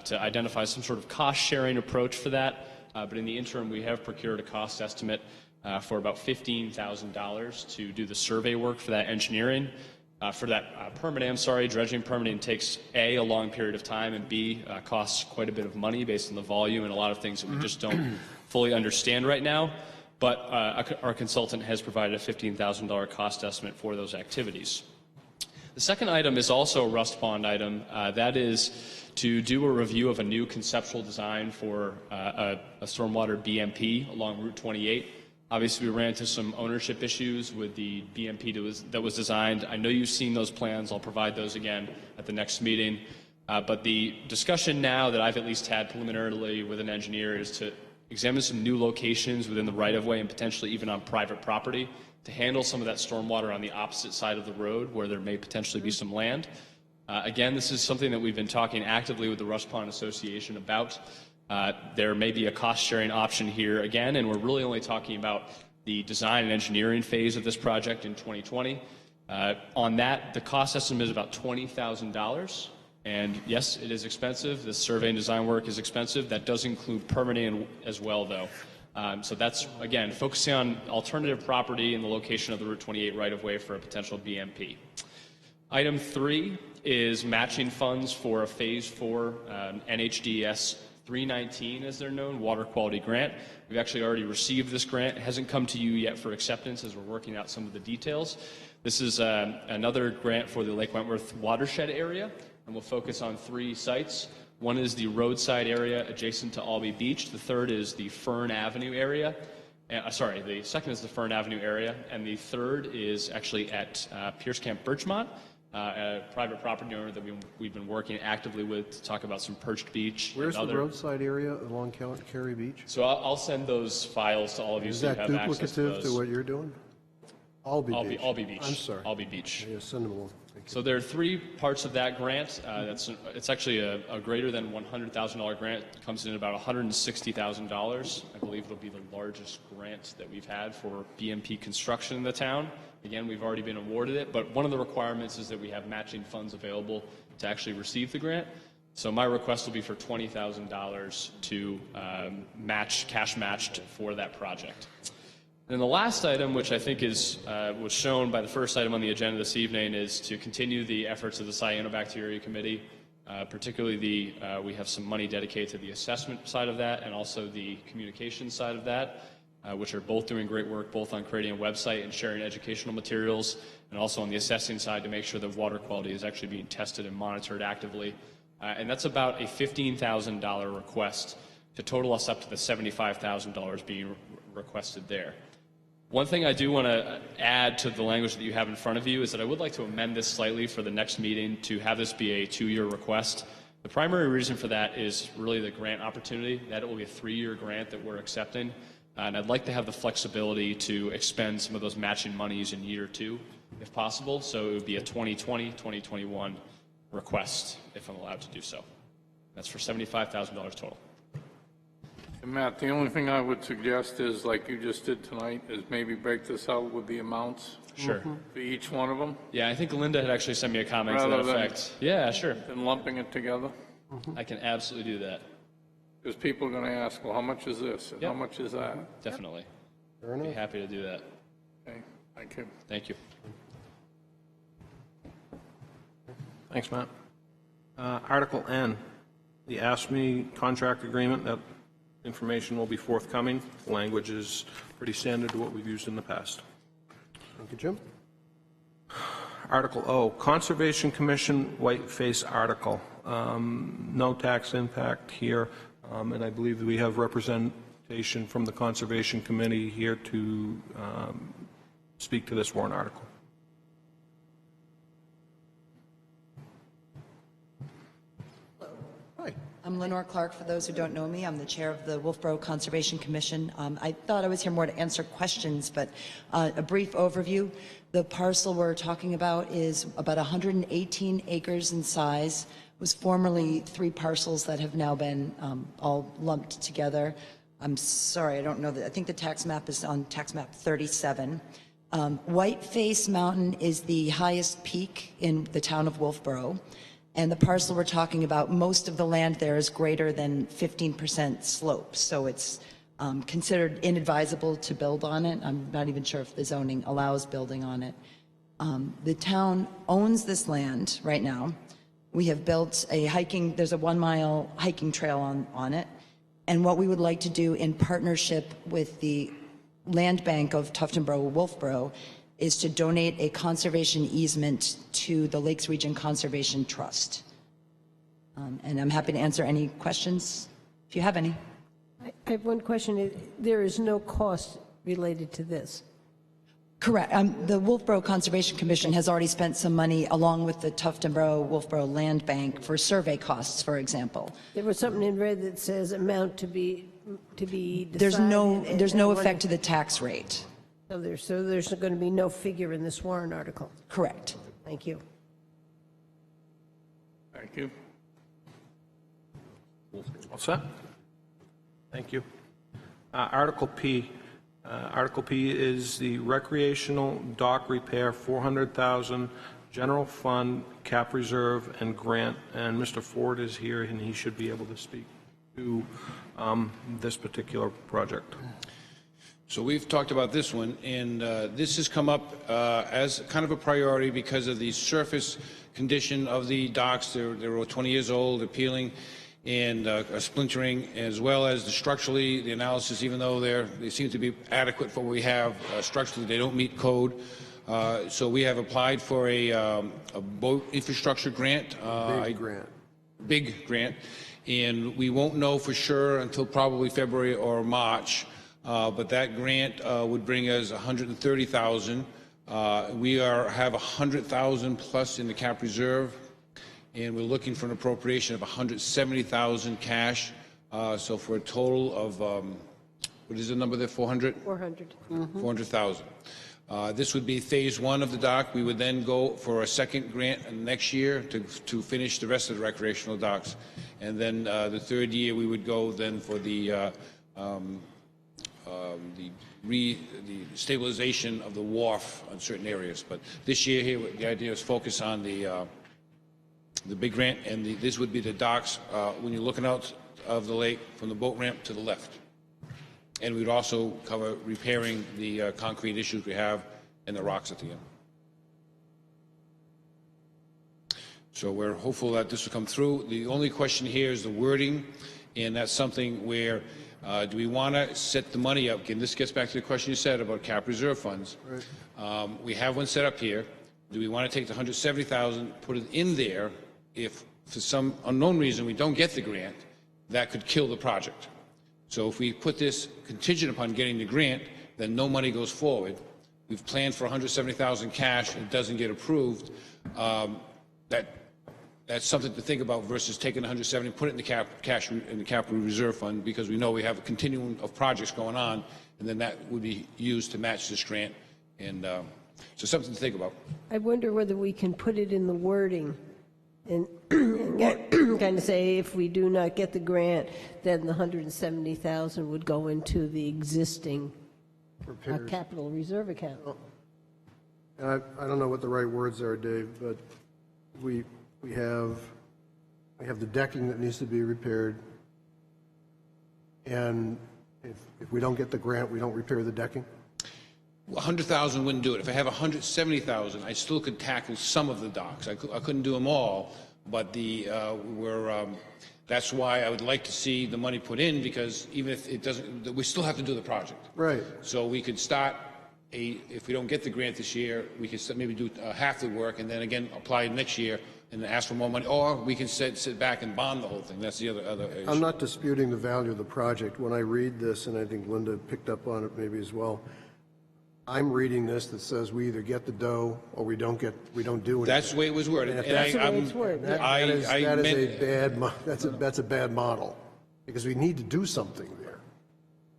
to identify some sort of cost-sharing approach for that. But in the interim, we have procured a cost estimate for about $15,000 to do the survey work for that engineering. For that dredging permitting takes A, a long period of time, and B, costs quite a bit of money based on the volume and a lot of things that we just don't fully understand right now. But our consultant has provided a $15,000 cost estimate for those activities. The second item is also a Rust Pond item. That is to do a review of a new conceptual design for a stormwater BMP along Route 28. Obviously, we ran into some ownership issues with the BMP that was designed. I know you've seen those plans. I'll provide those again at the next meeting. But the discussion now that I've at least had preliminarily with an engineer is to examine some new locations within the right-of-way and potentially even on private property to handle some of that stormwater on the opposite side of the road where there may potentially be some land. Again, this is something that we've been talking actively with the Rust Pond Association about. There may be a cost-sharing option here again, and we're really only talking about the design and engineering phase of this project in 2020. On that, the cost estimate is about $20,000. And yes, it is expensive. The survey and design work is expensive. That does include permitting as well, though. So that's, again, focusing on alternative property in the location of the Route 28 right-of-way for a potential BMP. Item 3 is matching funds for a Phase 4 NHDS 319, as they're known, water quality grant. We've actually already received this grant. It hasn't come to you yet for acceptance as we're working out some of the details. This is another grant for the Lake Wentworth watershed area, and we'll focus on 3 sites. One is the roadside area adjacent to Albee Beach. The third is the Fern Avenue area. The second is the Fern Avenue area, and the third is actually at Pierce Camp Birchmont, a private property owner that we've been working actively with to talk about some perched beach. Where's the roadside area along Cary Beach? So I'll send those files to all of you so you have access to those. Is that duplicative to what you're doing? Albee Beach. Albee Beach. I'm sorry. Albee Beach. Yeah, send them along. So there are 3 parts of that grant. It's actually a greater than $100,000 grant. It comes in at about $160,000. I believe it'll be the largest grant that we've had for BMP construction in the town. Again, we've already been awarded it, but one of the requirements is that we have matching funds available to actually receive the grant. So my request will be for $20,000 to cash matched for that project. And the last item, which I think was shown by the first item on the agenda this evening, is to continue the efforts of the Cyanobacteria Committee. Particularly, we have some money dedicated to the assessment side of that and also the communication side of that, which are both doing great work, both on creating a website and sharing educational materials, and also on the assessing side to make sure that water quality is actually being tested and monitored actively. And that's about a $15,000 request to total us up to the $75,000 being requested there. One thing I do want to add to the language that you have in front of you is that I would like to amend this slightly for the next meeting to have this be a 2-year request. The primary reason for that is really the grant opportunity, that it will be a 3-year grant that we're accepting. And I'd like to have the flexibility to expend some of those matching monies in year 2, if possible. So it would be a 2020, 2021 request, if I'm allowed to do so. That's for $75,000 total. And Matt, the only thing I would suggest is, like you just did tonight, is maybe break this out with the amounts. Sure. For each one of them. Yeah, I think Linda had actually sent me a comment to that effect. Yeah, sure. And lumping it together. I can absolutely do that. Because people are going to ask, well, how much is this and how much is that? Definitely. Fair enough. Be happy to do that. Okay, thank you. Thank you. Thanks, Matt. Article N, the ASME contract agreement. That information will be forthcoming. The language is pretty standard to what we've used in the past. Thank you, Jim. Article O, Conservation Commission whiteface article. No tax impact here, and I believe that we have representation from the Conservation Committee here to speak to this warrant article. Hi. I'm Lenore Clark, for those who don't know me. I'm the chair of the Wolfeboro Conservation Commission. I thought I was here more to answer questions, but a brief overview. The parcel we're talking about is about 118 acres in size. It was formerly 3 parcels that have now been all lumped together. I'm sorry, I don't know that. I think the tax map is on tax map 37. Whiteface Mountain is the highest peak in the town of Wolfeboro. And the parcel we're talking about, most of the land there is greater than 15% slope. So it's considered inadvisable to build on it. I'm not even sure if the zoning allows building on it. The town owns this land right now. We have built there's a 1-mile hiking trail on it. And what we would like to do in partnership with the land bank of Tuftonboro, Wolfeboro, is to donate a conservation easement to the Lakes Region Conservation Trust. And I'm happy to answer any questions if you have any. I have one question. There is no cost related to this. Correct. The Wolfeboro Conservation Commission has already spent some money along with the Tuftonboro Wolfeboro Land Bank for survey costs, for example. There was something in red that says amount to be decided. There's no effect to the tax rate. So there's going to be no figure in this warrant article. Correct. Thank you. Thank you. All set? Thank you. Article P. Article P is the recreational dock repair, $400,000, general fund, cap reserve, and grant. And Mr. Ford is here, and he should be able to speak to this particular project. So we've talked about this one, and this has come up as kind of a priority because of the surface condition of the docks. They're 20 years old, they're peeling and splintering, as well as structurally, the analysis, even though they seem to be adequate for what we have, structurally they don't meet code. So we have applied for a boat infrastructure grant. Big grant. And we won't know for sure until probably February or March. But that grant would bring us $130,000. We have $100,000 plus in the cap reserve, and we're looking for an appropriation of $170,000 cash. So for a total of what is the number there? 400. 400. 400,000. This would be phase 1 of the dock. We would then go for a second grant next year to finish the rest of the recreational docks, and then the third year we would go then for the stabilization of the wharf on certain areas. But this year here, the idea is focus on the big grant, and this would be the docks when you're looking out of the lake from the boat ramp to the left. And we'd also cover repairing the concrete issues we have and the rocks at the end. So we're hopeful that this will come through. The only question here is the wording, and that's something where do we want to set the money up? Again, this gets back to the question you said about cap reserve funds. Right. We have one set up here. Do we want to take the $170,000, put it in there? If for some unknown reason we don't get the grant, that could kill the project. So if we put this contingent upon getting the grant, then no money goes forward. We've planned for $170,000 cash, it doesn't get approved. That's something to think about versus taking $170, put it in the cash in the capital reserve fund, because we know we have a continuum of projects going on, and then that would be used to match this grant. And so something to think about. I wonder whether we can put it in the wording and kind of say if we do not get the grant, then the $170,000 would go into the existing capital reserve account. I don't know what the right words are, Dave, but we have the decking that needs to be repaired, and if we don't get the grant, we don't repair the decking. 100,000 wouldn't do it. If I have 170,000, I still could tackle some of the docks. I couldn't do them all, but that's why I would like to see the money put in, because even if it doesn't, we still have to do the project. Right. So we could start if we don't get the grant this year, we could maybe do half the work and then again apply next year and ask for more money, or we can sit back and bond the whole thing. That's the other issue. I'm not disputing the value of the project. When I read this, and I think Linda picked up on it maybe as well, I'm reading this that says we either get the dough or we don't do anything. That's the way it was worded. And That's the way it's worded. That I is meant- a bad, that's a bad model, because we need to do something there.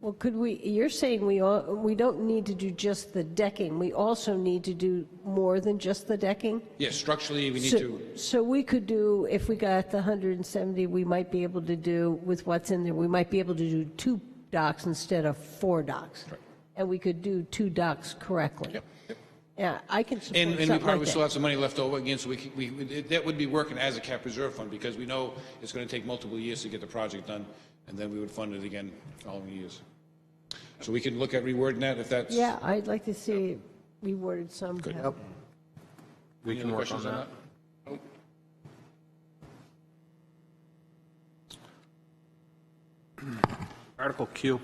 Well, could we, you're saying we don't need to do just the decking, we also need to do more than just the decking? Yes, structurally, we need So- to, So we could do, if we got the 170, we might be able to do, with what's in there, we might be able to do 2 docks instead of 4 docks. And we could do 2 docks correctly. Yep. Yeah, I can support and we something probably like still that. have some money left over again, so that would be working as a cap reserve fund, because we know it's going to take multiple years to get the project done, and then we would fund it again following years. So we can look at rewording that if that's. Yeah, I'd like to see it reworded somehow. Good. Yep. We Any can other work on questions on that. Nope. Article Q.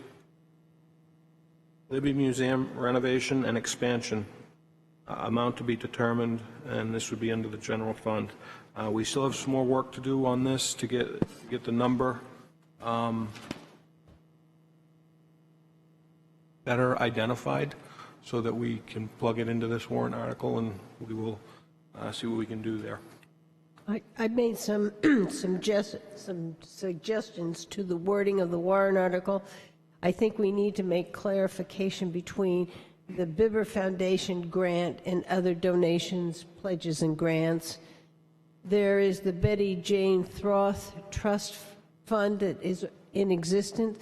Libby Museum renovation and expansion, amount to be determined, and this would be under the general fund. We still have some more work to do on this to get the number better identified so that we can plug it into this warrant article, and we will see what we can do there. I made some suggestions to the wording of the warrant article. I think we need to make clarification between the Bibber Foundation grant and other donations, pledges, and grants. There is the Betty Jane Throth Trust Fund that is in existence.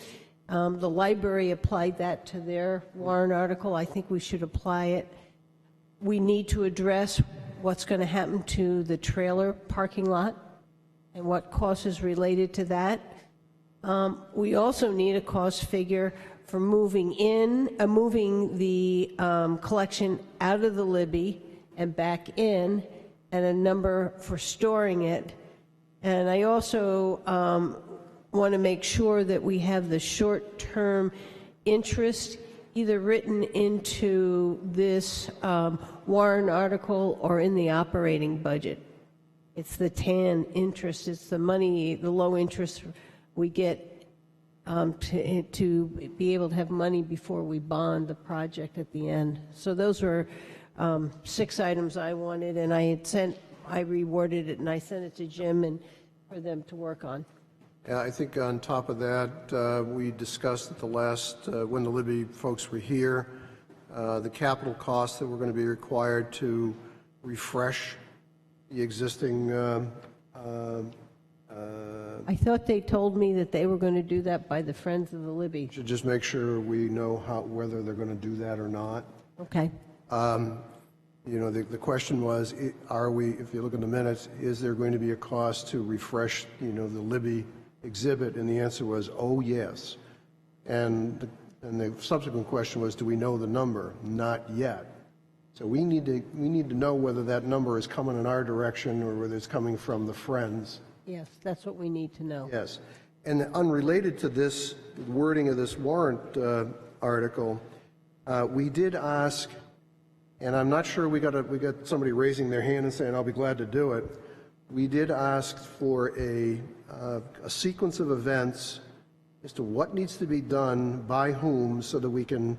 The library applied that to their warrant article. I think we should apply it. We need to address what's going to happen to the trailer parking lot and what cost is related to that. We also need a cost figure for moving the collection out of the Libby and back in, and a number for storing it. And I also want to make sure that we have the short-term interest either written into this warrant article or in the operating budget. It's the TAN interest, it's the money, the low interest we get to be able to have money before we bond the project at the end. So those were 6 items I wanted, and I reworded it and I sent it to Jim and for them to work on. Yeah, I think on top of that, we discussed at the last, when the Libby folks were here, the capital costs that were going to be required to refresh the existing. I thought they told me that they were going to do that by the Friends of the Libby. Should just make sure we know whether they're going to do that or not. Okay. You know, the question was, are we, if you look at the minutes, is there going to be a cost to refresh, you know, the Libby exhibit? And the answer was, oh, yes. And the subsequent question was, do we know the number? Not yet. So we need to know whether that number is coming in our direction or whether it's coming from the Friends. Yes, that's what we need to know. Yes. And unrelated to this wording of this warrant article, we did ask, and I'm not sure we got somebody raising their hand and saying, I'll be glad to do it. We did ask for a sequence of events as to what needs to be done by whom so that we can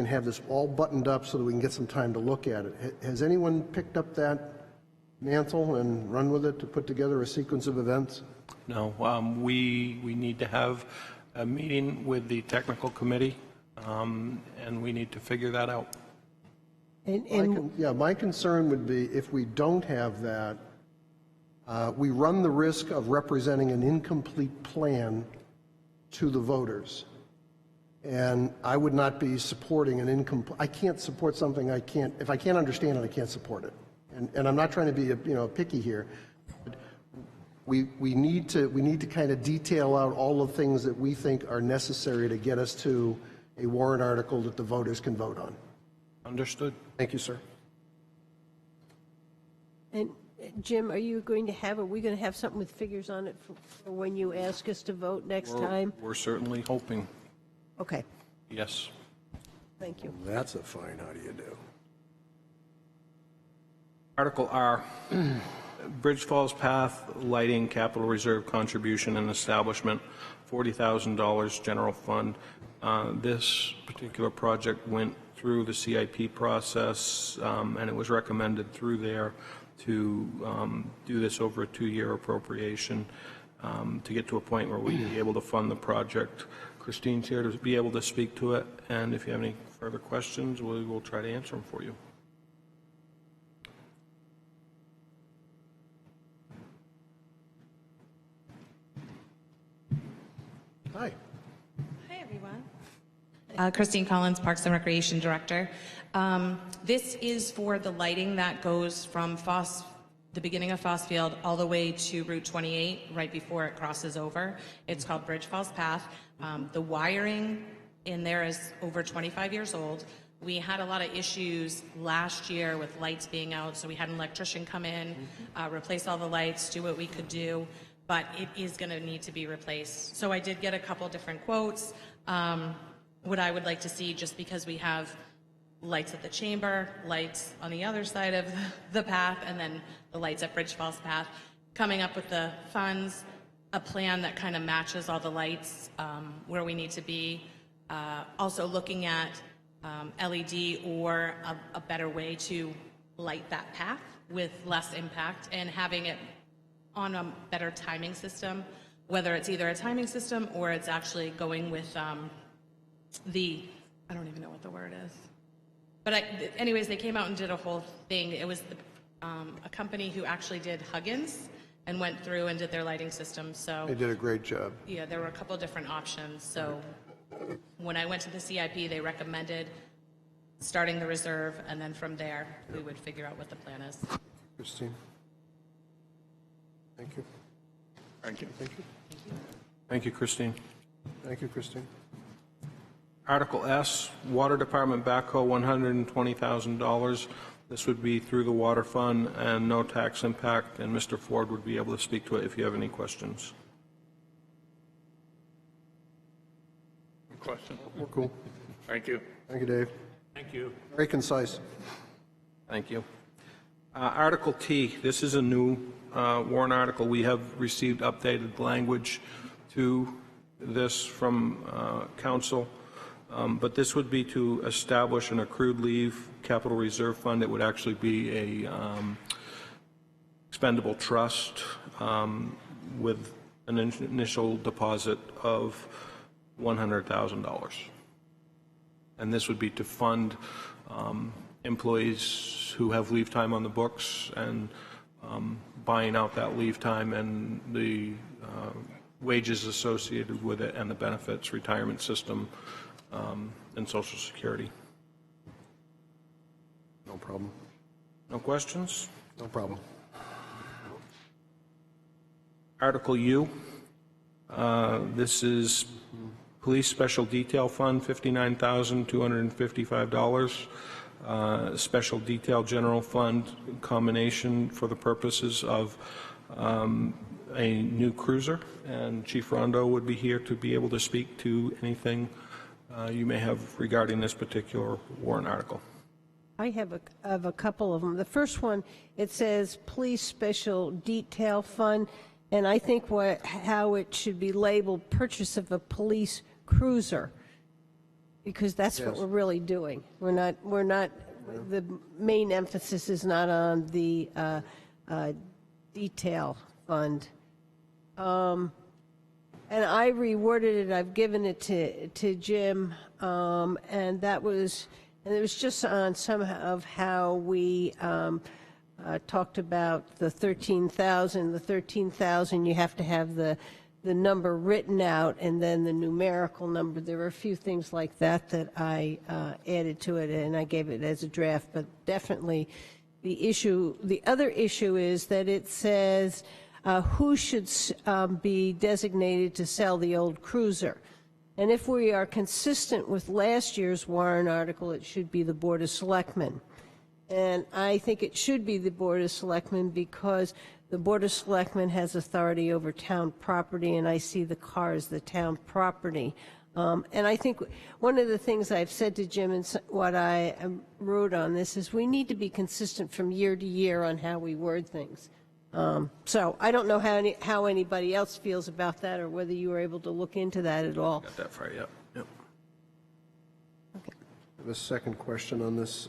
have this all buttoned up so that we can get some time to look at it. Has anyone picked up that mantle and run with it to put together a sequence of events? No, we need to have a meeting with the technical committee, and we need to figure that out. My concern would be if we don't have that, we run the risk of representing an incomplete plan to the voters. And I would not be supporting an incomplete, I can't support something if I can't understand it, I can't support it. And I'm not trying to be picky here. But we need to kind of detail out all the things that we think are necessary to get us to a warrant article that the voters can vote on. Understood. Thank you, sir. And Jim, are we going to have something with figures on it for when you ask us to vote next time? We're certainly hoping, Okay, yes. thank you. That's a fine how do you do. Article R, Bridge Falls Path Lighting Capital Reserve Contribution and Establishment, $40,000 General Fund. This particular project went through the CIP process, and it was recommended through there to do this over a 2-year appropriation to get to a point where we'd be able to fund the project. Christine's here to be able to speak to it, and if you have any further questions, we will try to answer them for you. Hi. Hi, everyone. Christine Collins, Parks and Recreation Director. This is for the lighting that goes from the beginning of Fossfield all the way to Route 28, right before it crosses over. It's called Bridge Falls Path. The wiring in there is over 25 years old. We had a lot of issues last year with lights being out, so we had an electrician come in, replace all the lights, do what we could do, but it is going to need to be replaced. So I did get a couple different quotes. What I would like to see, just because we have lights at the chamber, lights on the other side of the path, and then the lights at Bridge Falls Path, coming up with the funds, a plan that kind of matches all the lights where we need to be. Also looking at LED or a better way to light that path with less impact, and having it on a better timing system, whether it's either a timing system or it's actually going with I don't even know what the word is. But anyways, they came out and did a whole thing. It was a company who actually did Huggins and went through and did their lighting system. So They did a great job. yeah, there were a couple different options. So when I went to the CIP, they recommended starting the reserve, and then from there, we would figure out what the plan is. Christine. Thank you. Thank you. Thank you. Thank you, Christine. Thank you, Christine. Article S, Water Department backhoe, $120,000. This would be through the water fund and no tax impact, and Mr. Ford would be able to speak to it if you have any questions. Question? We're cool. Thank you. Thank you, Dave. Thank you. Very concise. Thank you. Article T, this is a new warrant article. We have received updated language to this from council, but this would be to establish an accrued leave capital reserve fund. It would actually be a expendable trust with an initial deposit of $100,000. And this would be to fund employees who have leave time on the books and buying out that leave time and the wages associated with it and the benefits, retirement system, and Social Security. No problem. No questions? No problem. Article U, this is Police Special Detail Fund, $59,255. Special Detail General Fund combination for the purposes of a new cruiser, and Chief Rondo would be here to be able to speak to anything you may have regarding this particular warrant article. I have a couple of them. The first one, it says Police Special Detail Fund, and I think how it should be labeled purchase of a police cruiser, because that's what we're really doing. We're not, the main emphasis is not on the detail fund. And I reworded it, I've given it to Jim, and that was, and it was just on some of how we talked about the 13,000. The 13,000, you have to have the number written out and then the numerical number. There were a few things like that that I added to it, and I gave it as a draft, but definitely the other issue is that it says who should be designated to sell the old cruiser. And if we are consistent with last year's warrant article, it should be the Board of Selectmen. And I think it should be the Board of Selectmen because the Board of Selectmen has authority over town property, and I see the car as the town property. And I think one of the things I've said to Jim and what I wrote on this is we need to be consistent from year to year on how we word things. So I don't know how anybody else feels about that, or whether you were able to look into that at all. Got that far, yep. Yep. Okay. I have a second question on this.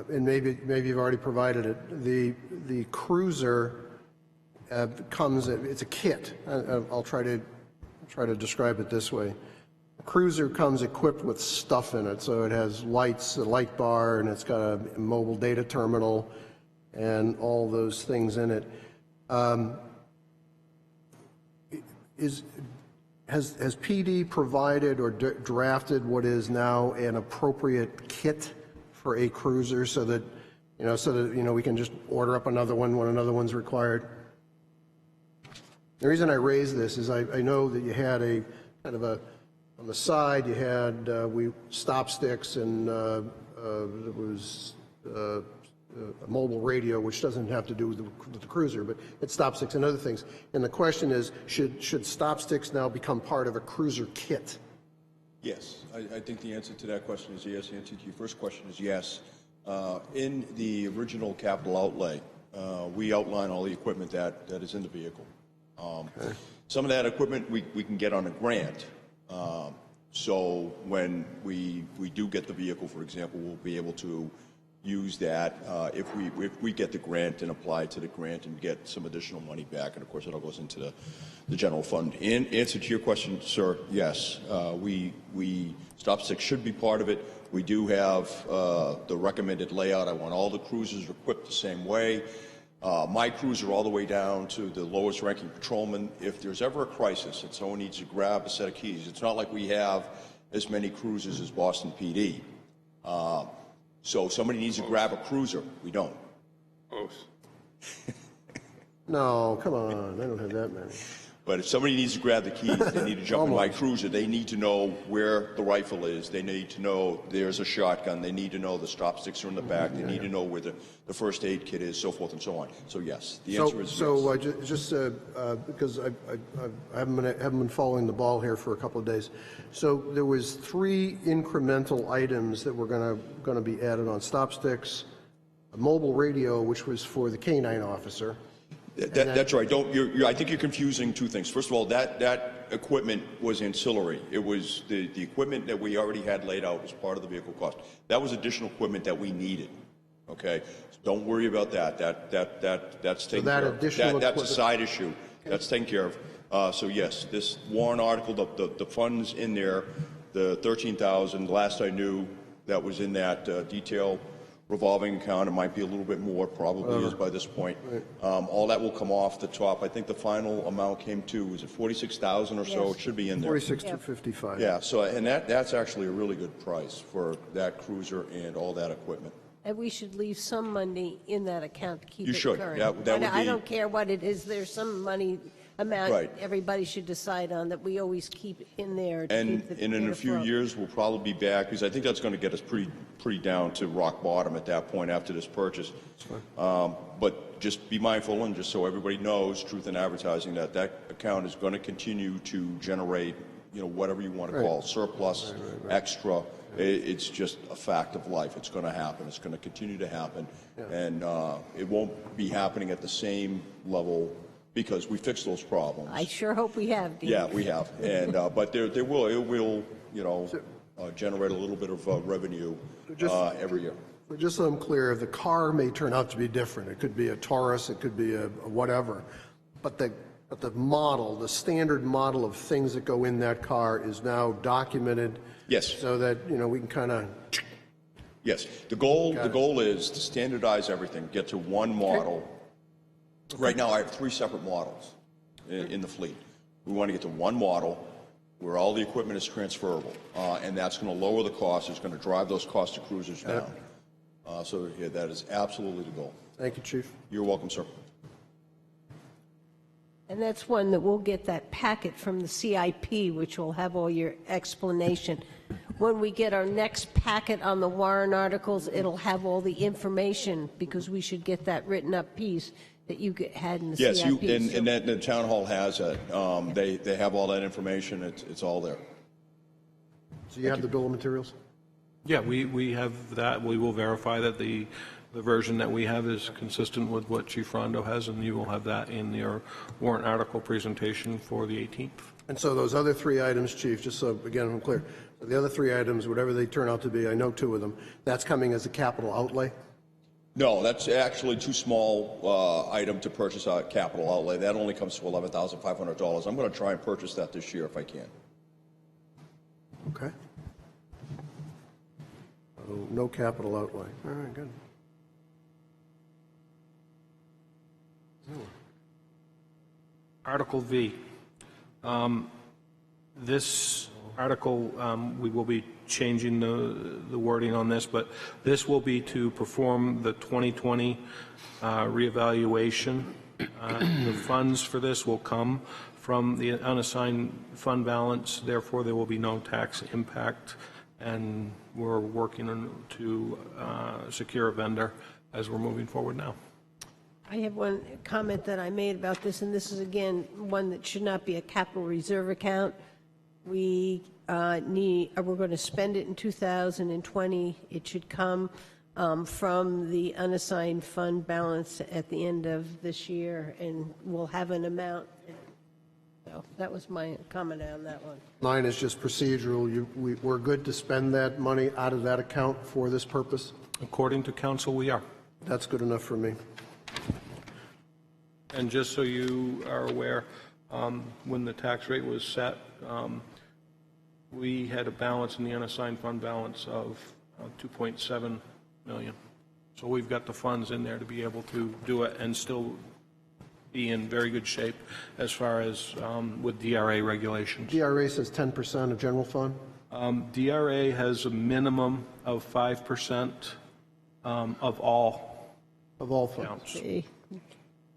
And maybe you've already provided it. The cruiser comes, it's a kit. I'll try to describe it this way. The cruiser comes equipped with stuff in it, so it has lights, a light bar, and it's got a mobile data terminal and all those things in it. Has PD provided or drafted what is now an appropriate kit for a cruiser, so that we can just order up another one when another one's required? The reason I raise this is I know that you had a kind of on the side you had stop sticks, and there was a mobile radio, which doesn't have to do with the cruiser, but it's stop sticks and other things. And the question is, should stop sticks now become part of a cruiser kit? Yes, I think the answer to that question is yes. The answer to your first question is yes. In the original capital outlay, we outline all the equipment that is in the vehicle. Some of that equipment we can get on a grant. So when we do get the vehicle, for example, we'll be able to use that if we get the grant and apply to the grant and get some additional money back. And of course, it all goes into the general fund. In answer to your question, sir, yes, stop sticks should be part of it. We do have the recommended layout. I want all the cruisers equipped the same way. My cruiser all the way down to the lowest ranking patrolman. If there's ever a crisis and someone needs to grab a set of keys, it's not like we have as many cruisers as Boston PD. So if somebody needs to grab a cruiser, we don't. No, come on, I don't have that many. But if somebody needs to grab the keys, they need to jump in my cruiser. They need to know where the rifle is. They need to know there's a shotgun. They need to know the stop sticks are in the back. They need to know where the first aid kit is, so forth and so on. So yes, the answer is yes. So just because I haven't been following the ball here for a couple of days. So there was 3 incremental items that were going to be added on: stop sticks, a mobile radio, which was for the canine officer. That's right. I think you're confusing two things. First of all, that equipment was ancillary. It was the equipment that we already had laid out as part of the vehicle cost. That was additional equipment that we needed. Okay, so don't worry about that. That's taken care of. That's a side issue. Okay. That's taken care of. So yes, this warrant article, the funds in there, the $13,000. Last I knew, that was in that detail revolving account. It might be a little bit more, probably is by this point. Right. All that will come off the top. I think the final amount came to, was it 46,000 or so? Yes. It should be in there. 46,255. Yeah. So, and that's actually a really good price for that cruiser and all that equipment. And we should leave some money in that account to keep it current. Yeah, that would be, I don't care what it is. There's some money amount right. Everybody should decide on that we always keep in there. To and keep in a few years, we'll probably be back, because I think that's going to get us pretty down to rock bottom at that point after this purchase. But just be mindful, and just so everybody knows, Truth in Advertising, that account is going to continue to generate, whatever you want to call it, surplus, extra. It's just a fact of life. It's going to happen. It's going to continue to happen. Yeah. And it won't be happening at the same level, because we fixed those problems. I sure hope we have, Dean. Yeah, we have. And but it will generate a little bit of revenue every year. Just so I'm clear, the car may turn out to be different. It could be a Taurus, it could be a whatever, but the model, the standard model of things that go in that car is now documented. Yes. So that we can kind of. Yes. The goal is to standardize everything, get to one model. Okay. Right now, I have 3 separate models in the fleet. We want to get to one model where all the equipment is transferable, and that's going to lower the cost. It's going to drive those costs to cruisers down. So yeah, that is absolutely the goal. Thank you, Chief. You're welcome, sir. And that's one that we'll get that packet from the CIP, which will have all your explanation. When we get our next packet on the warrant articles, it'll have all the information, because we should get that written up piece that you had in the CIP. Yes, and that the town hall has it. They have all that information. It's all there. So you have the bill of materials? Yeah, we have that. We will verify that the The version that we have is consistent with what Chief Rondo has, and you will have that in your warrant article presentation for the 18th. And so those other three items, Chief, just so, again, I'm clear, the other three items, whatever they turn out to be, I know two of them, that's coming as a capital outlay? No, that's actually too small item to purchase a capital outlay. That only comes to $11,500. I'm going to try and purchase that this year if I can. Okay. Oh, no capital outlay. All right, good. Article V. This article, we will be changing the wording on this, but this will be to perform the 2020 reevaluation. The funds for this will come from the unassigned fund balance, therefore there will be no tax impact, and we're working on to secure a vendor as we're moving forward now. I have one comment that I made about this, and this is, again, one that should not be a capital reserve account. We're going to spend it in 2020. It should come from the unassigned fund balance at the end of this year, and we'll have an amount. So that was my comment on that one. Mine is just procedural. We're good to spend that money out of that account for this purpose? According to council, we are. That's good enough for me. And just so you are aware, when the tax rate was set, we had a balance in the unassigned fund balance of 2.7 million. So we've got the funds in there to be able to do it and still be in very good shape as far as with DRA regulations. DRA says 10% of general fund? DRA has a minimum of 5% of all funds. See?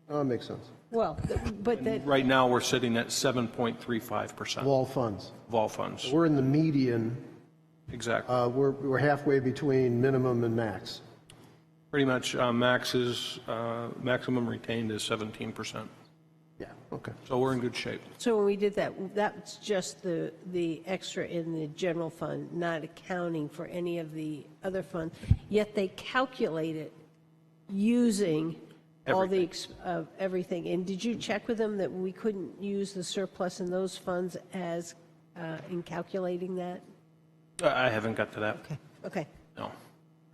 Oh, that makes sense. Well, but that, Right now, we're sitting at 7.35%. Of all funds. Of all funds. We're in the median. Exactly. We're halfway between minimum and max. Pretty much maximum retained is 17%. Yeah, okay. So we're in good shape. so when we did that, that's just the extra in the general fund, not accounting for any of the other funds. Yet they calculate it using all the everything. And did you check with them that we couldn't use the surplus in those funds as in calculating that? I haven't got to that. Okay. No.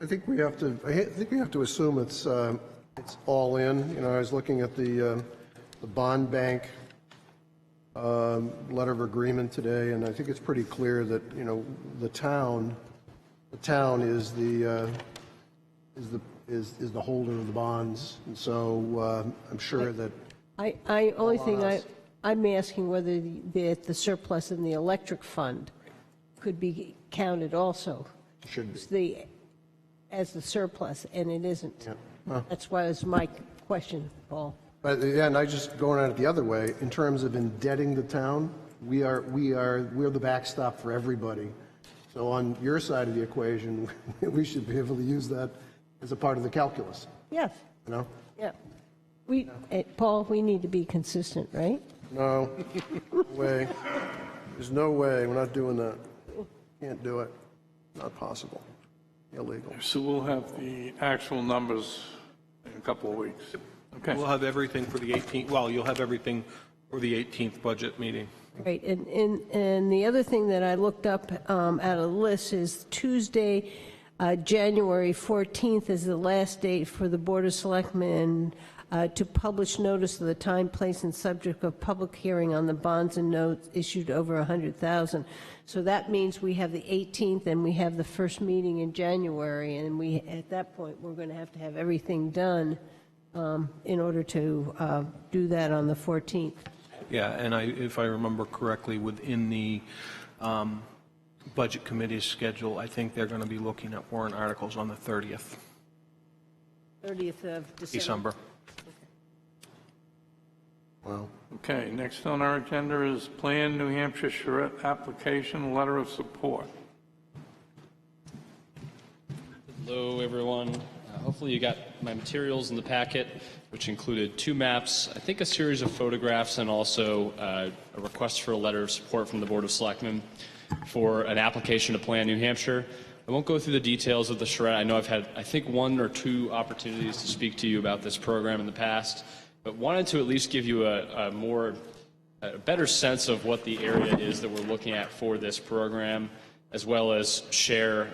I think we have to assume it's all in. You know, I was looking at the bond bank letter of agreement today, and I think it's pretty clear that, you know, the town is the holder of the bonds, and so I'm sure that Only thing I'm asking whether the surplus in the electric fund could be counted also. should be. As the surplus, and it isn't. Yeah. Well, That's why it was my question, Paul. but yeah, and I just going at it the other way in terms of indebting the town. We're the backstop for everybody. So on your side of the equation, we should be able to use that as a part of the calculus. Yes. You know? Yeah. Paul, we need to be consistent, right? No way. There's no way. We're not doing that. Can't do it. Not possible. Illegal. So we'll have the actual numbers in a couple of weeks. Okay. We'll have everything for the 18th. Well, you'll have everything for the 18th budget meeting. Right, and the other thing that I looked up out of the list is Tuesday, January 14th is the last date for the Board of Selectmen to publish notice of the time, place, and subject of public hearing on the bonds and notes issued over $100,000. So that means we have the 18th and we have the first meeting in January, and at that point we're going to have everything done in order to do that on the 14th. Yeah, and if I remember correctly, within the Budget Committee's schedule, I think they're going to be looking at warrant articles on the 30th. 30th of December. Wow. Okay, next on our agenda is Plan New Hampshire Charrette Application Letter of Support. Hello, everyone. Hopefully you got my materials in the packet, which included 2 maps, I think a series of photographs, and also a request for a letter of support from the Board of Selectmen for an application to Plan New Hampshire. I won't go through the details of the charrette. I know I've had, I think, 1 or 2 opportunities to speak to you about this program in the past, but wanted to at least give you a better sense of what the area is that we're looking at for this program, as well as share,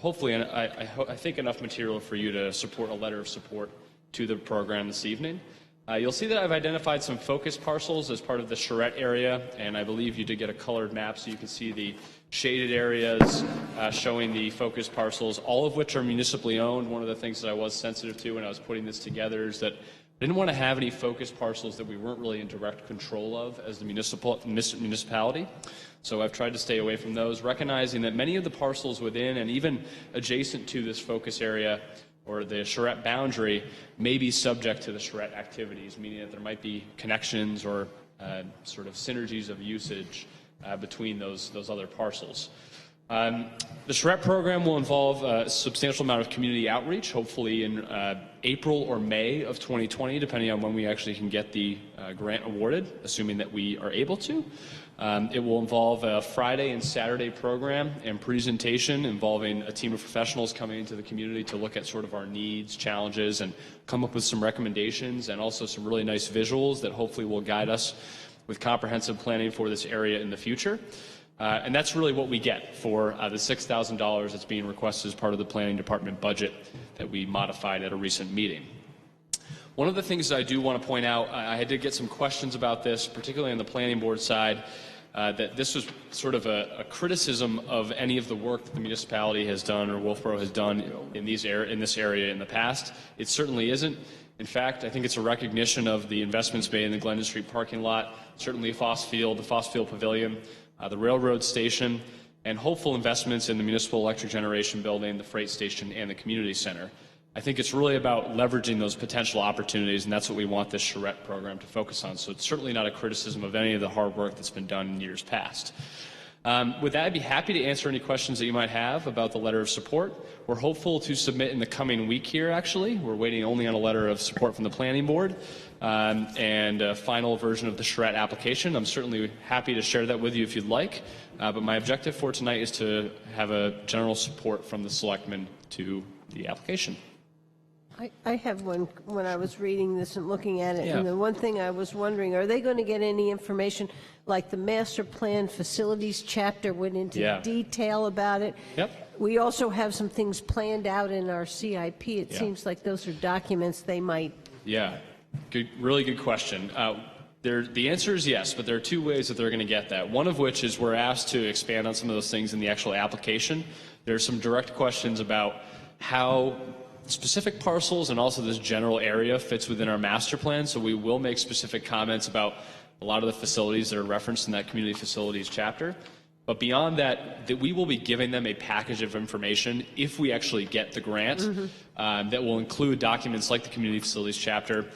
hopefully, I think enough material for you to support a letter of support to the program this evening. You'll see that I've identified some focus parcels as part of the charrette area, and I believe you did get a colored map so you can see the shaded areas showing the focus parcels, all of which are municipally owned. One of the things that I was sensitive to when I was putting this together is that I didn't want to have any focus parcels that we weren't really in direct control of as the municipality. So I've tried to stay away from those, recognizing that many of the parcels within and even adjacent to this focus area or the charrette boundary may be subject to the charrette activities, meaning that there might be connections or sort of synergies of usage between those other parcels. The charrette program will involve a substantial amount of community outreach, hopefully in April or May of 2020, depending on when we actually can get the grant awarded, assuming that we are able to. It will involve a Friday and Saturday program and presentation involving a team of professionals coming into the community to look at sort of our needs, challenges, and come up with some recommendations and also some really nice visuals that hopefully will guide us with comprehensive planning for this area in the future. And that's really what we get for the $6,000 that's being requested as part of the Planning Department budget that we modified at a recent meeting. One of the things that I do want to point out, I did get some questions about this, particularly on the planning board side, that this was sort of a criticism of any of the work that the municipality has done or Wolfeboro has done in this area in the past. It certainly isn't. In fact, I think it's a recognition of the investments made in the Glendon Street parking lot, certainly the Foss Field Pavilion, the railroad station, and hopeful investments in the municipal electric generation building, the freight station, and the community center. I think it's really about leveraging those potential opportunities, and that's what we want this charrette program to focus on. So it's certainly not a criticism of any of the hard work that's been done in years past. With that, I'd be happy to answer any questions that you might have about the letter of support. We're hopeful to submit in the coming week here, actually. We're waiting only on a letter of support from the planning board and a final version of the charrette application. I'm certainly happy to share that with you if you'd like, but my objective for tonight is to have a general support from the selectmen to the application. I have one when I was reading this and looking at it, and the one thing I was wondering, are they going to get any information, like the master plan facilities chapter went into detail about it? Yep. We also have some things planned out in our CIP. It seems like those are documents they might. Yeah, really good question. The answer is yes, but there are 2 ways that they're going to get that. One of which is we're asked to expand on some of those things in the actual application. There are some direct questions about how specific parcels and also this general area fits within our master plan, so we will make specific comments about a lot of the facilities that are referenced in that community facilities chapter. But beyond that, we will be giving them a package of information if we actually get the grant that will include documents like the community facilities chapter.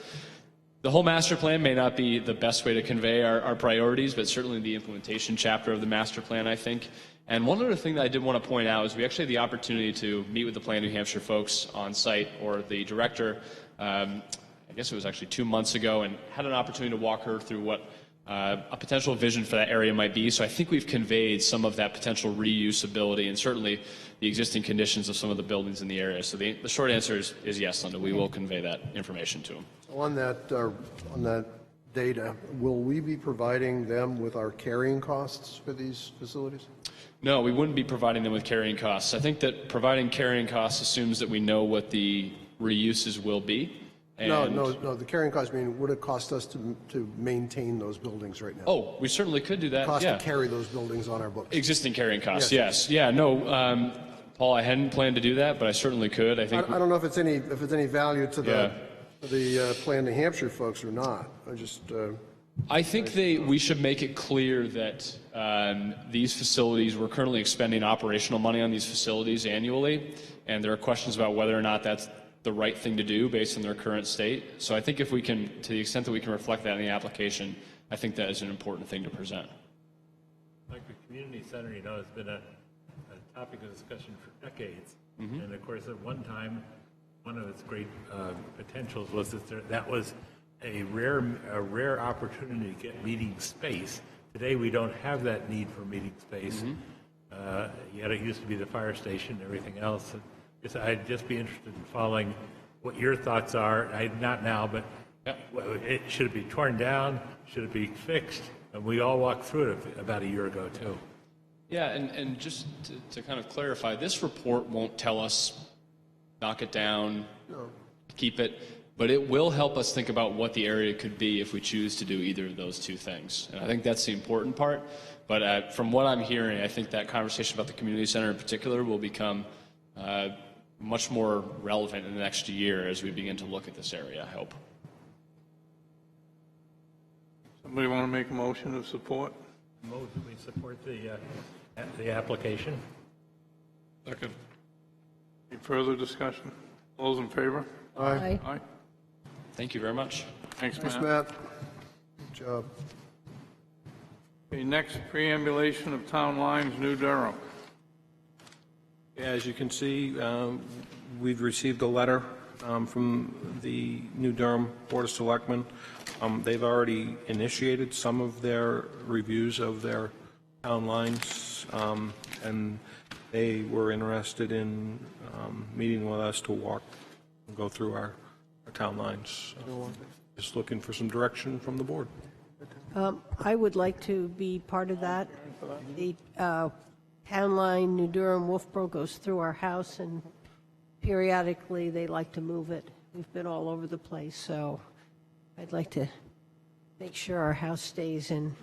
The whole master plan may not be the best way to convey our priorities, but certainly the implementation chapter of the master plan, I think. And one other thing that I did want to point out is we actually had the opportunity to meet with the Plan New Hampshire folks on site, or the director, I guess it was actually 2 months ago, and had an opportunity to walk her through what a potential vision for that area might be. So I think we've conveyed some of that potential reusability and certainly the existing conditions of some of the buildings in the area. So the short answer is yes, Linda, we will convey that information to them. So on that data, will we be providing them with our carrying costs for these facilities? No, we wouldn't be providing them with carrying costs. I think that providing carrying costs assumes that we know what the reuses will be. And No, the carrying costs, would it cost us to maintain those buildings right now? Oh, we certainly could do that, Cost to carry those buildings on our books? Existing carrying costs, yes. Yeah, no, Paul, I hadn't planned to do that, but I certainly could. I don't know if it's any value to the Plan New Hampshire folks or not. I think we should make it clear that these facilities, we're currently expending operational money on these facilities annually, and there are questions about whether or not that's the right thing to do based on their current state. So I think if we can, to the extent that we can reflect that in the application, I think that is an important thing to present. Like the community center, has been a topic of discussion for decades. Mm-hmm. And of course, at one time, one of its great potentials was that was a rare opportunity to get meeting space. Today, we don't have that need for meeting space. Mm-hmm. yet it used to be the fire station and everything else. And I'd just be interested in following what your thoughts are. Not now, but should it be torn down? Should it be fixed? And we all walked through it about a year ago, too. Yeah, and just to kind of clarify, this report won't tell us knock it down, keep it, but it will help us think about what the area could be if we choose to do either of those two things. And I think that's the important part. But from what I'm hearing, I think that conversation about the community center in particular will become much more relevant in the next year as we begin to look at this area, I hope. Somebody want to make a motion of support? Move that we support the application. Second. Any further discussion? All those in favor? Aye. Aye. Thank you very much. Thanks, Thanks, Matt. Matt. Good job. Okay, next, preambulation of town lines, New Durham. As you can see, we've received a letter from the New Durham Board of Selectmen. They've already initiated some of their reviews of their town lines, and they were interested in meeting with us to walk and go through our town lines. Just looking for some direction from the board. I would like to be part of that. The town line, New Durham, Wolfeboro goes through our house, and periodically they like to move it. We've been all over the place, so I'd like to make sure our house stays in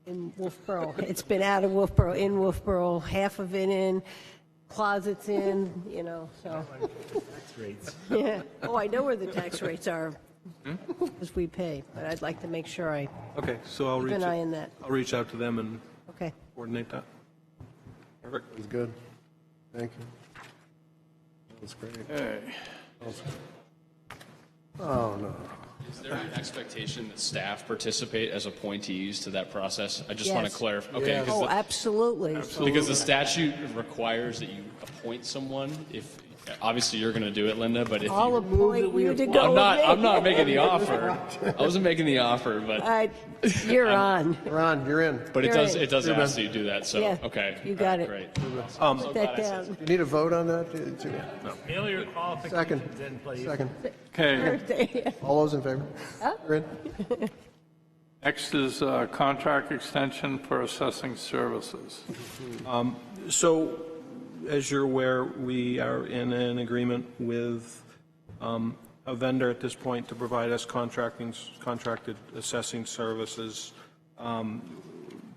Wolfeboro. It's been out of Wolfeboro, in Wolfeboro, half of it in, closets in, you know, so. Tax rates. Yeah. Oh, I know where the tax rates are, because we pay, but I'd like to make sure I Okay, so I'll keep an eye on that. reach out to them and Okay. coordinate that. Perfect. That's good. Thank you. That's great. Okay. Oh, no. Is there an expectation that staff participate as appointees to that process? I just want to Yes. clarify. Okay, Oh, absolutely. because the statute requires that you appoint someone. If obviously you're going to do it, Linda, but if I'll you, appoint you to go I'm with not making the offer. I wasn't making the offer, but me. You're on. Ron, you're in. but it You're does in. it does ask that you do that. So Yeah, okay, you got it. Great. Put that down. You need a vote on that? Mail your Second. qualifications in, please. Second. Okay, Birthday. All those in favor? You're in. next is contract extension for assessing services. So, as you're aware, we are in an agreement with a vendor at this point to provide us contracted assessing services.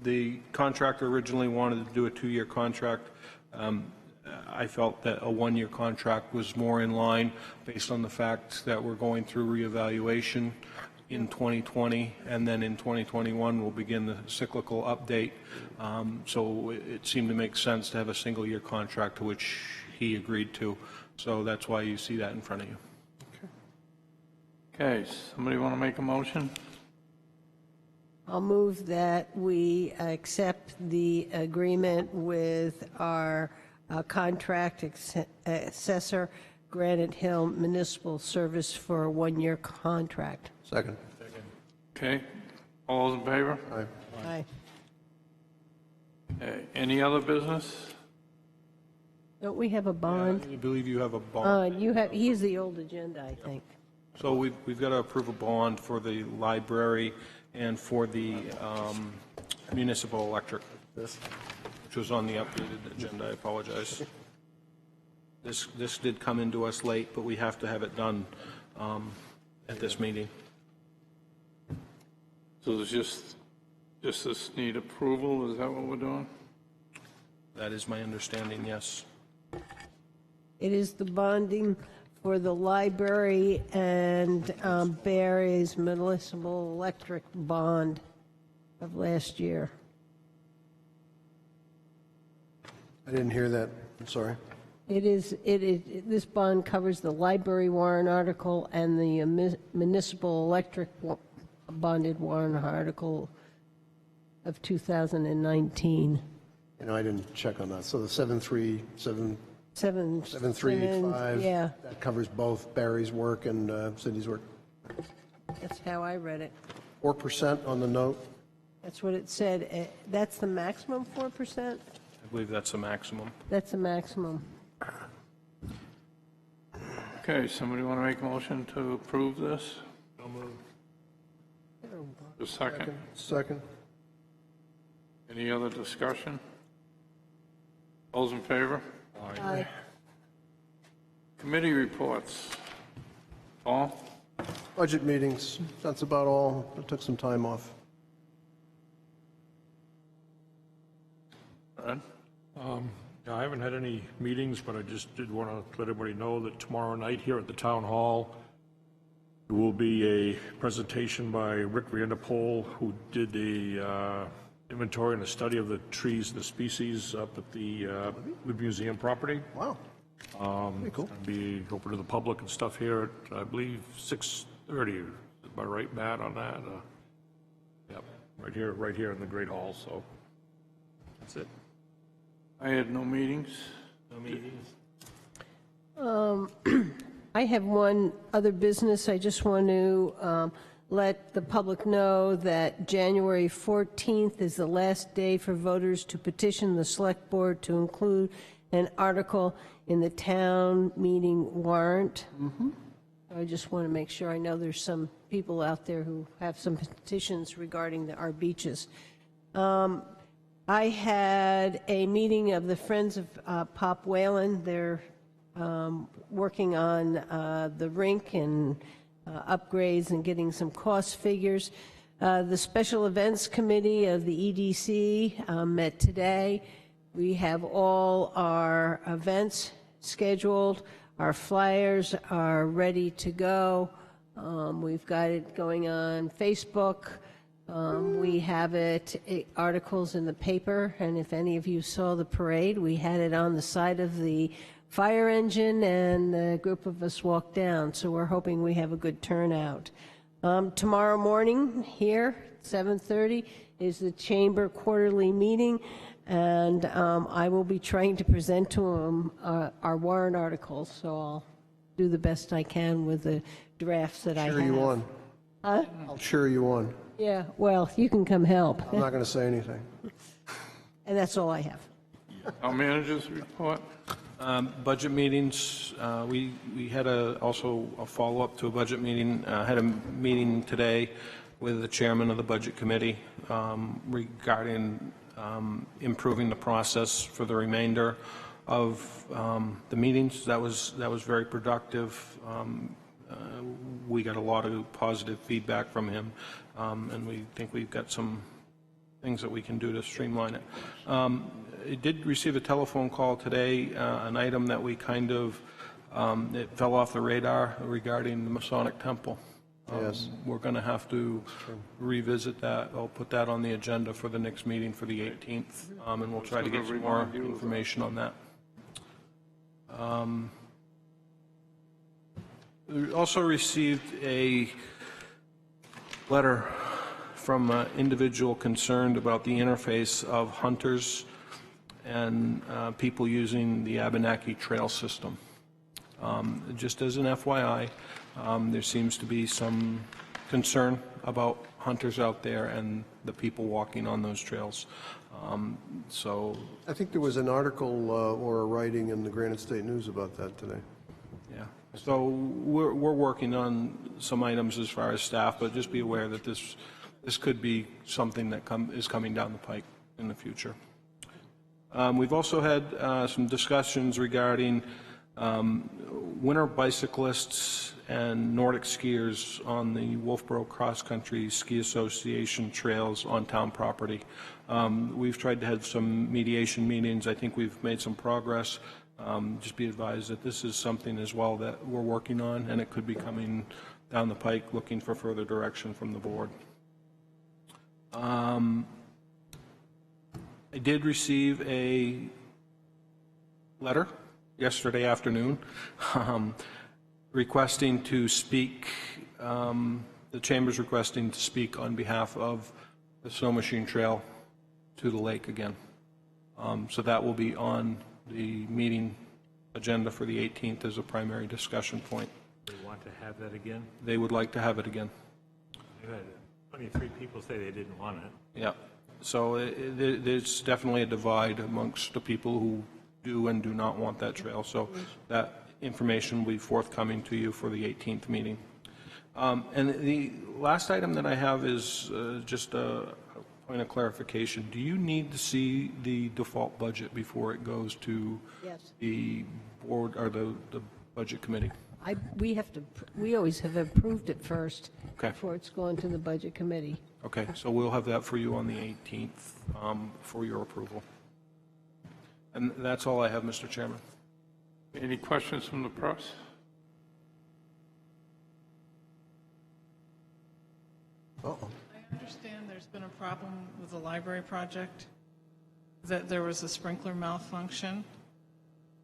The contractor originally wanted to do a 2-year contract. I felt that a 1-year contract was more in line based on the fact that we're going through reevaluation in 2020, and then in 2021 we'll begin the cyclical update. So it seemed to make sense to have a single-year contract, to which he agreed to. So that's why you see that in front of you. Okay, somebody want to make a motion? I'll move that we accept the agreement with our contract assessor, Granite Hill Municipal Service, for a 1-year contract. Second. Okay, all those in favor? Aye. Aye. Okay, any other business? Don't we have a bond? I believe you have a bond. He's the old agenda, I think. So we've got to approve a bond for the library and for the municipal electric, which was on the updated agenda. I apologize. This did come into us late, but we have to have it done at this meeting. So there's just this need approval, is that what we're doing? That is my understanding, yes. It is the bonding for the library and Barry's municipal electric bond of last year. I didn't hear that. I'm sorry. This bond covers the library warrant article and the municipal electric bonded warrant article of 2019. You know, I didn't check on that. So the 7385, 7385. Yeah, that covers both Barry's work and Cindy's work. that's how I read it. 4% on the note. That's what it said. That's the maximum 4%? I believe that's a maximum. That's a maximum. Okay, somebody want to make a motion to approve this? A second. Second. Any other discussion? Those in favor? Aye. Committee reports. Paul? Budget meetings, that's about all. I took some time off. Fred? Yeah, I haven't had any meetings, but I just did want to let everybody know that tomorrow night here at the Town Hall, there will be a presentation by Rick Vanderpool, who did the inventory and a study of the trees and the species up at the museum property. Wow. Pretty cool. It'll be open to the public and stuff here at, I believe, 6:30. Am I right, Matt, on that? Yep, right here in the Great Hall, so that's it. I had no meetings. No meetings? I have one other business. I just want to let the public know that January 14th is the last day for voters to petition the Select Board to include an article in the town meeting warrant. I just want to make sure. I know there's some people out there who have some petitions regarding our beaches. I had a meeting of the Friends of Pop Whalen. They're working on the rink and upgrades and getting some cost figures. The Special Events Committee of the EDC met today. We have all our events scheduled. Our flyers are ready to go. We've got it going on Facebook. We have articles in the paper, and if any of you saw the parade, we had it on the side of the fire engine, and a group of us walked down, so we're hoping we have a good turnout. Tomorrow morning here, 7:30, is the Chamber quarterly meeting, and I will be trying to present to them our warrant articles, so I'll do the best I can with the drafts that I have. Cheer you on. Huh? I'll cheer you on. Yeah, well, you can come help. I'm not going to say anything. And that's all I have. Our managers report. Budget meetings, we had also a follow-up to a budget meeting. Had a meeting today with the chairman of the budget committee regarding improving the process for the remainder of the meetings. That was very productive. We got a lot of positive feedback from him, and we think we've got some things that we can do to streamline it. I did receive a telephone call today, an item that we kind of, it fell off the radar regarding the Masonic Temple. Yes. We're going to have to revisit that. I'll put that on the agenda for the next meeting for the 18th, and we'll try to get some more information on that. We also received a letter from an individual concerned about the interface of hunters and people using the Abenaki trail system. Just as an FYI, there seems to be some concern about hunters out there and the people walking on those trails. So I think there was an article or a writing in the Granite State News about that today. yeah, so we're working on some items as far as staff, but just be aware that this could be something that is coming down the pike in the future. We've also had some discussions regarding winter bicyclists and Nordic skiers on the Wolfeboro Cross Country Ski Association trails on town property. We've tried to have some mediation meetings. I think we've made some progress. Just be advised that this is something as well that we're working on, and it could be coming down the pike, looking for further direction from the board. I did receive a letter yesterday afternoon requesting to speak, the Chamber's requesting to speak on behalf of the Snow Machine Trail to the lake again. So that will be on the meeting agenda for the 18th as a primary discussion point. They want to have that again? They would like to have it again. I've had 23 people say they didn't want it. Yeah. So there's definitely a divide amongst the people who do and do not want that trail. So that information will be forthcoming to you for the 18th meeting. And the last item that I have is just a point of clarification. Do you need to see the default budget before it goes to the board or the budget committee? We always have approved it first before it's gone to the budget committee. Okay, so we'll have that for you on the 18th for your approval. And that's all I have, Mr. Chairman. Any questions from the press? Uh-oh. I understand there's been a problem with the library project, that there was a sprinkler malfunction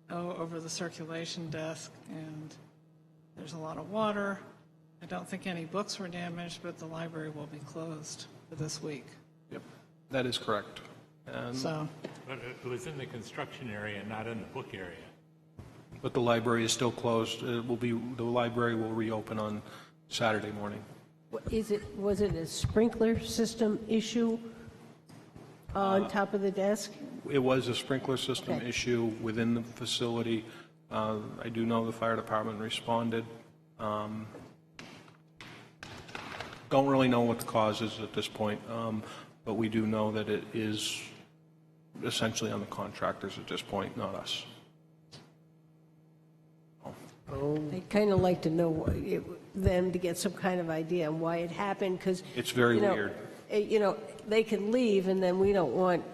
over the circulation desk, and there's a lot of water. I don't think any books were damaged, but the library will be closed for this week. Yep, that is correct. And So, But it was in the construction area, not in the book area. but the library is still closed. The library will reopen on Saturday morning. Was it a sprinkler system issue on top of the desk? It was a sprinkler system Okay. issue within the facility. I do know the fire department responded. Don't really know what the cause is at this point, but we do know that it is essentially on the contractors at this point, not us. I'd kind of like to know them to get some kind of idea on why it happened, because... It's very weird. They can leave, and then we don't want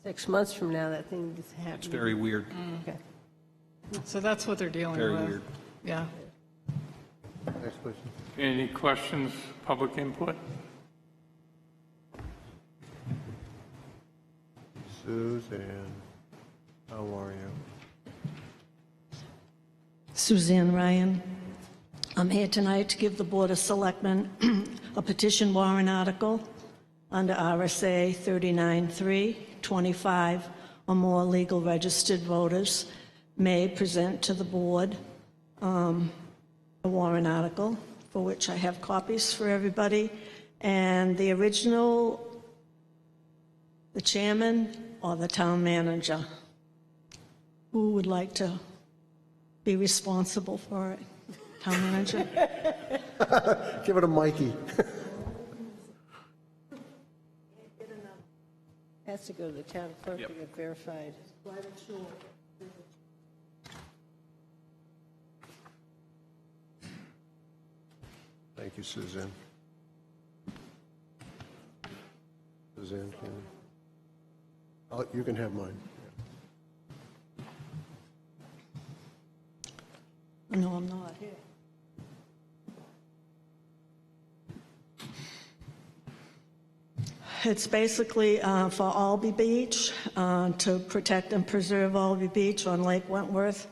6 months from now that thing to happen. It's very weird. Okay. so that's what they're dealing with. Very weird. Yeah. Next question. Any questions, public input? Suzanne, how are you? Suzanne Ryan. I'm here tonight to give the Board of Selectmen a petition warrant article under RSA 39(3). 25 or more legal registered voters may present to the board a warrant article, for which I have copies for everybody. And the original, the chairman or the town manager, who would like to be responsible for it? Town manager? Give it a Mikey. Has to go to the town clerk to get verified. Thank you, Suzanne. Suzanne, you can have mine. No, I'm not here. It's basically for Albee Beach, to protect and preserve Albee Beach on Lake Wentworth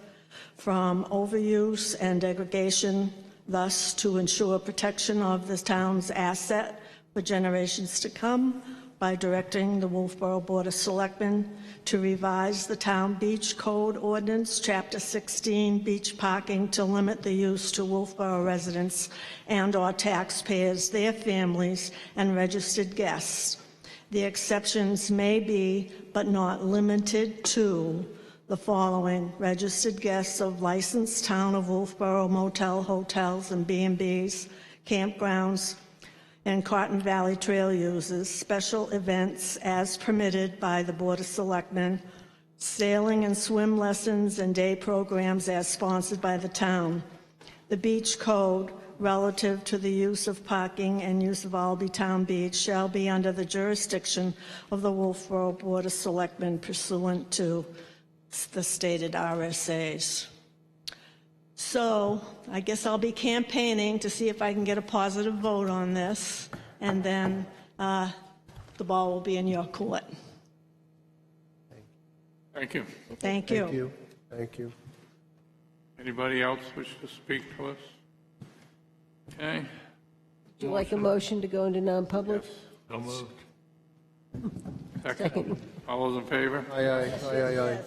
from overuse and degradation, thus to ensure protection of the town's asset for generations to come by directing the Wolfeboro Board of Selectmen to revise the Town Beach Code Ordinance, Chapter 16, beach parking, to limit the use to Wolfeboro residents and/or taxpayers, their families, and registered guests. The exceptions may be, but not limited to, the following: registered guests of licensed Town of Wolfeboro motel, hotels, and B&Bs, campgrounds, and Cotton Valley Trail users, special events as permitted by the Board of Selectmen, sailing and swim lessons and day programs as sponsored by the town. The beach code relative to the use of parking and use of Albee Town Beach shall be under the jurisdiction of the Wolfeboro Board of Selectmen pursuant to the stated RSAs. So I guess I'll be campaigning to see if I can get a positive vote on this, and then the ball will be in your court. Thank you. Thank you. Thank you. Thank you. Anybody else wish to speak to us? Okay. Would you like a motion to go into non-public? So moved. Second. All those in favor? Aye, aye, aye, aye, aye.